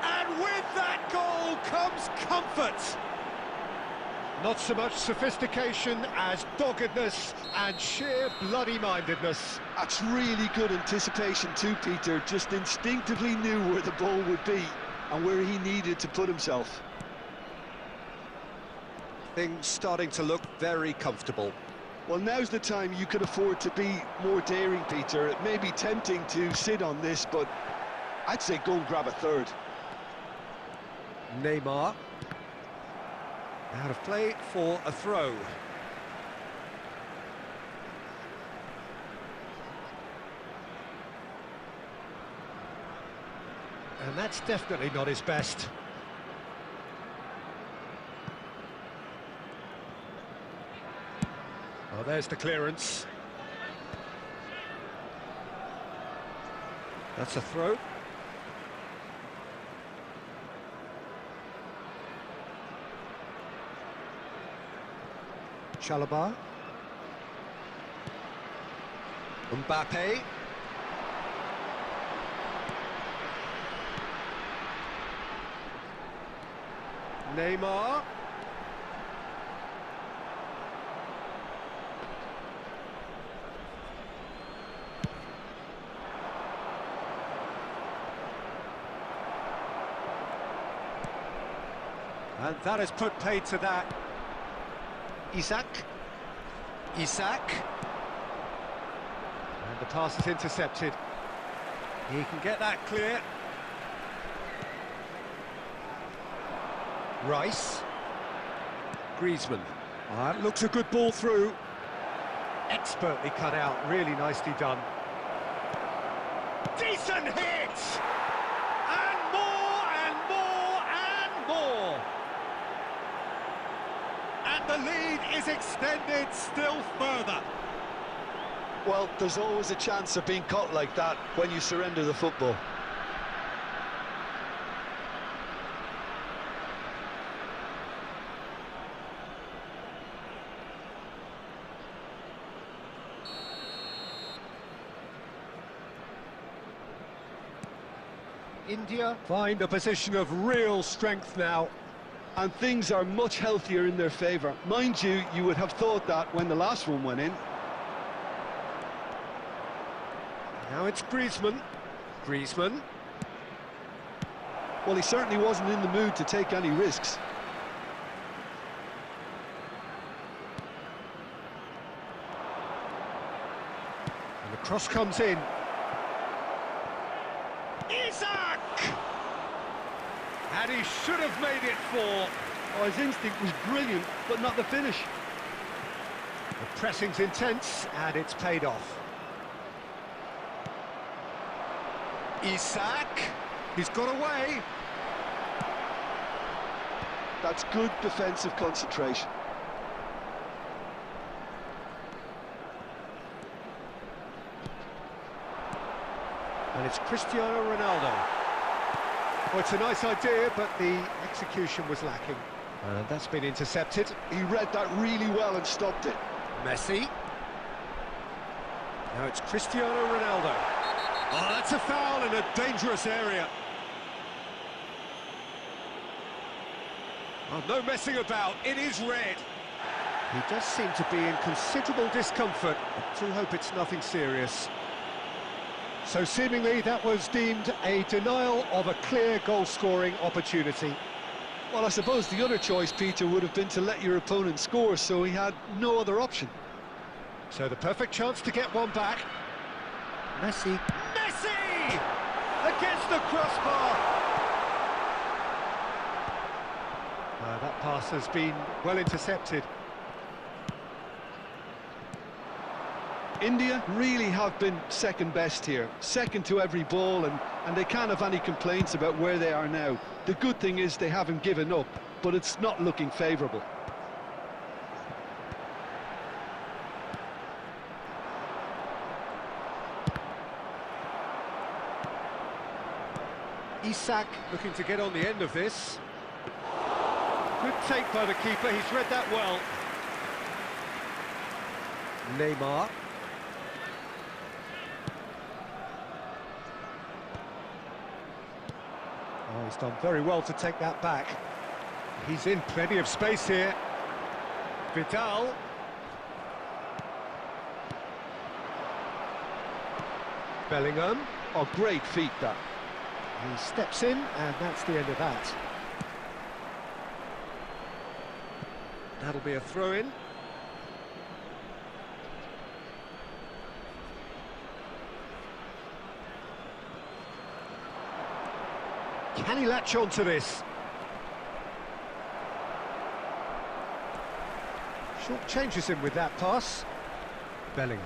And with that goal comes comfort! Not so much sophistication as doggedness and sheer bloody-mindedness. That's really good anticipation too, Peter. Just instinctively knew where the ball would be and where he needed to put himself. Things starting to look very comfortable. Well, now's the time you can afford to be more daring, Peter. It may be tempting to sit on this, but I'd say go and grab a third. Neymar. Out of play for a throw. And that's definitely not his best. Oh, there's the clearance. That's a throw. Chalobah. Mbappe. Neymar. And that has put paid to that. Isaac. And the pass is intercepted. He can get that clear. Rice. Griezmann. That looks a good ball through. Expertly cut out, really nicely done. Decent hit! And more, and more, and more! And the lead is extended still further. Well, there's always a chance of being caught like that when you surrender the football. India find a position of real strength now. And things are much healthier in their favour. Mind you, you would have thought that when the last one went in. Now it's Griezmann. Griezmann. Well, he certainly wasn't in the mood to take any risks. And the cross comes in. Isak! And he should have made it 4. Oh, his instinct was brilliant, but not the finish. The pressing's intense, and it's paid off. Isak, he's got away. That's good defensive concentration. And it's Cristiano Ronaldo. Well, it's a nice idea, but the execution was lacking. And that's been intercepted. He read that really well and stopped it. Messi. Now it's Cristiano Ronaldo. Oh, that's a foul in a dangerous area. Oh, no messing about, it is red. He does seem to be in considerable discomfort. I do hope it's nothing serious. So seemingly that was deemed a denial of a clear goal-scoring opportunity. Well, I suppose the other choice, Peter, would have been to let your opponent score, so he had no other option. So the perfect chance to get one back. Messi. Messi! Against the crossbar! That pass has been well intercepted. India really have been second best here, second to every ball, and they can't have any complaints about where they are now. The good thing is they haven't given up, but it's not looking favourable. Isak looking to get on the end of this. Good take by the keeper, he's read that well. Neymar. Oh, he's done very well to take that back. He's in plenty of space here. Vidal. Bellingham. Oh, great feat, that. He steps in, and that's the end of that. That'll be a throw-in. Can he latch on to this? Short changes him with that pass. Bellingham.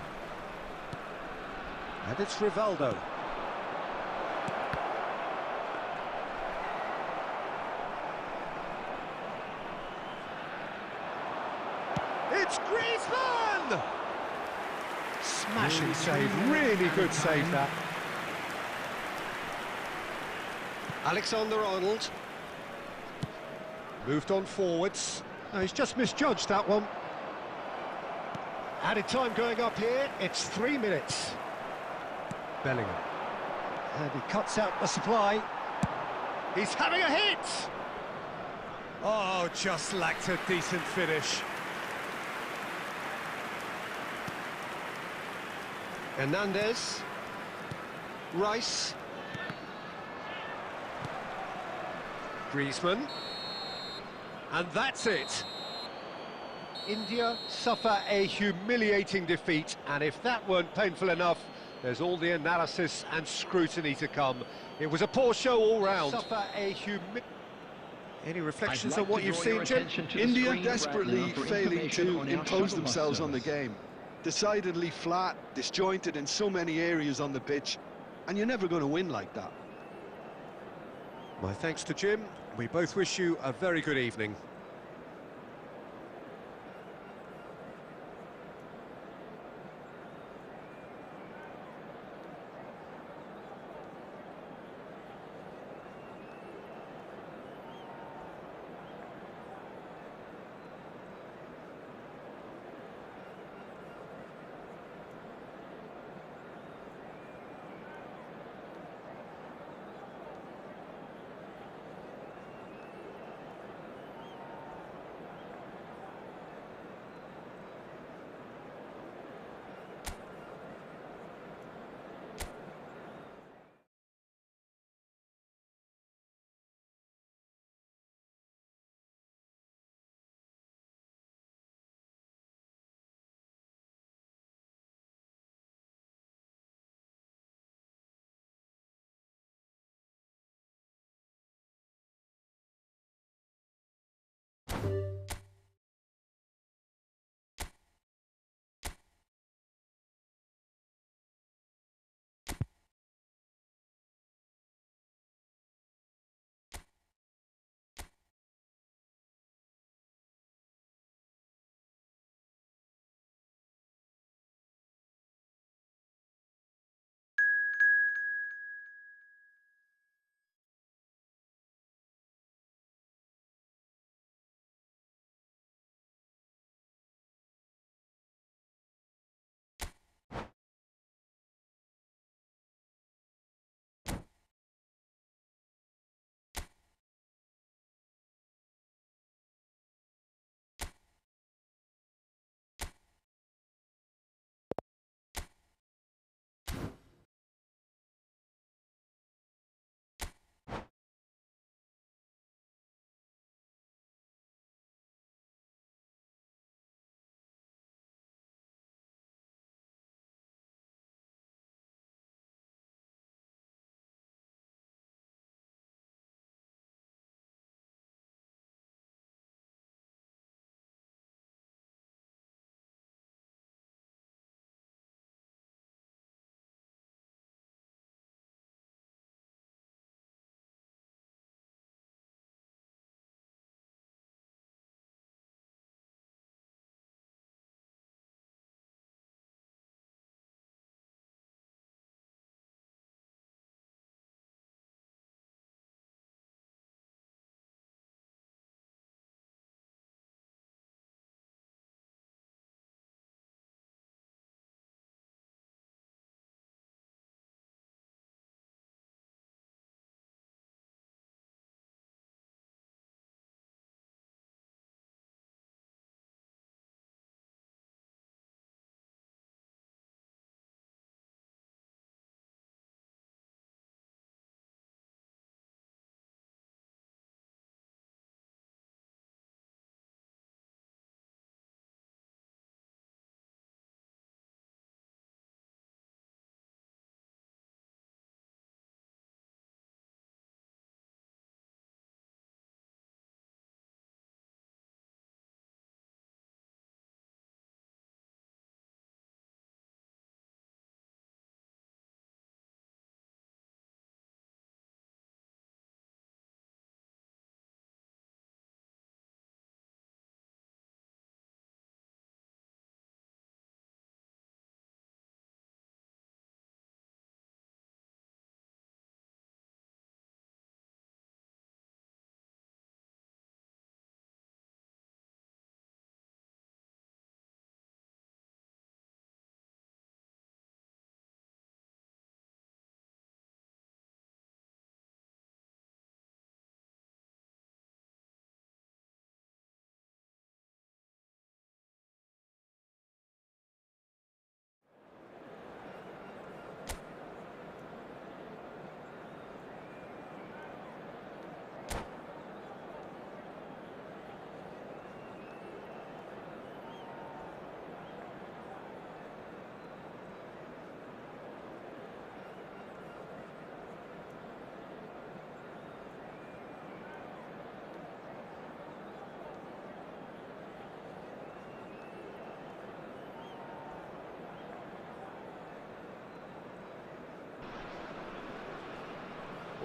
And it's Rivaldo. It's Griezmann! Smashing save, really good save that. Alexander-Arnold. Moved on forwards. Oh, he's just misjudged that one. Added time going up here, it's 3 minutes. Bellingham. And he cuts out the supply. He's having a hit! Oh, just lacked a decent finish. Hernandez. Rice. Griezmann. And that's it. India suffer a humiliating defeat, and if that weren't painful enough, there's all the analysis and scrutiny to come. It was a poor show all round. Suffer a Any reflections on what you've seen, Jim? India desperately failing to impose themselves on the game. Decidedly flat, disjointed in so many areas on the pitch, and you're never going to win like that. My thanks to Jim. We both wish you a very good evening.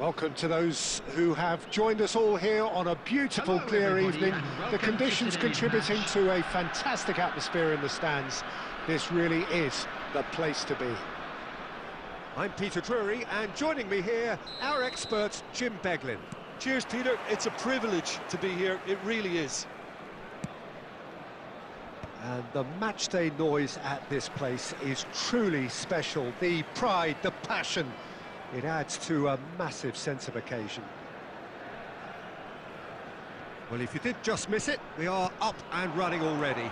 Welcome to those who have joined us all here on a beautiful, clear evening. The conditions contributing to a fantastic atmosphere in the stands. This really is the place to be. I'm Peter Drury, and joining me here, our expert, Jim Beglin. Cheers, Peter. It's a privilege to be here. It really is. And the matchday noise at this place is truly special. The pride, the passion, it adds to a massive sense of occasion. Well, if you did just miss it, we are up and running already.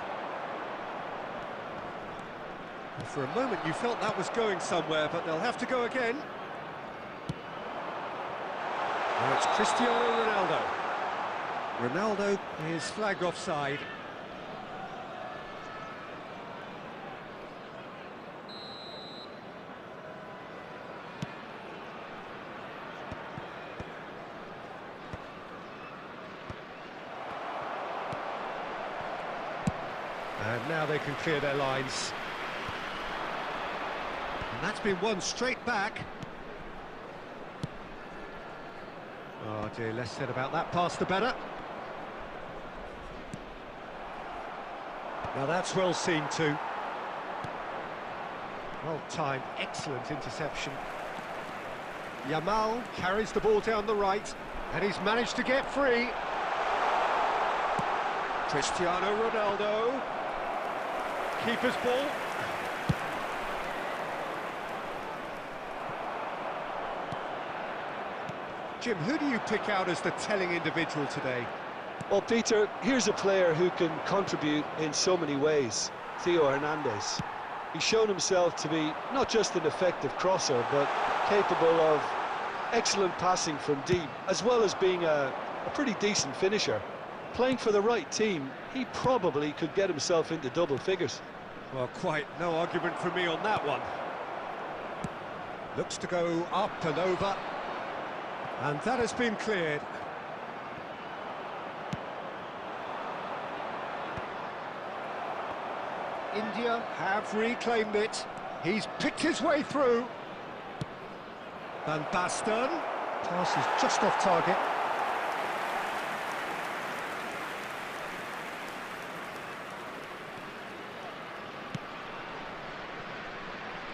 And for a moment you felt that was going somewhere, but they'll have to go again. Now it's Cristiano Ronaldo. Ronaldo is flagged offside. And now they can clear their lines. And that's been won straight back. Oh dear, less said about that pass the better. Now that's well seen too. Well timed, excellent interception. Yamal carries the ball down the right, and he's managed to get free. Cristiano Ronaldo. Keeper's ball. Jim, who do you pick out as the telling individual today? Well, Peter, here's a player who can contribute in so many ways. Theo Hernandez. He's shown himself to be not just an effective crosser, but capable of excellent passing from deep, as well as being a pretty decent finisher. Playing for the right team, he probably could get himself into double figures. Well, quite no argument from me on that one. Looks to go up and over. And that has been cleared. India have reclaimed it. He's picked his way through. Van Basten. Pass is just off target.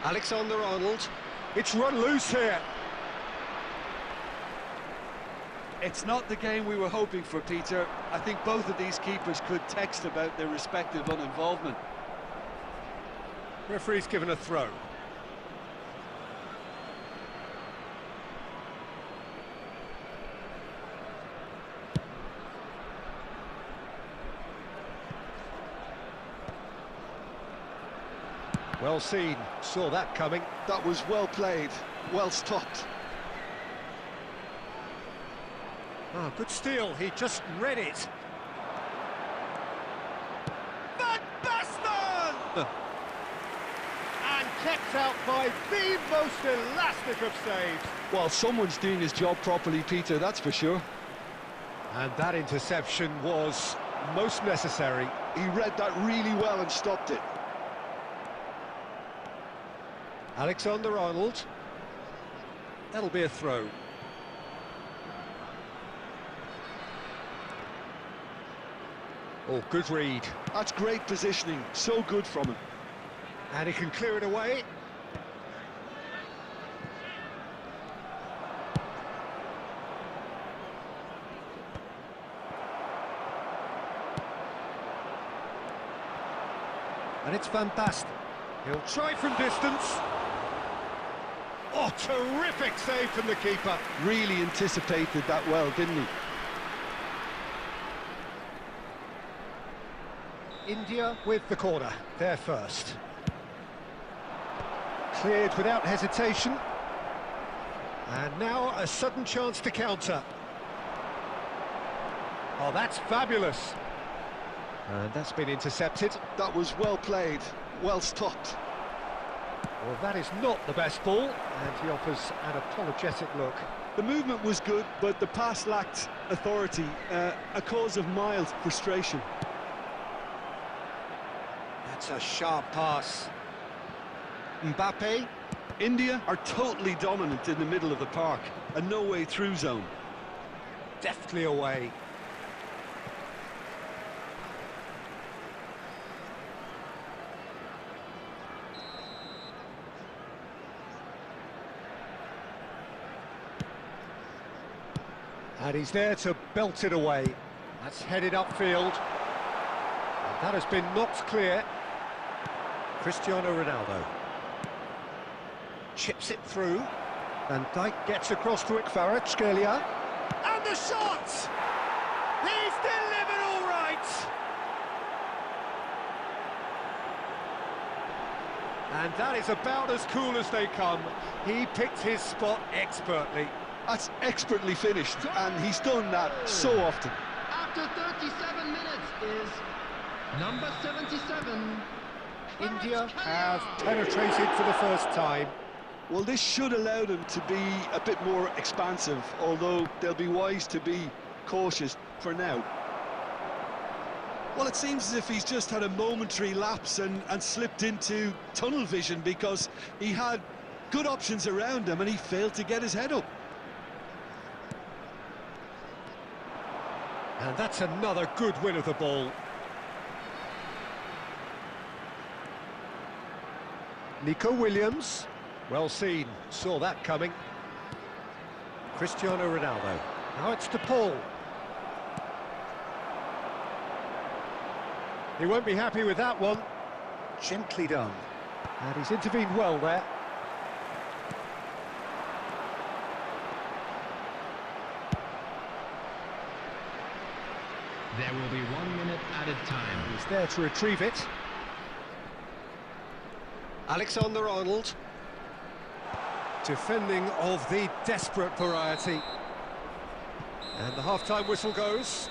Alexander-Arnold. It's run loose here. It's not the game we were hoping for, Peter. I think both of these keepers could text about their respective uninvolvement. Referee's given a throw. Well seen, saw that coming. That was well played, well stopped. Oh, good steal, he just read it. Van Basten! And kept out by the most elastic of saves. Well, someone's doing his job properly, Peter, that's for sure. And that interception was most necessary. He read that really well and stopped it. Alexander-Arnold. That'll be a throw. Oh, good read. That's great positioning, so good from him. And he can clear it away. And it's Van Basten. He'll try from distance. Oh, terrific save from the keeper. Really anticipated that well, didn't he? India with the corner, they're first. Cleared without hesitation. And now a sudden chance to counter. Oh, that's fabulous. And that's been intercepted. That was well played, well stopped. Well, that is not the best ball, and he offers an apologetic look. The movement was good, but the pass lacked authority, a cause of mild frustration. That's a sharp pass. Mbappe. India are totally dominant in the middle of the park, a no-way through zone. Deftly away. And he's there to belt it away. That's headed upfield. And that has been knocked clear. Cristiano Ronaldo. Chips it through. Van Dijk gets across to Kvaratskhelia. And the shot! He's delivered all right! And that is about as cool as they come. He picked his spot expertly. That's expertly finished, and he's done that so often. After 37 minutes is number 77. India have penetrated for the first time. Well, this should allow them to be a bit more expansive, although they'll be wise to be cautious for now. Well, it seems as if he's just had a momentary lapse and slipped into tunnel vision, because he had good options around him and he failed to get his head up. And that's another good win of the ball. Nico Williams, well seen, saw that coming. Cristiano Ronaldo, now it's to Paul. He won't be happy with that one. Gently done. And he's intervened well there. There will be 1 minute added time. He's there to retrieve it. Alexander-Arnold. Defending of the desperate variety. And the half-time whistle goes.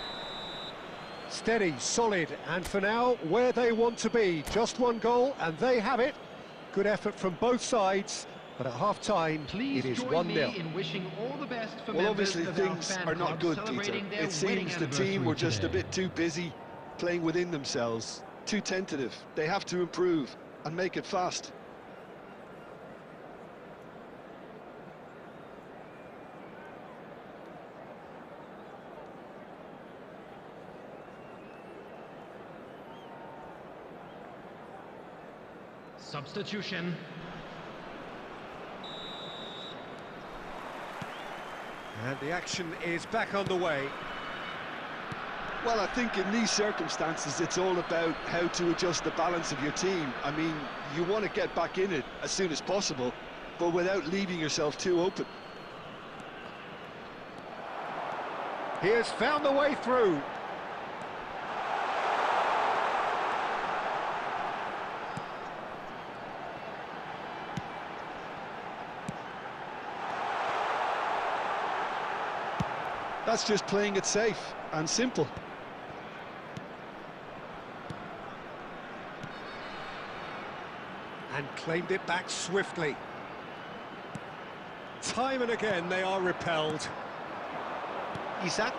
Steady, solid, and for now, where they want to be. Just one goal, and they have it. Good effort from both sides, but at half-time, Please it is join 1-0. me in wishing all the best for Well, members obviously of our things fan are not club good, Peter. celebrating their It seems wedding the team were just a anniversary bit too busy playing within themselves, too tentative. They have to improve and make it fast. Substitution. And the action is back underway. Well, I think in these circumstances, it's all about how to adjust the balance of your team. I mean, you want to get back in it as soon as possible, but without leaving yourself too open. He has found the way through. That's just playing it safe and simple. And claimed it back swiftly. Time and again they are repelled. Isaac.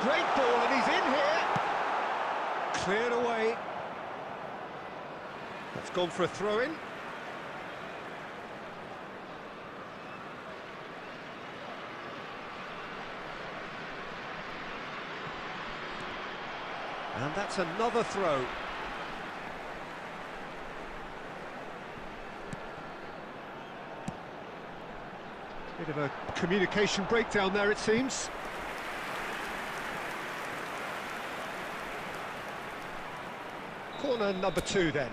Great ball, and he's in here. Cleared away. That's gone for a throw-in. And that's another throw. Bit of a communication breakdown there, it seems. Corner number 2 then.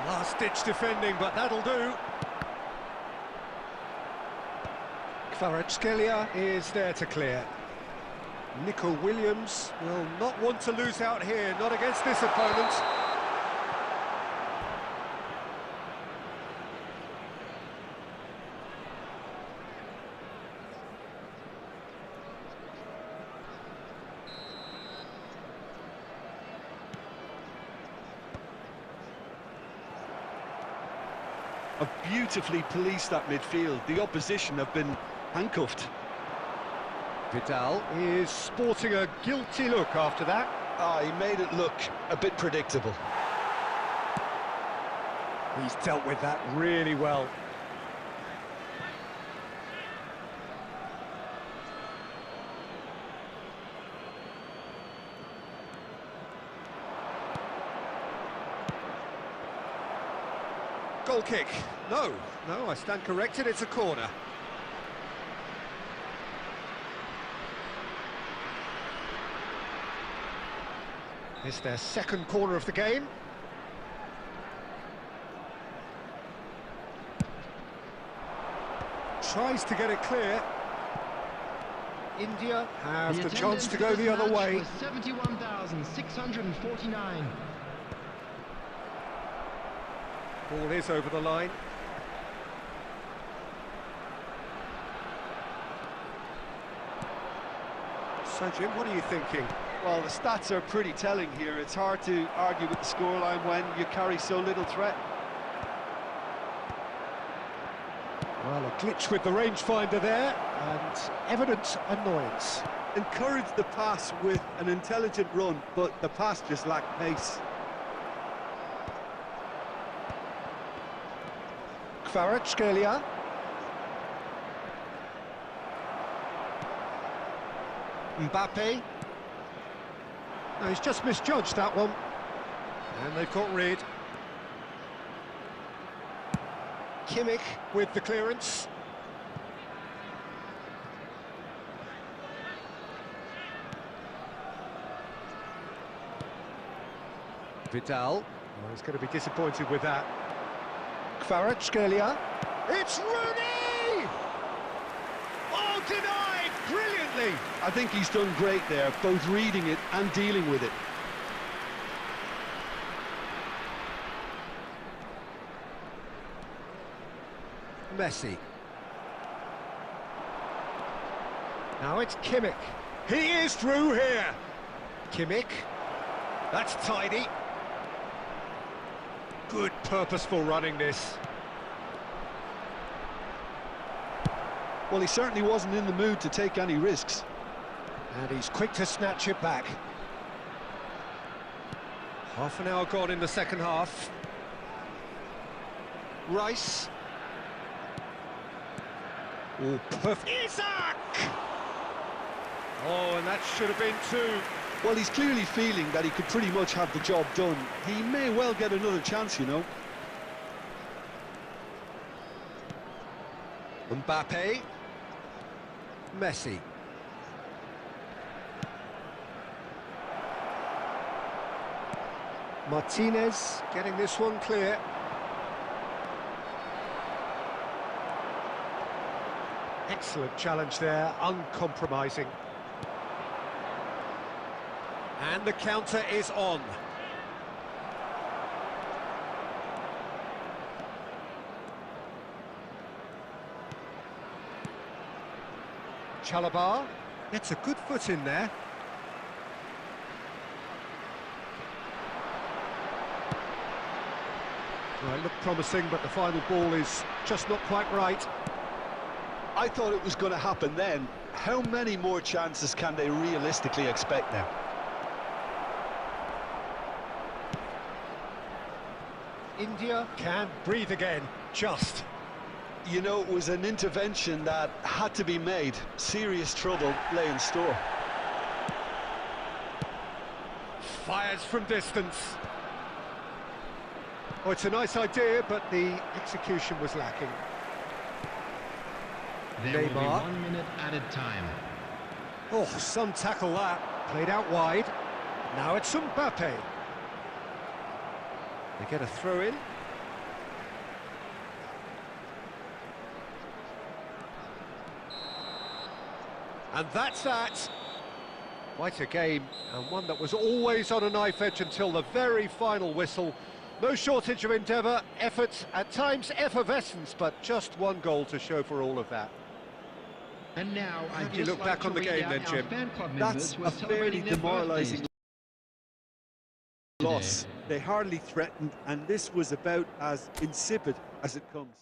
Last-ditch defending, but that'll do. Kvaratskhelia is there to clear. Nico Williams will not want to lose out here, not against this opponent. Have beautifully policed that midfield. The opposition have been handcuffed. Vidal is sporting a guilty look after that. He made it look a bit predictable. He's dealt with that really well. Goal kick. No, I stand corrected, it's a corner. It's their second corner of the game. Tries to get it clear. India have the chance to go the other way. 71,649. Ball is over the line. So, Jim, what are you thinking? Well, the stats are pretty telling here. It's hard to argue with the scoreline when you carry so little threat. Well, a glitch with the rangefinder there, and evident annoyance. Encouraged the pass with an intelligent run, but the pass just lacked pace. Kvaratskhelia. Mbappe. No, he's just misjudged that one. And they've got rid. Kimmich with the clearance. Vidal. Oh, he's going to be disappointed with that. Kvaratskhelia. It's Rooney! Oh, denied brilliantly! I think he's done great there, both reading it and dealing with it. Messi. Now it's Kimmich. He is through here. Kimmich. That's tidy. Good purposeful running this. Well, he certainly wasn't in the mood to take any risks. And he's quick to snatch it back. Half an hour gone in the second half. Rice. Oh, perfect. Isaac! Oh, and that should have been two. Well, he's clearly feeling that he could pretty much have the job done. He may well get another chance, you know. Mbappe. Messi. Martinez getting this one clear. Excellent challenge there, uncompromising. And the counter is on. Chalobah gets a good foot in there. Well, it looked promising, but the final ball is just not quite right. I thought it was going to happen then. How many more chances can they realistically expect now? India can breathe again, just. You know, it was an intervention that had to be made. Serious trouble lay in store. Fires from distance. Oh, it's a nice idea, but the execution was lacking. There will be Neymar. 1 minute added time. Oh, some tackle that. Played out wide. Now it's Mbappe. They get a throw in. And that's that. Quite a game, and one that was always on a knife edge until the very final whistle. No shortage of endeavour, effort, at times effervescence, but just one goal to show for all of that. And now How I'd do you just look like back to on the read game out then, our Jim? fan club That's members who a are fairly celebrating their demoralising birthdays loss. today. They hardly threatened, and this was about as insipid as it comes.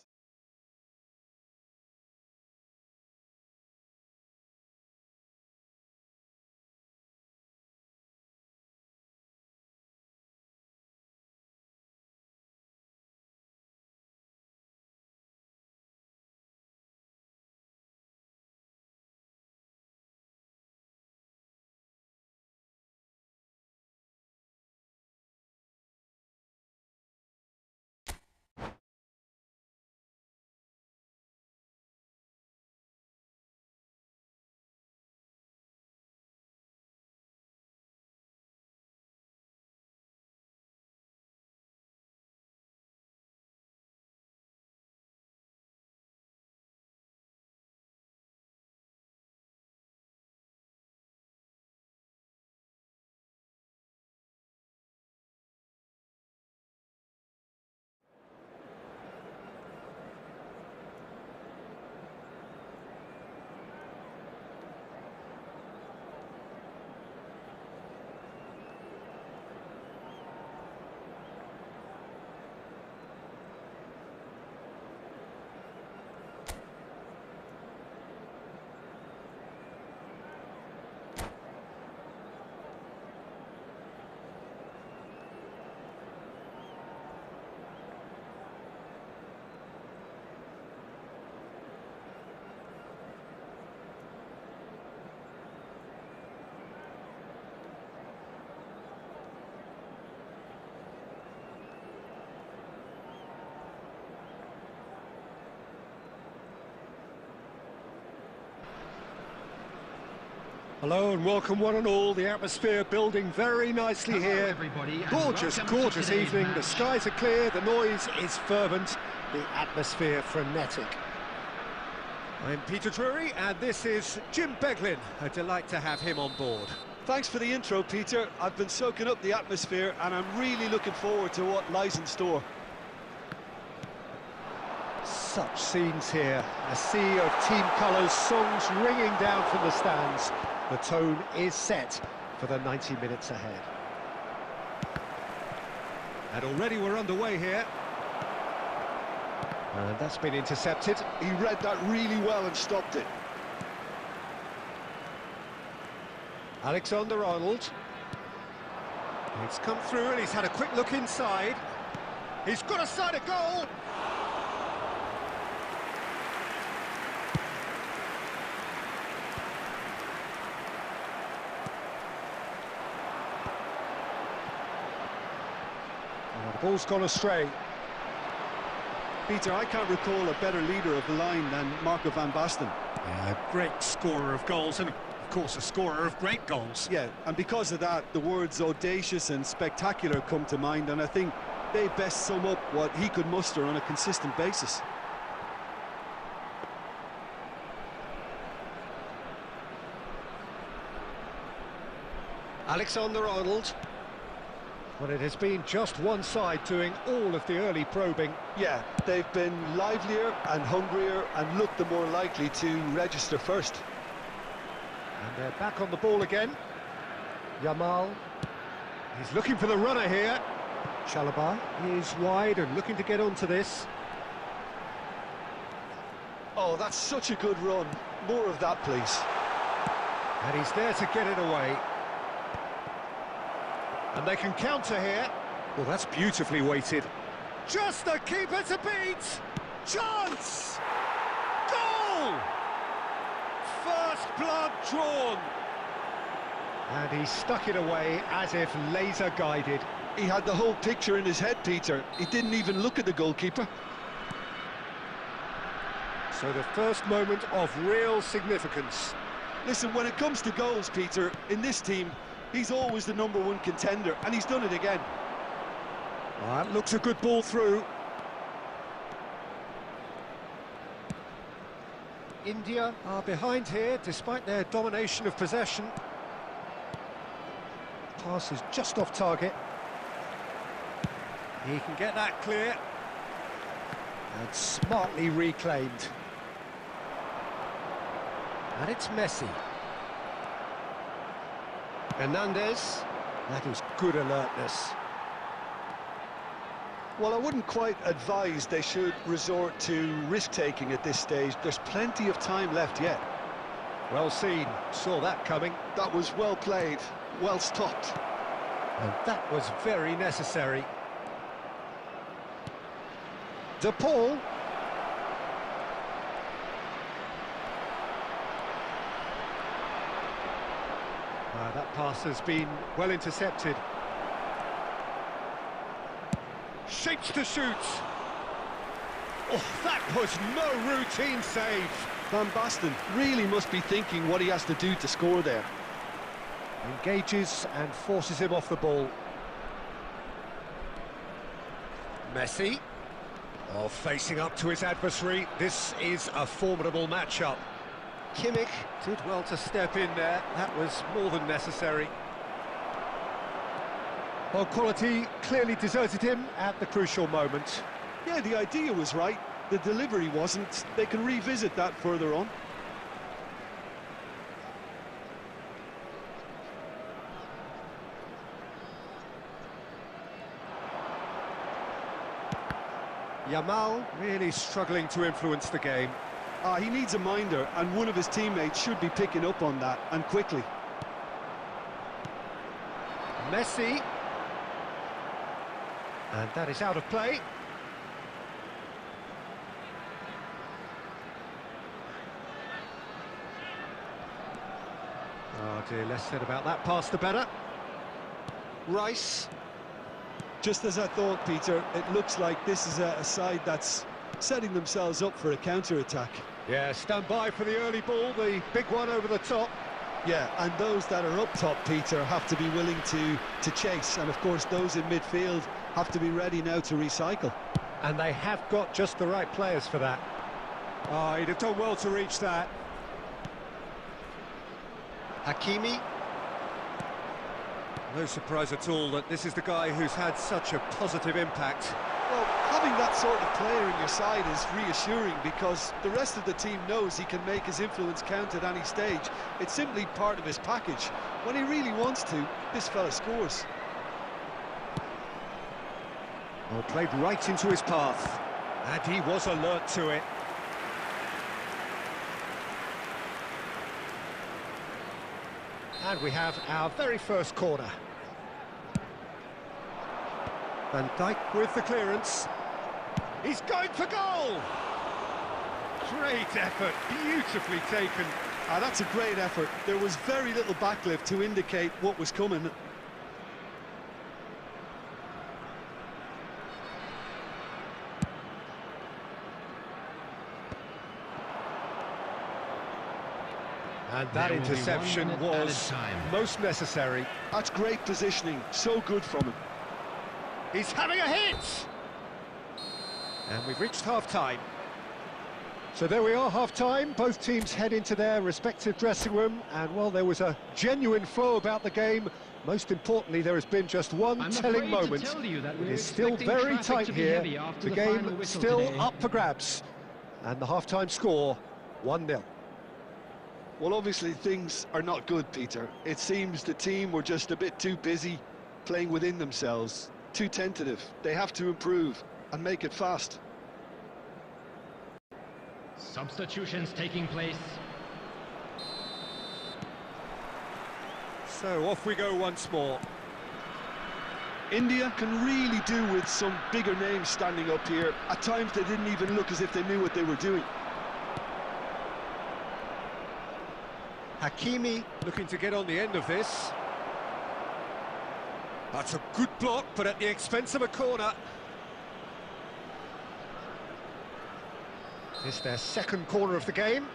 Hello and welcome one and all. The atmosphere building very nicely here. Everybody, and Gorgeous, welcome to gorgeous today's evening. The match. skies are clear, the noise is fervent, the atmosphere frenetic. I'm Peter Drury and this is Jim Beglin. A delight to have him on board. Thanks for the intro, Peter. I've been soaking up the atmosphere and I'm really looking forward to what lies in store. Such scenes here, a sea of team colours, songs ringing down from the stands. The tone is set for the 90 minutes ahead. And already we're underway here. And that's been intercepted. He read that really well and stopped it. Alexander-Arnold. It's come through and he's had a quick look inside. He's got a side of goal. The ball's gone astray. Peter, I can't recall a better leader of the line than Marco van Basten. Yeah, a great scorer of goals and, of course, a scorer of great goals. Yeah, and because of that, the words audacious and spectacular come to mind, and I think they best sum up what he could muster on a consistent basis. Alexander-Arnold. Well, it has been just one side doing all of the early probing. Yeah, they've been livelier and hungrier and looked the more likely to register first. And they're back on the ball again. Yamal. He's looking for the runner here. Chalobah is wide and looking to get onto this. Oh, that's such a good run. More of that, please. And he's there to get it away. And they can counter here. Well, that's beautifully weighted. Just the keeper to beat! Chance! Goal! First blood drawn. And he stuck it away as if laser guided. He had the whole picture in his head, Peter. He didn't even look at the goalkeeper. So the first moment of real significance. Listen, when it comes to goals, Peter, in this team, he's always the #1 contender, and he's done it again. Well, that looks a good ball through. India are behind here, despite their domination of possession. Pass is just off target. He can get that clear. And smartly reclaimed. And it's Messi. Hernandez, that is good alertness. Well, I wouldn't quite advise they should resort to risk-taking at this stage. There's plenty of time left yet. Well seen, saw that coming. That was well played, well stopped. And that was very necessary. De Paul. That pass has been well intercepted. Shapes to shoot. Oh, that was no routine save. Van Basten really must be thinking what he has to do to score there. Engages and forces him off the ball. Messi. Oh, facing up to his adversary. This is a formidable matchup. Kimmich did well to step in there. That was more than necessary. Well, quality clearly deserted him at the crucial moment. Yeah, the idea was right. The delivery wasn't. They can revisit that further on. Yamal really struggling to influence the game. He needs a minder, and one of his teammates should be picking up on that, and quickly. Messi. And that is out of play. Oh dear, less said about that pass the better. Rice. Just as I thought, Peter, it looks like this is a side that's setting themselves up for a counter-attack. Yeah, stand by for the early ball, the big one over the top. Yeah, and those that are up top, Peter, have to be willing to chase. And of course, those in midfield have to be ready now to recycle. And they have got just the right players for that. Oh, he'd have done well to reach that. Hakimi. No surprise at all that this is the guy who's had such a positive impact. Well, having that sort of player in your side is reassuring because the rest of the team knows he can make his influence count at any stage. It's simply part of his package. When he really wants to, this fella scores. Well, played right into his path, and he was alert to it. And we have our very first corner. Van Dijk with the clearance. He's going for goal! Great effort, beautifully taken. That's a great effort. There was very little backlift to indicate what was coming. And that interception was most necessary. That's great positioning, so good from him. He's having a hit! And we've reached half-time. So there we are, half-time. Both teams head into their respective dressing room, and well, there was a genuine flow about the game. Most importantly, there has been just one telling moment. It is still very tight here. The game still up for grabs. And the half-time score, 1-0. Well, obviously things are not good, Peter. It seems the team were just a bit too busy playing within themselves, too tentative. They have to improve and make it fast. Substitutions taking place. So off we go once more. India can really do with some bigger names standing up here. At times they didn't even look as if they knew what they were doing. Hakimi looking to get on the end of this. That's a good block, but at the expense of a corner. It's their second corner of the game.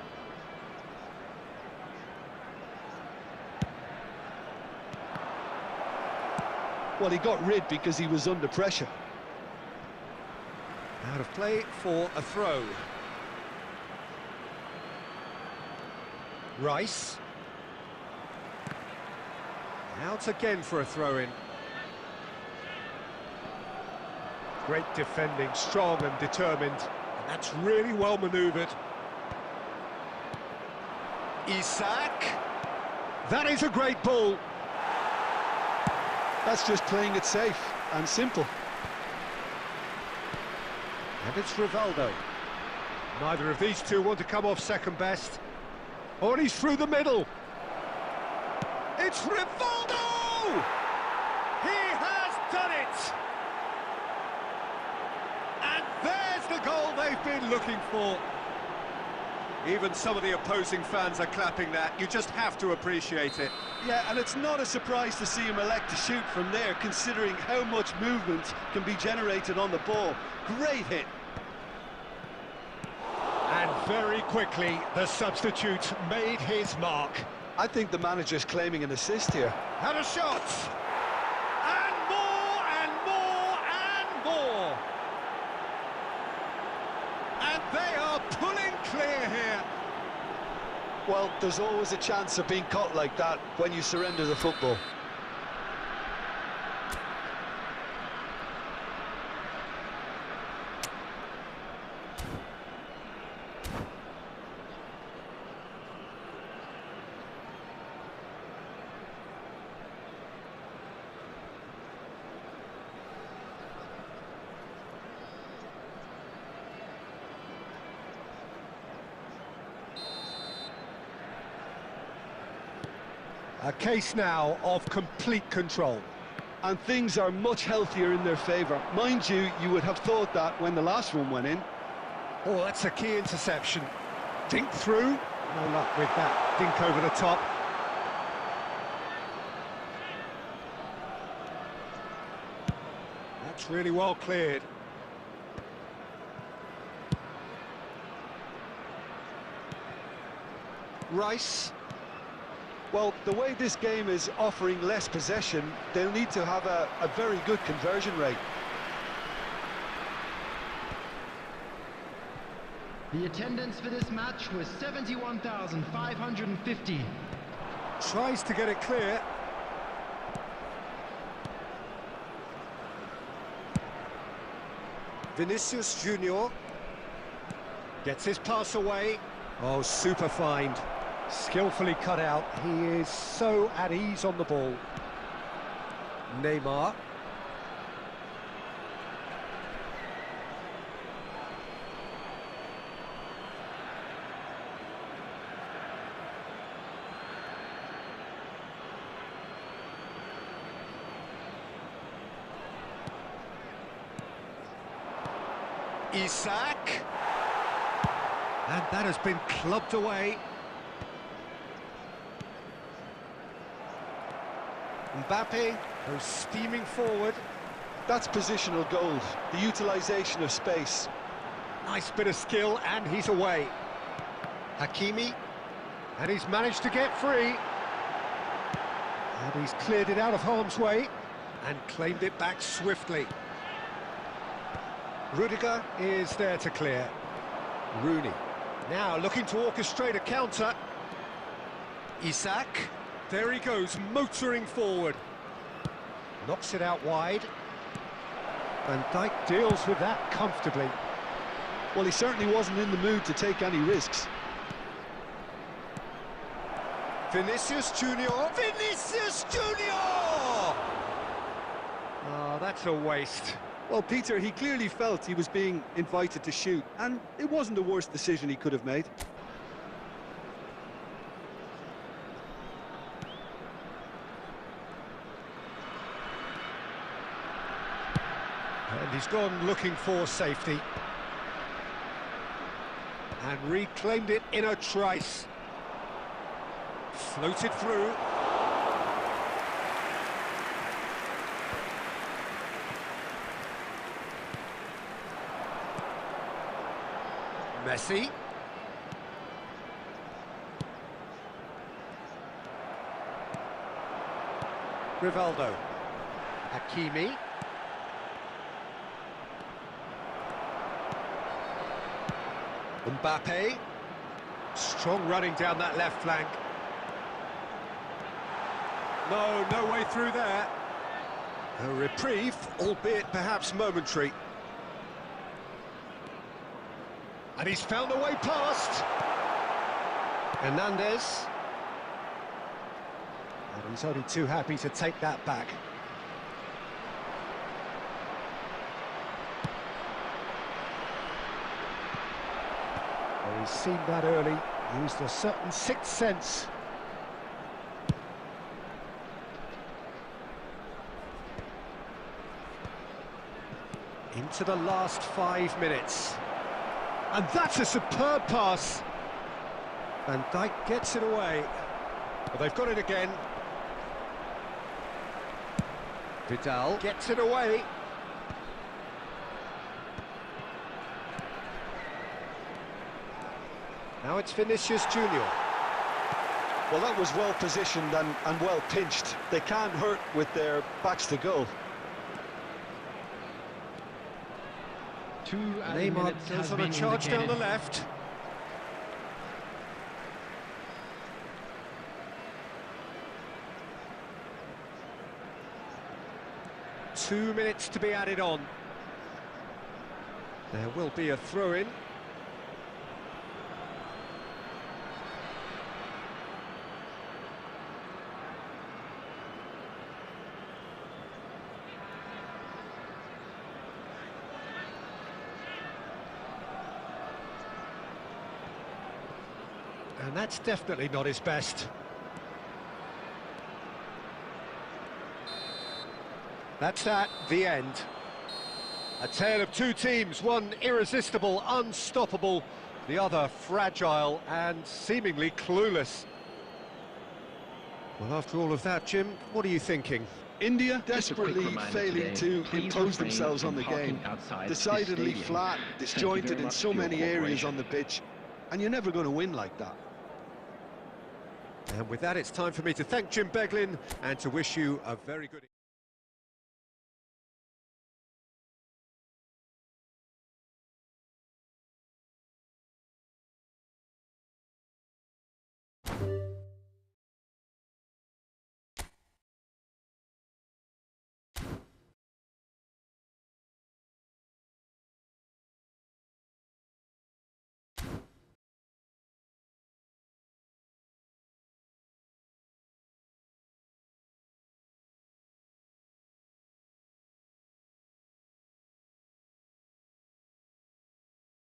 Well, he got rid because he was under pressure. Out of play for a throw. Rice. Out again for a throw-in. Great defending, strong and determined. And that's really well manoeuvred. Isak. That is a great ball. That's just playing it safe and simple. And it's Rivaldo. Neither of these two want to come off second best. Oh, and he's through the middle. It's Rivaldo! He has done it! And there's the goal they've been looking for. Even some of the opposing fans are clapping that. You just have to appreciate it. Yeah, and it's not a surprise to see him elect to shoot from there, considering how much movement can be generated on the ball. Great hit. And very quickly, the substitute made his mark. I think the manager's claiming an assist here. Had a shot! And more, and more, and more! And they are pulling clear here. Well, there's always a chance of being caught like that when you surrender the football. A case now of complete control. And things are much healthier in their favour. Mind you, you would have thought that when the last one went in. Oh, that's a key interception. Dink through. No luck with that. Dink over the top. That's really well cleared. Rice. Well, the way this game is offering less possession, they'll need to have a very good conversion rate. The attendance for this match was 71,550. Tries to get it clear. Vinicius Junior gets his pass away. Oh, super find. Skillfully cut out. He is so at ease on the ball. Neymar. Isak. And that has been clubbed away. Mbappe goes steaming forward. That's positional gold, the utilisation of space. Nice bit of skill, and he's away. Hakimi, and he's managed to get free. And he's cleared it out of harm's way and claimed it back swiftly. Rudiger is there to clear. Rooney now looking to orchestrate a counter. Isak, there he goes, motoring forward. Knocks it out wide. Van Dijk deals with that comfortably. Well, he certainly wasn't in the mood to take any risks. Vinicius Junior. Vinicius Junior! Oh, that's a waste. Well, Peter, he clearly felt he was being invited to shoot, and it wasn't the worst decision he could have made. And he's gone looking for safety. And reclaimed it in a trice. Floated through. Messi. Rivaldo. Hakimi. Mbappe. Strong running down that left flank. No way through there. A reprieve, albeit perhaps momentary. And he's found a way past. Hernandez. And he's only too happy to take that back. Well, he's seen that early, used a certain sixth sense. Into the last 5 minutes. And that's a superb pass. Van Dijk gets it away. Well, they've got it again. Vidal gets it away. Now it's Vinicius Junior. Well, that was well positioned and well pinched. They can't hurt with their backs to goal. Neymar goes on a charge down the left. Two minutes to be added on. There will be a throw-in. And that's definitely not his best. That's the end. A tale of two teams, one irresistible, unstoppable, the other fragile and seemingly clueless. Well, after all of that, Jim, what are you thinking? India desperately failing to impose themselves on the game. Decidedly flat, disjointed in so many areas on the pitch, and you're never going to win like that. And with that, it's time for me to thank Jim Beglin and to wish you a very good...